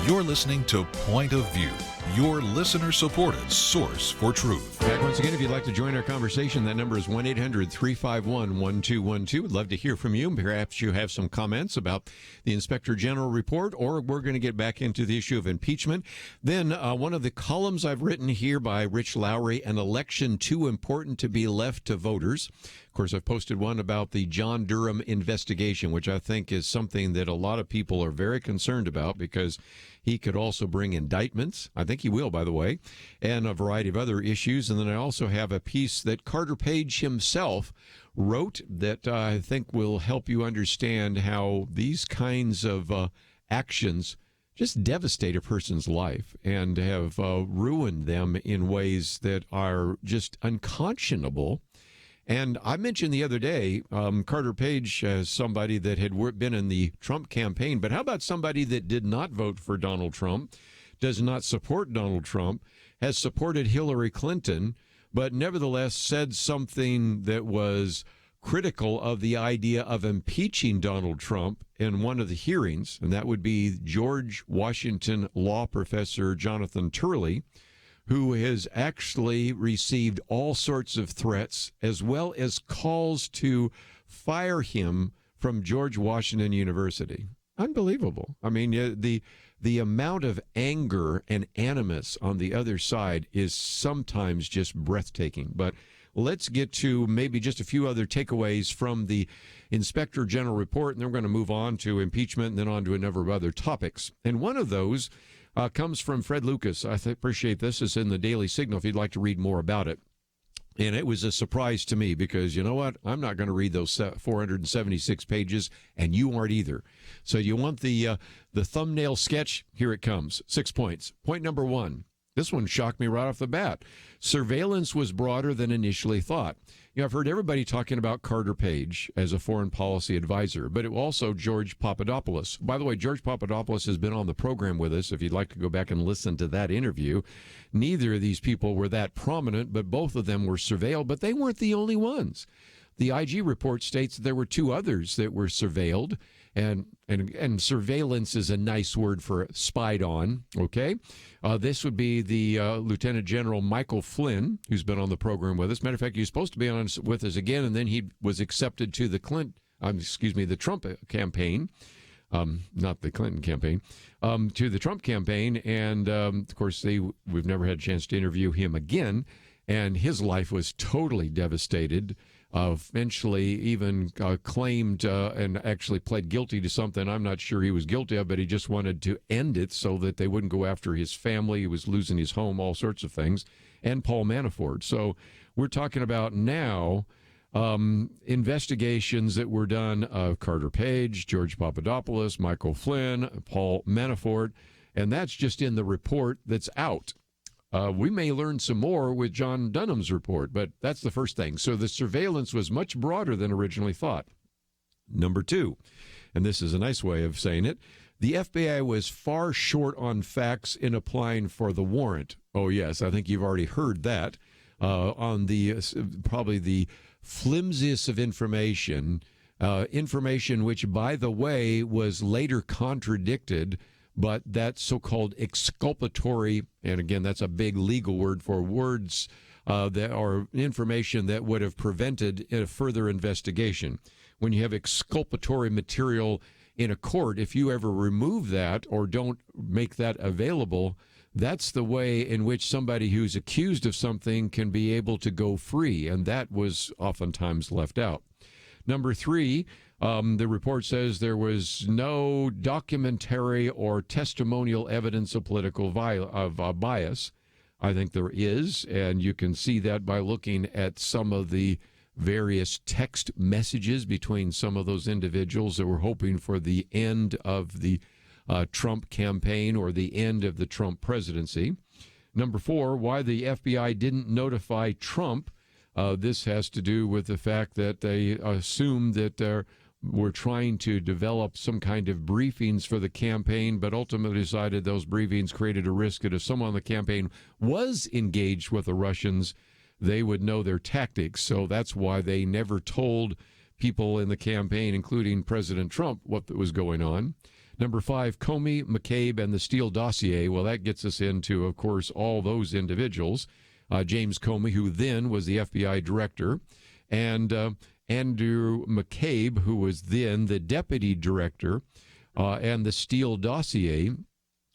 You're listening to Point of View, your listener-supported source for truth. Back once again, if you'd like to join our conversation, that number is 1-800-351-1212. We'd love to hear from you. Perhaps you have some comments about the Inspector General report, or we're going to get back into the issue of impeachment. Then one of the columns I've written here by Rich Lowry, An Election Too Important to Be Left to Voters. Of course, I've posted one about the John Durham investigation, which I think is something that a lot of people are very concerned about because he could also bring indictments. I think he will, by the way, and a variety of other issues. And then I also have a piece that Carter Page himself wrote that I think will help you understand how these kinds of actions just devastate a person's life and have ruined them in ways that are just unconscionable. And I mentioned the other day, Carter Page as somebody that had been in the Trump campaign, but how about somebody that did not vote for Donald Trump, does not support Donald Trump, has supported Hillary Clinton, but nevertheless said something that was critical of the idea of impeaching Donald Trump in one of the hearings, and that would be George Washington law professor Jonathan Turley, who has actually received all sorts of threats as well as calls to fire him from George Washington University. Unbelievable. I mean, the amount of anger and animus on the other side is sometimes just breathtaking. But let's get to maybe just a few other takeaways from the Inspector General report, and then we're going to move on to impeachment and then on to a number of other topics. And one of those comes from Fred Lucas. I appreciate this. It's in the Daily Signal if you'd like to read more about it. And it was a surprise to me because, you know what, I'm not going to read those 476 pages, and you aren't either. So you want the thumbnail sketch? Here it comes. 6 points. Point number one, This one shocked me right off the bat. Surveillance was broader than initially thought. I've heard everybody talking about Carter Page as a foreign policy advisor, but also George Papadopoulos. By the way, George Papadopoulos has been on the program with us, if you'd like to go back and listen to that interview. Neither of these people were that prominent, but both of them were surveilled, but they weren't the only ones. The IG report states that there were 2 others that were surveilled, and surveillance is a nice word for spied on, okay? This would be the Lieutenant General Michael Flynn, who's been on the program with us. Matter of fact, he was supposed to be on with us again, and then he was accepted to the the Trump campaign, not the Clinton campaign, to the Trump campaign, and of course, we've never had a chance to interview him again, and his life was totally devastated. Eventually even claimed and actually pled guilty to something I'm not sure he was guilty of, but he just wanted to end it so that they wouldn't go after his family. He was losing his home, all sorts of things, and Paul Manafort. So we're talking about now investigations that were done of Carter Page, George Papadopoulos, Michael Flynn, Paul Manafort, and that's just in the report that's out. We may learn some more with John Dunham's report, but that's the first thing. So the surveillance was much broader than originally thought. Number 2, and this is a nice way of saying it, the FBI was far short on facts in applying for the warrant. Oh, yes, I think you've already heard that. On the probably the flimsiest of information which, by the way, was later contradicted. But that so-called exculpatory, and again, that's a big legal word for words that are information that would have prevented a further investigation. When you have exculpatory material in a court, if you ever remove that or don't make that available, that's the way in which somebody who's accused of something can be able to go free, and that was oftentimes left out. Number 3, the report says there was no documentary or testimonial evidence of political bias. I think there is, and you can see that by looking at some of the various text messages between some of those individuals that were hoping for the end of the Trump campaign or the end of the Trump presidency. Number 4, why the FBI didn't notify Trump. This has to do with the fact that they assumed that we're trying to develop some kind of briefings for the campaign, but ultimately decided those briefings created a risk that if someone on the campaign was engaged with the Russians, they would know their tactics. So that's why they never told people in the campaign, including President Trump, what was going on. Number 5, Comey, McCabe, and the Steele dossier. Well, that gets us into, of course, all those individuals. James Comey, who then was the FBI director, and Andrew McCabe, who was then the deputy director, and the Steele dossier.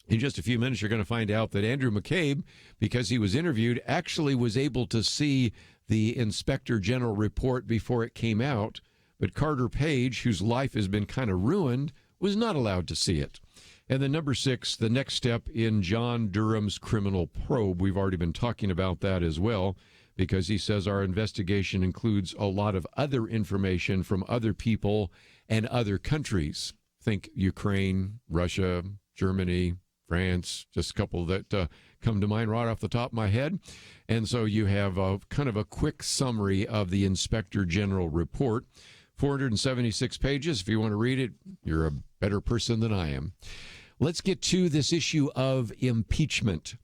In just a few minutes, you're going to find out that Andrew McCabe, because he was interviewed, actually was able to see the Inspector General report before it came out, but Carter Page, whose life has been kind of ruined, was not allowed to see it. And then number 6, the next step in John Durham's criminal probe. We've already been talking about that as well, because he says our investigation includes a lot of other information from other people and other countries. Think Ukraine, Russia, Germany, France, just a couple that come to mind right off the top of my head. And so you have a kind of a quick summary of the Inspector General report. 476 pages. If you want to read it, you're a better person than I am. Let's get to this issue of impeachment.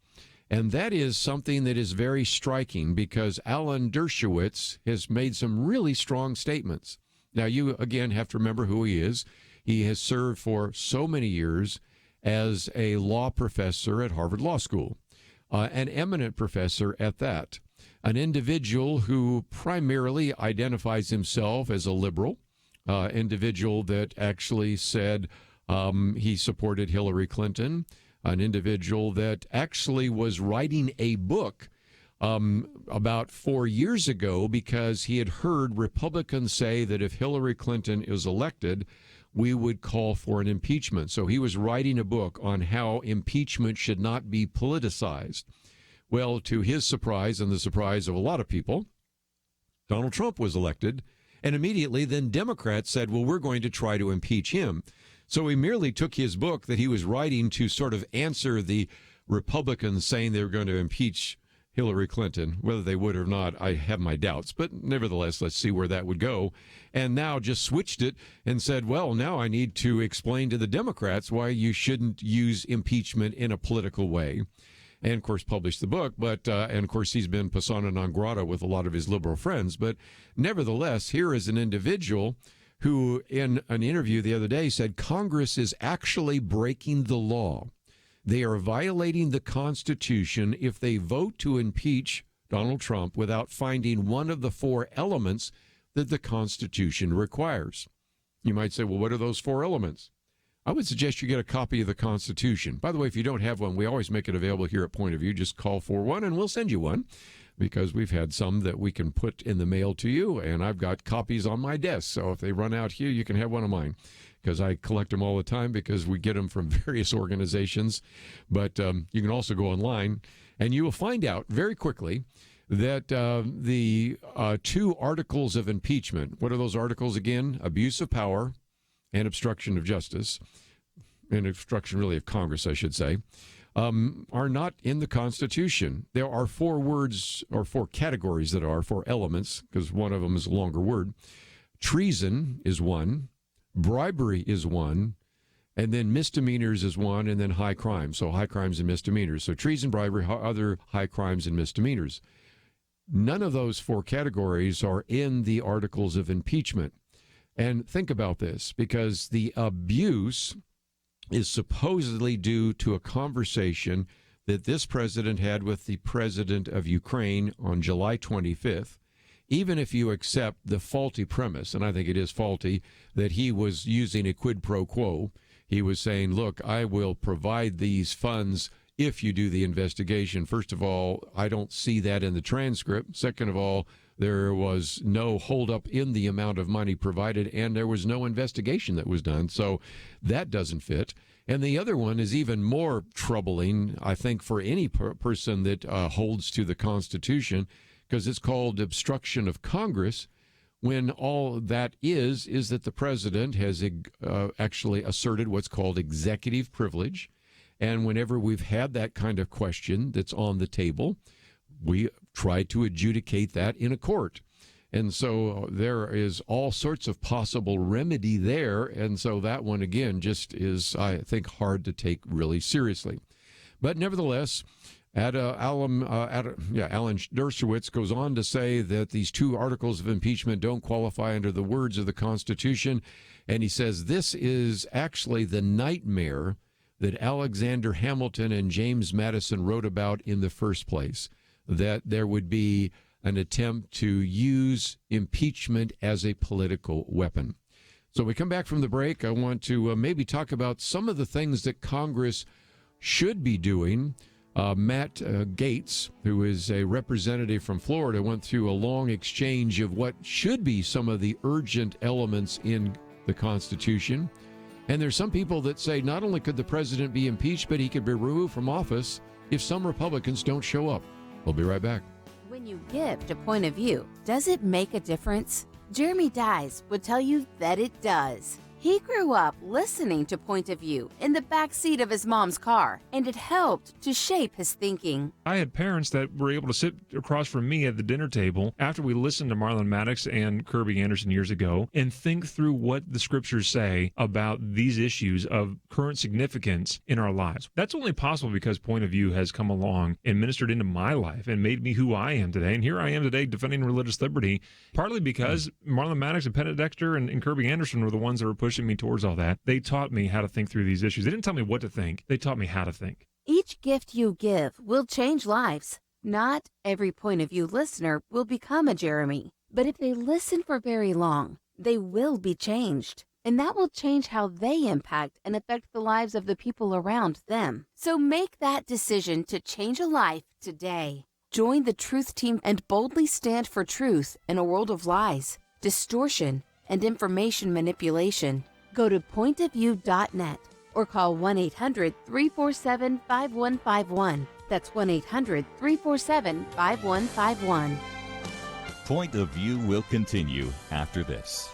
And that is something that is very striking because Alan Dershowitz has made some really strong statements. Now, you, again, have to remember who he is. He has served for so many years as a law professor at Harvard Law School, an eminent professor at that, an individual who primarily identifies himself as a liberal, individual that actually said he supported Hillary Clinton, an individual that actually was writing a book about 4 years ago because he had heard Republicans say that if Hillary Clinton is elected, we would call for an impeachment. So he was writing a book on how impeachment should not be politicized. Well, to his surprise and the surprise of a lot of people, Donald Trump was elected, and immediately then Democrats said, well, we're going to try to impeach him. So he merely took his book that he was writing to sort of answer the Republicans saying they were going to impeach Hillary Clinton. Whether they would or not, I have my doubts. But nevertheless, let's see where that would go. And now just switched it and said, well, now I need to explain to the Democrats why you shouldn't use impeachment in a political way. And, of course, published the book. But and, of course, he's been persona non grata with a lot of his liberal friends. But nevertheless, here is an individual who, in an interview the other day, said Congress is actually breaking the law. They are violating the Constitution if they vote to impeach Donald Trump without finding one of the 4 elements that the Constitution requires. You might say, well, what are those 4 elements? I would suggest you get a copy of the Constitution. By the way, if you don't have one, we always make it available here at Point of View. Just call for one and we'll send you one, because we've had some that we can put in the mail to you, and I've got copies on my desk. So if they run out here, you can have one of mine, because I collect them all the time because we get them from various organizations. But you can also go online, and you will find out very quickly that the 2 articles of impeachment, what are those articles again? Abuse of power and obstruction of justice, and obstruction really of Congress, I should say, are not in the Constitution. There are 4 words, or 4 categories that are 4 elements, because one of them is a longer word. Treason is one. Bribery is one, and then misdemeanors is one, and then high crimes. So high crimes and misdemeanors. So treason, bribery, other high crimes and misdemeanors. None of those 4 categories are in the articles of impeachment. And think about this, because the abuse is supposedly due to a conversation that this president had with the president of Ukraine on July 25th. Even if you accept the faulty premise, and I think it is faulty, that he was using a quid pro quo. He was saying, look, I will provide these funds if you do the investigation. First of all, I don't see that in the transcript. Second of all, there was no holdup in the amount of money provided, and there was no investigation that was done. So that doesn't fit. And the other one is even more troubling, I think, for any person that holds to the Constitution, because it's called obstruction of Congress, when all that is that the president has actually asserted what's called executive privilege. And whenever we've had that kind of question that's on the table, we try to adjudicate that in a court. And so there is all sorts of possible remedy there. And so that one, again, just is, I think, hard to take really seriously. But nevertheless, Alan Dershowitz goes on to say that these 2 articles of impeachment don't qualify under the words of the Constitution. And he says this is actually the nightmare that Alexander Hamilton and James Madison wrote about in the first place, that there would be an attempt to use impeachment as a political weapon. So we come back from the break. I want to maybe talk about some of the things that Congress should be doing. Matt Gaetz, who is a representative from Florida, went through a long exchange of what should be some of the urgent elements in the Constitution. And there's some people that say not only could the president be impeached, but he could be removed from office if some Republicans don't show up. We'll be right back. When you give to Point of View, does it make a difference? Jeremy Dies would tell you that it does. He grew up listening to Point of View in the back seat of his mom's car, and it helped to shape his thinking. I had parents that were able to sit across from me at the dinner table after we listened to Marlon Maddox and Kerby Anderson years ago and think through what the scriptures say about these issues of current significance in our lives. That's only possible because Point of View has come along and ministered into my life and made me who I am today. And here I am today defending religious liberty, partly because Marlon Maddox and Penn Dexter and Kerby Anderson were the ones that were pushing me towards all that. They taught me how to think through these issues. They didn't tell me what to think. They taught me how to think. Each gift you give will change lives. Not every Point of View listener will become a Jeremy, but if they listen for very long, they will be changed. And that will change how they impact and affect the lives of the people around them. So make that decision to change a life today. Join the Truth Team and boldly stand for truth in a world of lies, distortion, and information manipulation. Go to pointofview.net or call 1-800-347-5151. That's 1-800-347-5151. Point of View will continue after this.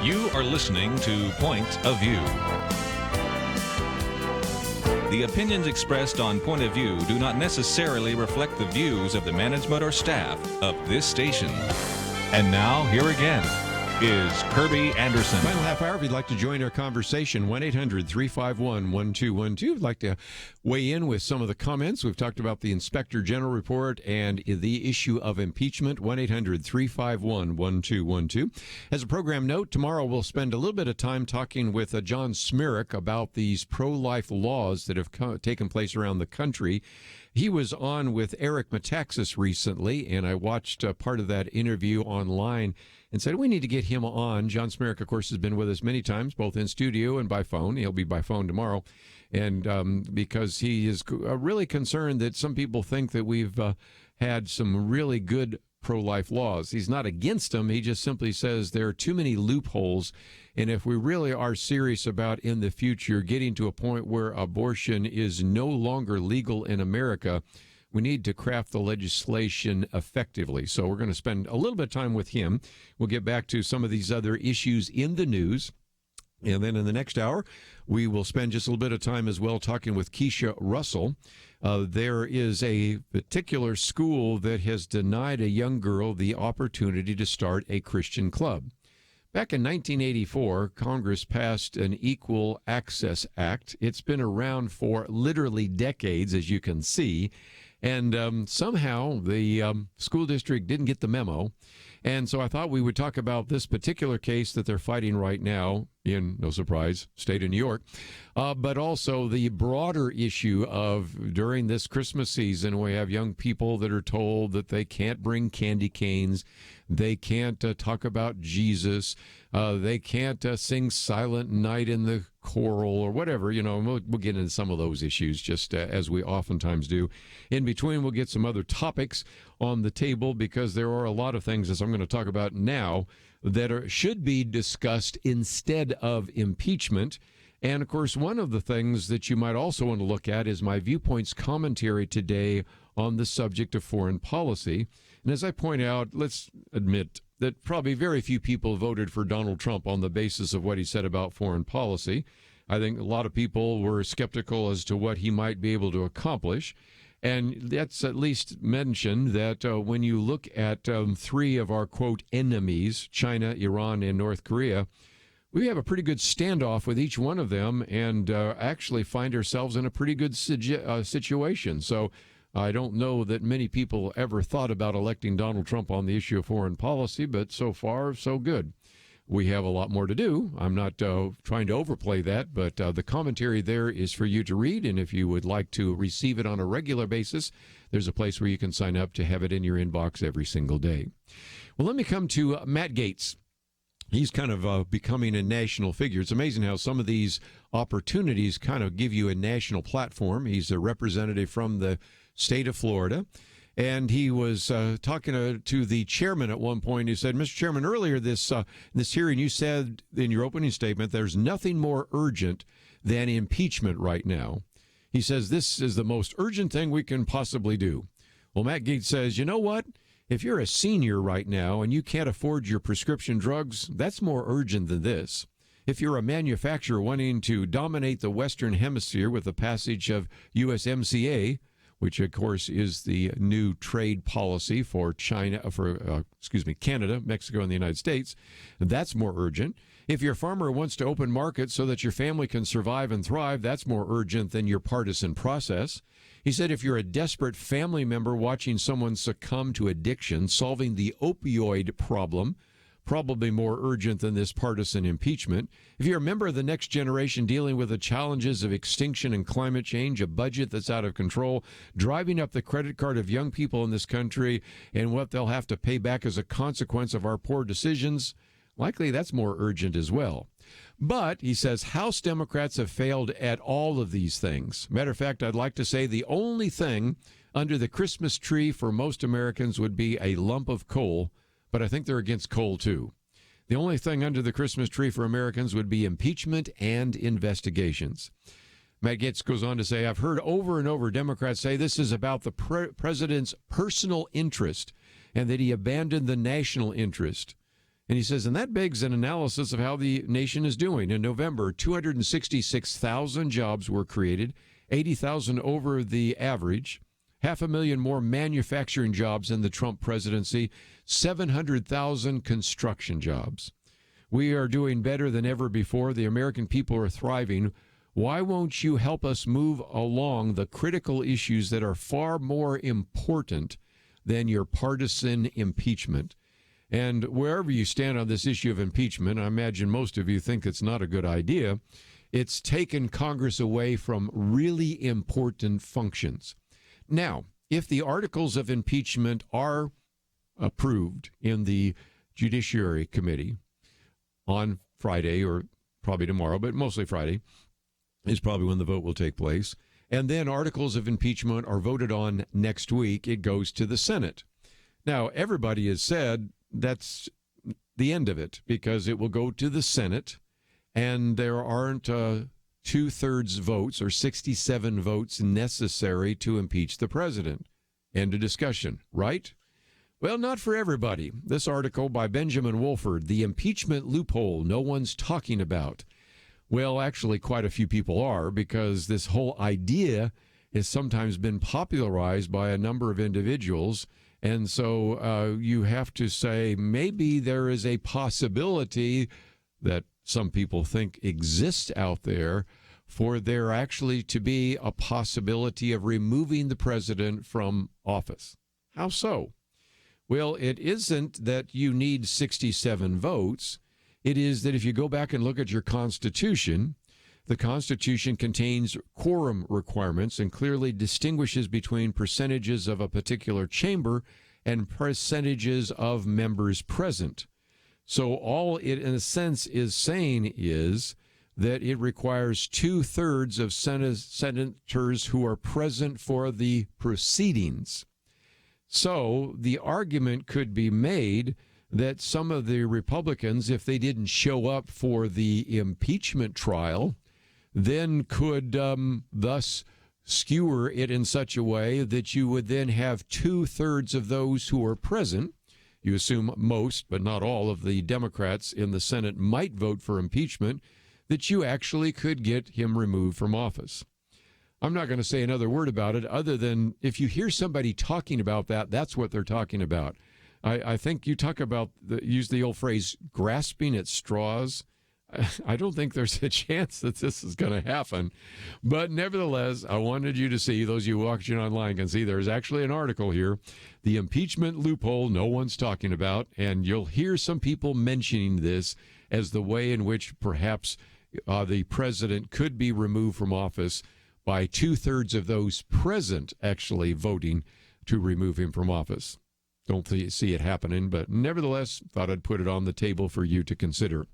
You are listening to Point of View. The opinions expressed on Point of View do not necessarily reflect the views of the management or staff of this station. And now, here again is Kerby Anderson. Final half hour, if you'd like to join our conversation, 1-800-351-1212. If you'd like to weigh in with some of the comments. We've talked about the Inspector General report and the issue of impeachment, 1-800-351-1212. As a program note, tomorrow we'll spend a little bit of time talking with John Smirek about these pro-life laws that have taken place around the country. He was on with Eric Metaxas recently, and I watched part of that interview online and said, we need to get him on. John Smirek, of course, has been with us many times, both in studio and by phone. He'll be by phone tomorrow. And because he is really concerned that some people think that we've had some really good pro-life laws. He's not against them. He just simply says there are too many loopholes. And if we really are serious about in the future getting to a point where abortion is no longer legal in America, we need to craft the legislation effectively. So we're going to spend a little bit of time with him. We'll get back to some of these other issues in the news. And then in the next hour, we will spend just a little bit of time as well talking with Keisha Russell. There is a particular school that has denied a young girl the opportunity to start a Christian club. Back in 1984, Congress passed an Equal Access Act. It's been around for literally decades, as you can see. And somehow the school district didn't get the memo. And so I thought we would talk about this particular case that they're fighting right now in, no surprise, state of New York, but also the broader issue of during this Christmas season, we have young people that are told that they can't bring candy canes, they can't talk about Jesus, they can't sing Silent Night in the choral or whatever, you know. We'll get into some of those issues just as we oftentimes do. In between, we'll get some other topics on the table because there are a lot of things, as I'm going to talk about now, that should be discussed instead of impeachment. And, of course, one of the things that you might also want to look at is my Viewpoints commentary today on the subject of foreign policy. And as I point out, let's admit that probably very few people voted for Donald Trump on the basis of what he said about foreign policy. I think a lot of people were skeptical as to what he might be able to accomplish. And that's at least mentioned that when you look at three of our, quote, enemies, China, Iran, and North Korea, we have a pretty good standoff with each one of them and actually find ourselves in a pretty good situation. So I don't know that many people ever thought about electing Donald Trump on the issue of foreign policy, but so far, so good. We have a lot more to do. I'm not trying to overplay that, but the commentary there is for you to read, and if you would like to receive it on a regular basis, there's a place where you can sign up to have it in your inbox every single day. Well, let me come to Matt Gaetz. He's kind of becoming a national figure. It's amazing how some of these opportunities kind of give you a national platform. He's a representative from the state of Florida. And he was talking to the chairman at one point. He said, Mr. Chairman, earlier this hearing, you said in your opening statement, there's nothing more urgent than impeachment right now. He says, this is the most urgent thing we can possibly do. Well, Matt Gaetz says, you know what? If you're a senior right now and you can't afford your prescription drugs, that's more urgent than this. If you're a manufacturer wanting to dominate the Western Hemisphere with the passage of USMCA, which of course is the new trade policy for Canada, Mexico, and the United States, that's more urgent. If your farmer wants to open markets so that your family can survive and thrive, that's more urgent than your partisan process. He said if you're a desperate family member watching someone succumb to addiction, solving the opioid problem, probably more urgent than this partisan impeachment. If you're a member of the next generation dealing with the challenges of extinction and climate change, a budget that's out of control, driving up the credit card of young people in this country and what they'll have to pay back as a consequence of our poor decisions, likely that's more urgent as well. But, he says, House Democrats have failed at all of these things. Matter of fact, I'd like to say the only thing under the Christmas tree for most Americans would be a lump of coal, but I think they're against coal, too. The only thing under the Christmas tree for Americans would be impeachment and investigations. Matt Gaetz goes on to say, I've heard over and over Democrats say this is about the president's personal interest and that he abandoned the national interest. And he says, and that begs an analysis of how the nation is doing. In November, 266,000 jobs were created, 80,000 over the average, 500,000 more manufacturing jobs in the Trump presidency, 700,000 construction jobs. We are doing better than ever before. The American people are thriving. Why won't you help us move along the critical issues that are far more important than your partisan impeachment? And wherever you stand on this issue of impeachment, I imagine most of you think it's not a good idea. It's taken Congress away from really important functions. Now, if the articles of impeachment are approved in the Judiciary Committee on Friday, or probably tomorrow, but mostly Friday, is probably when the vote will take place. And then articles of impeachment are voted on next week. It goes to the Senate. Now, everybody has said that's the end of it because it will go to the Senate, and there aren't 2/3 votes or 67 votes necessary to impeach the president. End of discussion, right? Well, not for everybody. This article by Benjamin Wolford, The Impeachment Loophole No One's Talking About. Well, actually, quite a few people are, because this whole idea has sometimes been popularized by a number of individuals. And so you have to say maybe there is a possibility that some people think exists out there for there actually to be a possibility of removing the president from office. How so? Well, it isn't that you need 67 votes. It is that if you go back and look at your Constitution, the Constitution contains quorum requirements and clearly distinguishes between percentages of a particular chamber and percentages of members present. So all it, in a sense, is saying is that it requires 2/3 of senators who are present for the proceedings. So the argument could be made that some of the Republicans, if they didn't show up for the impeachment trial, then could thus skewer it in such a way that you would then have 2/3 of those who are present. You assume most, but not all, of the Democrats in the Senate might vote for impeachment, that you actually could get him removed from office. I'm not going to say another word about it other than if you hear somebody talking about that, that's what they're talking about. I think you talk about, use the old phrase, grasping at straws. I don't think there's a chance that this is going to happen. But nevertheless, I wanted you to see, those of you watching online can see there's actually an article here, The Impeachment Loophole No One's Talking About, and you'll hear some people mentioning this as the way in which perhaps the president could be removed from office by 2/3 of those present actually voting to remove him from office. Don't see it happening, but nevertheless, thought I'd put it on the table for you to consider.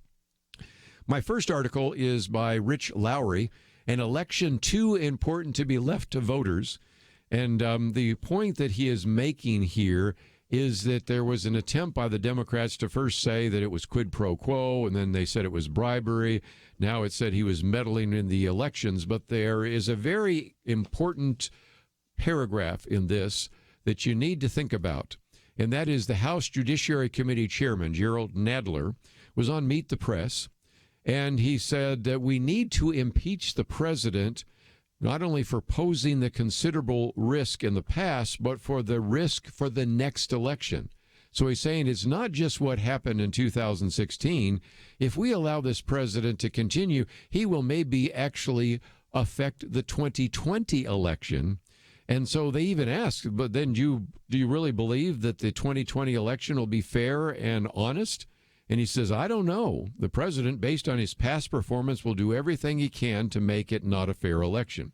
My first article is by Rich Lowry, An Election Too Important to Be Left to Voters. And the point that he is making here is that there was an attempt by the Democrats to first say that it was quid pro quo, and then they said it was bribery. Now it said he was meddling in the elections. But there is a very important paragraph in this that you need to think about. And that is the House Judiciary Committee Chairman, Gerald Nadler, was on Meet the Press. And he said that we need to impeach the president not only for posing the considerable risk in the past, but for the risk for the next election. So he's saying it's not just what happened in 2016. If we allow this president to continue, he will maybe actually affect the 2020 election. And so they even asked, but then do you really believe that the 2020 election will be fair and honest? And he says, I don't know. The president, based on his past performance, will do everything he can to make it not a fair election.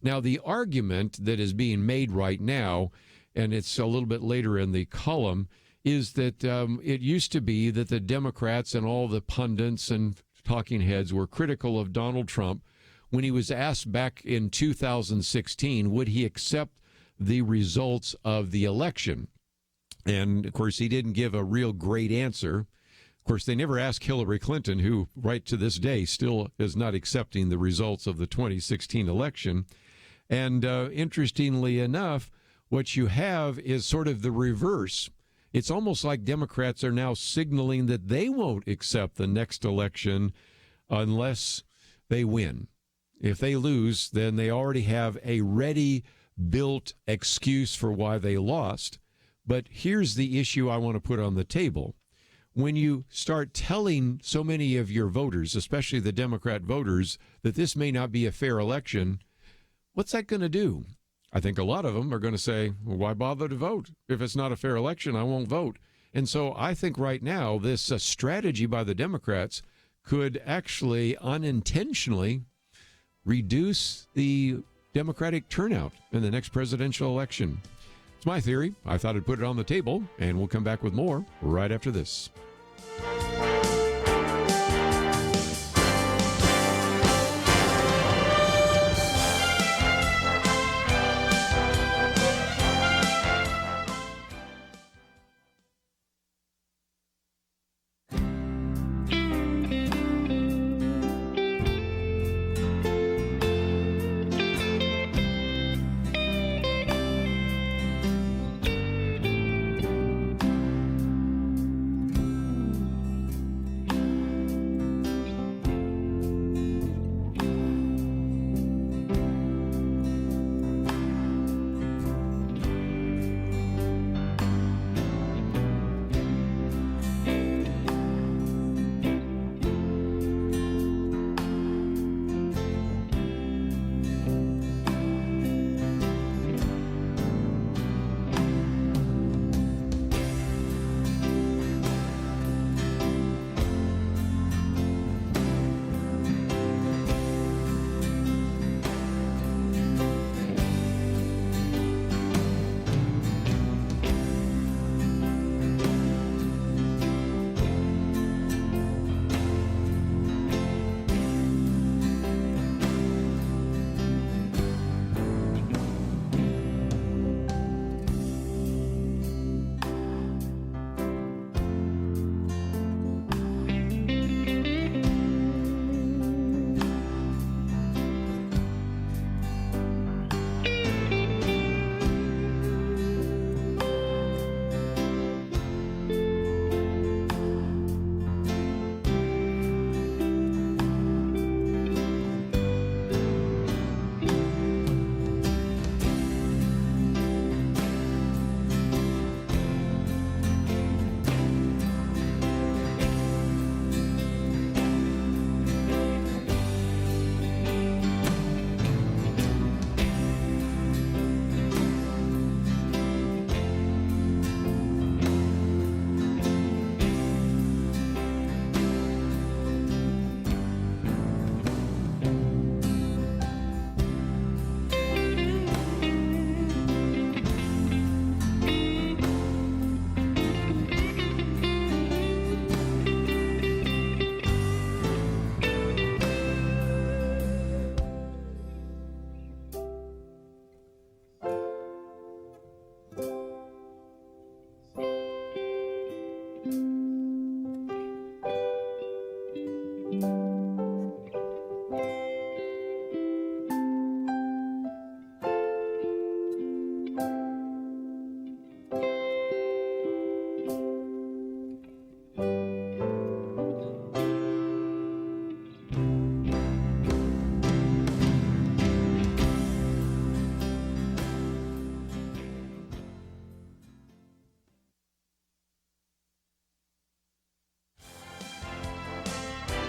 Now, the argument that is being made right now, and it's a little bit later in the column, is that it used to be that the Democrats and all the pundits and talking heads were critical of Donald Trump when he was asked back in 2016, would he accept the results of the election? And, of course, he didn't give a real great answer. Of course, they never asked Hillary Clinton, who right to this day still is not accepting the results of the 2016 election. And interestingly enough, what you have is sort of the reverse. It's almost like Democrats are now signaling that they won't accept the next election unless they win. If they lose, then they already have a ready-built excuse for why they lost. But here's the issue I want to put on the table. When you start telling so many of your voters, especially the Democrat voters, that this may not be a fair election, what's that going to do? I think a lot of them are going to say, well, why bother to vote? If it's not a fair election, I won't vote. And so I think right now this strategy by the Democrats could actually unintentionally reduce the Democratic turnout in the next presidential election. It's my theory. I thought I'd put it on the table, and we'll come back with more right after this.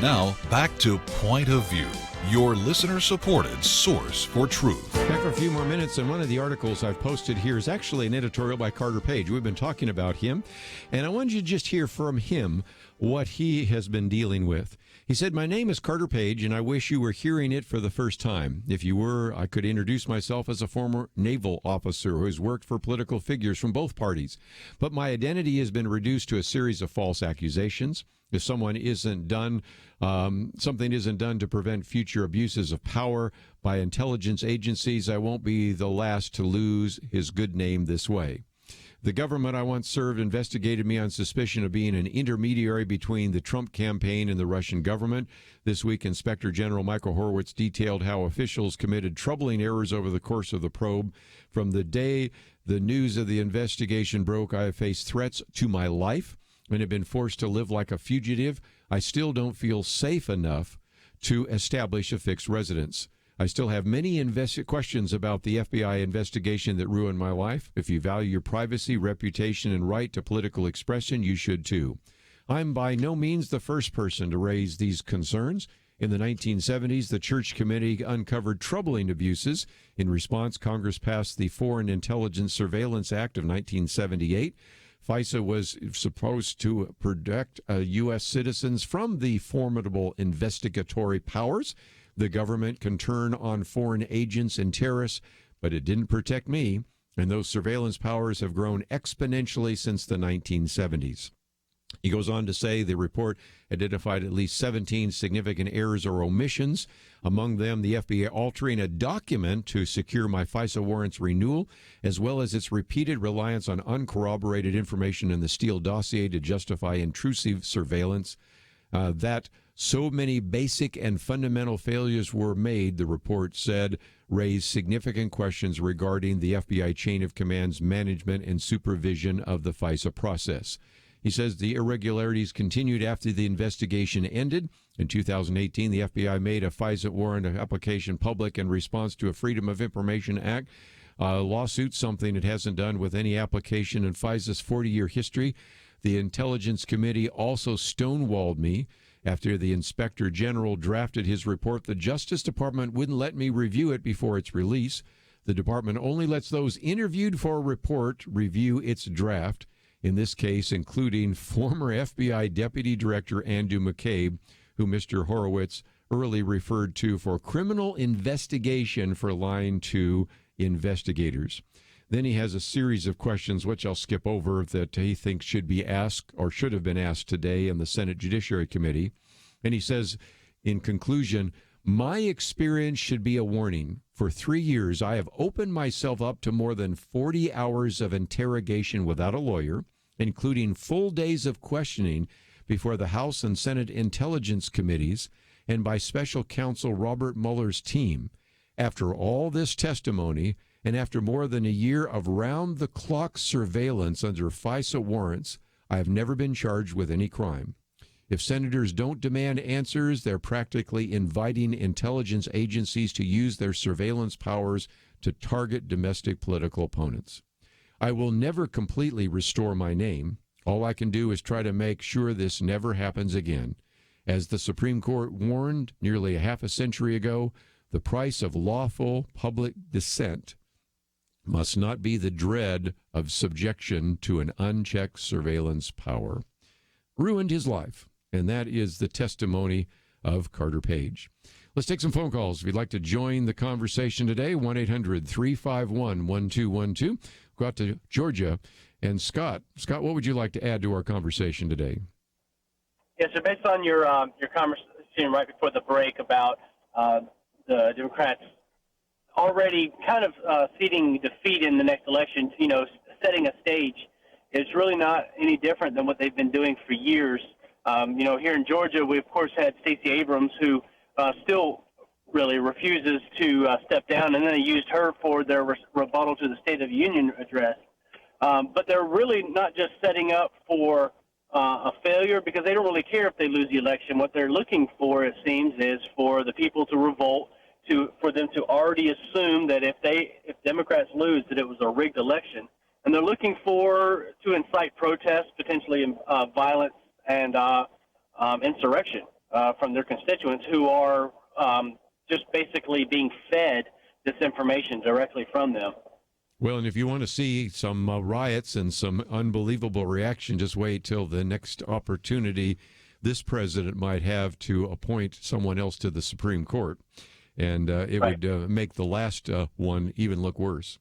Now, back to Point of View, your listener-supported source for truth. Back for a few more minutes, and one of the articles I've posted here is actually an editorial by Carter Page. We've been talking about him, and I wanted you to just hear from him what he has been dealing with. He said, "My name is Carter Page, and I wish you were hearing it for the first time. If you were, I could introduce myself as a former naval officer who has worked for political figures from both parties. But my identity has been reduced to a series of false accusations. If something isn't done to prevent future abuses of power by intelligence agencies, I won't be the last to lose his good name this way. The government I once served investigated me on suspicion of being an intermediary between the Trump campaign and the Russian government. This week, Inspector General Michael Horowitz detailed how officials committed troubling errors over the course of the probe. From the day the news of the investigation broke, I have faced threats to my life and have been forced to live like a fugitive. I still don't feel safe enough to establish a fixed residence. I still have many questions about the FBI investigation that ruined my life. If you value your privacy, reputation, and right to political expression, you should too. I'm by no means the first person to raise these concerns. In the 1970s, the Church Committee uncovered troubling abuses. In response, Congress passed the Foreign Intelligence Surveillance Act of 1978. FISA was supposed to protect U.S. citizens from the formidable investigatory powers the government can turn on foreign agents and terrorists, but it didn't protect me, and those surveillance powers have grown exponentially since the 1970s. He goes on to say the report identified at least 17 significant errors or omissions, among them the FBI altering a document to secure my FISA warrants renewal, as well as its repeated reliance on uncorroborated information in the Steele dossier to justify intrusive surveillance. That so many basic and fundamental failures were made, the report said, raised significant questions regarding the FBI chain of command's management and supervision of the FISA process. He says the irregularities continued after the investigation ended. In 2018, the FBI made a FISA warrant application public in response to a Freedom of Information Act lawsuit, something it hasn't done with any application in FISA's 40-year history. The Intelligence Committee also stonewalled me. After the Inspector General drafted his report, the Justice Department wouldn't let me review it before its release. The department only lets those interviewed for a report review its draft, in this case including former FBI Deputy Director Andrew McCabe, who Mr. Horowitz early referred to for criminal investigation for lying to investigators. Then he has a series of questions, which I'll skip over, that he thinks should be asked or should have been asked today in the Senate Judiciary Committee. And he says, in conclusion, my experience should be a warning. For 3 years, I have opened myself up to more than 40 hours of interrogation without a lawyer, including full days of questioning before the House and Senate Intelligence Committees and by Special Counsel Robert Mueller's team. After all this testimony, and after more than a year of round-the-clock surveillance under FISA warrants, I have never been charged with any crime. If senators don't demand answers, they're practically inviting intelligence agencies to use their surveillance powers to target domestic political opponents. I will never completely restore my name. All I can do is try to make sure this never happens again. As the Supreme Court warned nearly a half a century ago, the price of lawful public dissent must not be the dread of subjection to an unchecked surveillance power. Ruined his life, and that is the testimony of Carter Page. Let's take some phone calls. If you'd like to join the conversation today, 1-800-351-1212. Go out to Georgia. And Scott, what would you like to add to our conversation today? Yeah, so based on your conversation right before the break about the Democrats already kind of ceding defeat in the next election, setting a stage, it's really not any different than what they've been doing for years. Here in Georgia, we, of course, had Stacey Abrams, who still really refuses to step down, and then they used her for their rebuttal to the State of the Union address. But they're really not just setting up for a failure, because they don't really care if they lose the election. What they're looking for, it seems, is for the people to revolt, for them to already assume that if Democrats lose, that it was a rigged election. And they're looking to incite protests, potentially violence and insurrection from their constituents, who are just basically being fed this information directly from them. Well, and if you want to see some riots and some unbelievable reaction, just wait till the next opportunity this president might have to appoint someone else to the Supreme Court. And it would make the last one even look worse.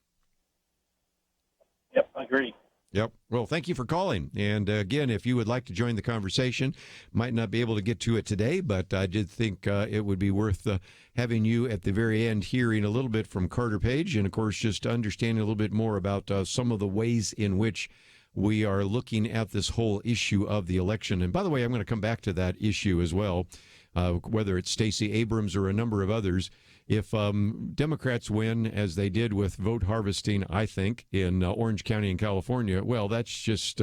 Yep, I agree. Yep. Well, thank you for calling. And again, if you would like to join the conversation, might not be able to get to it today, but I did think it would be worth having you at the very end hearing a little bit from Carter Page, and of course, just understanding a little bit more about some of the ways in which we are looking at this whole issue of the election. And by the way, I'm going to come back to that issue as well, whether it's Stacey Abrams or a number of others. If Democrats win, as they did with vote harvesting, I think, in Orange County in California, well, that's just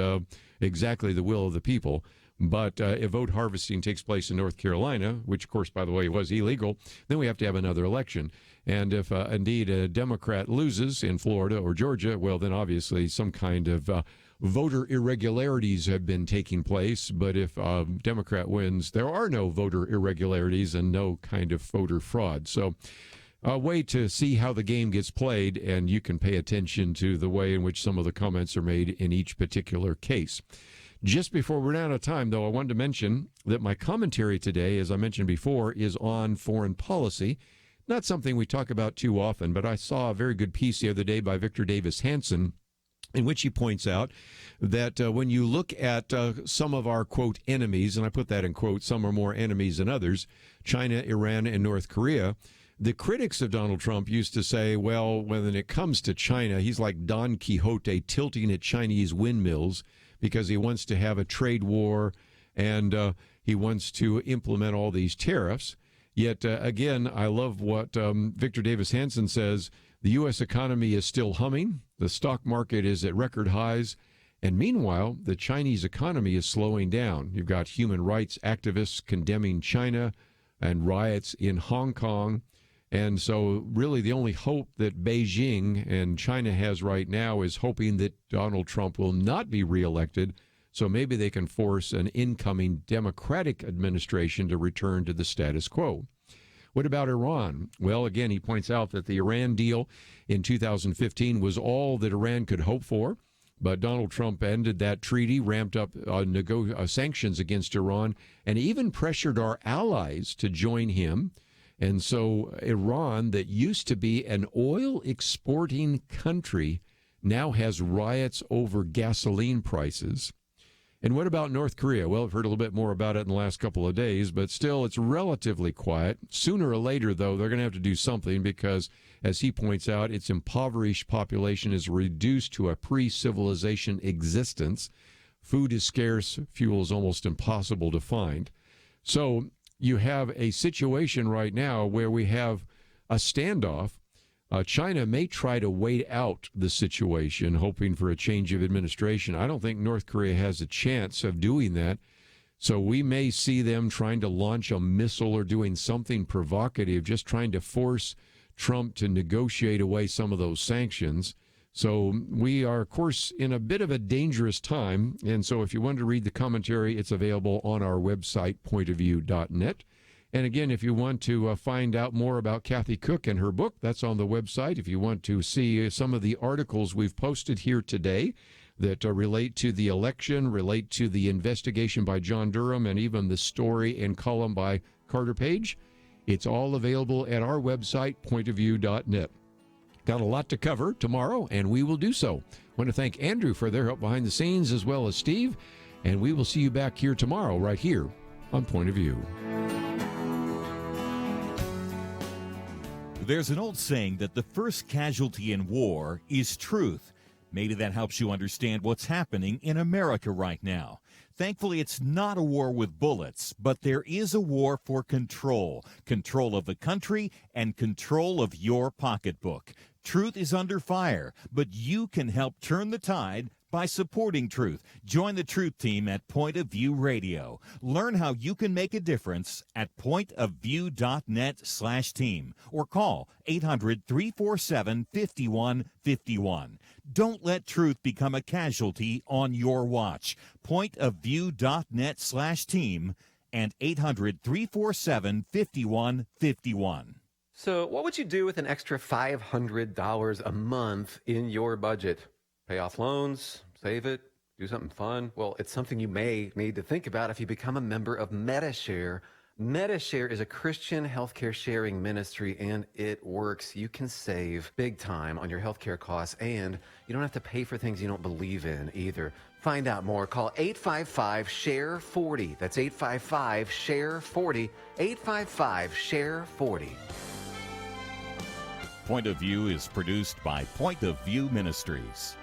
exactly the will of the people. But if vote harvesting takes place in North Carolina, which, of course, by the way, was illegal, then we have to have another election. And if indeed a Democrat loses in Florida or Georgia, well, then obviously some kind of voter irregularities have been taking place. But if Democrat wins, there are no voter irregularities and no kind of voter fraud. So a way to see how the game gets played, and you can pay attention to the way in which some of the comments are made in each particular case. Just before we're out of time, though, I wanted to mention that my commentary today, as I mentioned before, is on foreign policy. Not something we talk about too often, but I saw a very good piece the other day by Victor Davis Hanson, in which he points out that when you look at some of our, quote, enemies, and I put that in quotes, some are more enemies than others, China, Iran, and North Korea, the critics of Donald Trump used to say, well, when it comes to China, he's like Don Quixote tilting at Chinese windmills because he wants to have a trade war and he wants to implement all these tariffs. Yet, again, I love what Victor Davis Hanson says. The U.S. economy is still humming. The stock market is at record highs. And meanwhile, the Chinese economy is slowing down. You've got human rights activists condemning China and riots in Hong Kong. And so really the only hope that Beijing and China has right now is hoping that Donald Trump will not be reelected, so maybe they can force an incoming Democratic administration to return to the status quo. What about Iran? Well, again, he points out that the Iran deal in 2015 was all that Iran could hope for, but Donald Trump ended that treaty, ramped up sanctions against Iran, and even pressured our allies to join him. And so Iran, that used to be an oil exporting country, now has riots over gasoline prices. And what about North Korea? Well, I've heard a little bit more about it in the last couple of days, but still it's relatively quiet. Sooner or later, though, they're going to have to do something because, as he points out, its impoverished population is reduced to a pre-civilization existence. Food is scarce. Fuel is almost impossible to find. So you have a situation right now where we have a standoff. China may try to wait out the situation, hoping for a change of administration. I don't think North Korea has a chance of doing that. So we may see them trying to launch a missile or doing something provocative, just trying to force Trump to negotiate away some of those sanctions. So we are, of course, in a bit of a dangerous time. And so if you want to read the commentary, it's available on our website, pointofview.net. And again, if you want to find out more about Kathy Koch and her book, that's on the website. If you want to see some of the articles we've posted here today that relate to the election, relate to the investigation by John Durham, and even the story and column by Carter Page, it's all available at our website, pointofview.net. Got a lot to cover tomorrow, and we will do so. I want to thank Andrew for their help behind the scenes, as well as Steve, and we will see you back here tomorrow, right here on Point of View. There's an old saying that the first casualty in war is truth. Maybe that helps you understand what's happening in America right now. Thankfully, it's not a war with bullets, but there is a war for control. Control of the country and control of your pocketbook. Truth is under fire, but you can help turn the tide by supporting truth. Join the Truth Team at Point of View Radio. Learn how you can make a difference at pointofview.net/team or call 800-347-5151. Don't let truth become a casualty on your watch. Pointofview.net/team and 800-347-5151. So what would you do with an extra $500 a month in your budget? Pay off loans, save it, do something fun? Well, it's something you may need to think about if you become a member of MediShare MediShare is a Christian healthcare sharing ministry, and it works. You can save big time on your healthcare costs, and you don't have to pay for things you don't believe in either. Find out more. Call 855-SHARE-40. That's 855-SHARE-40. 855-SHARE-40. Point of View is produced by Point of View Ministries.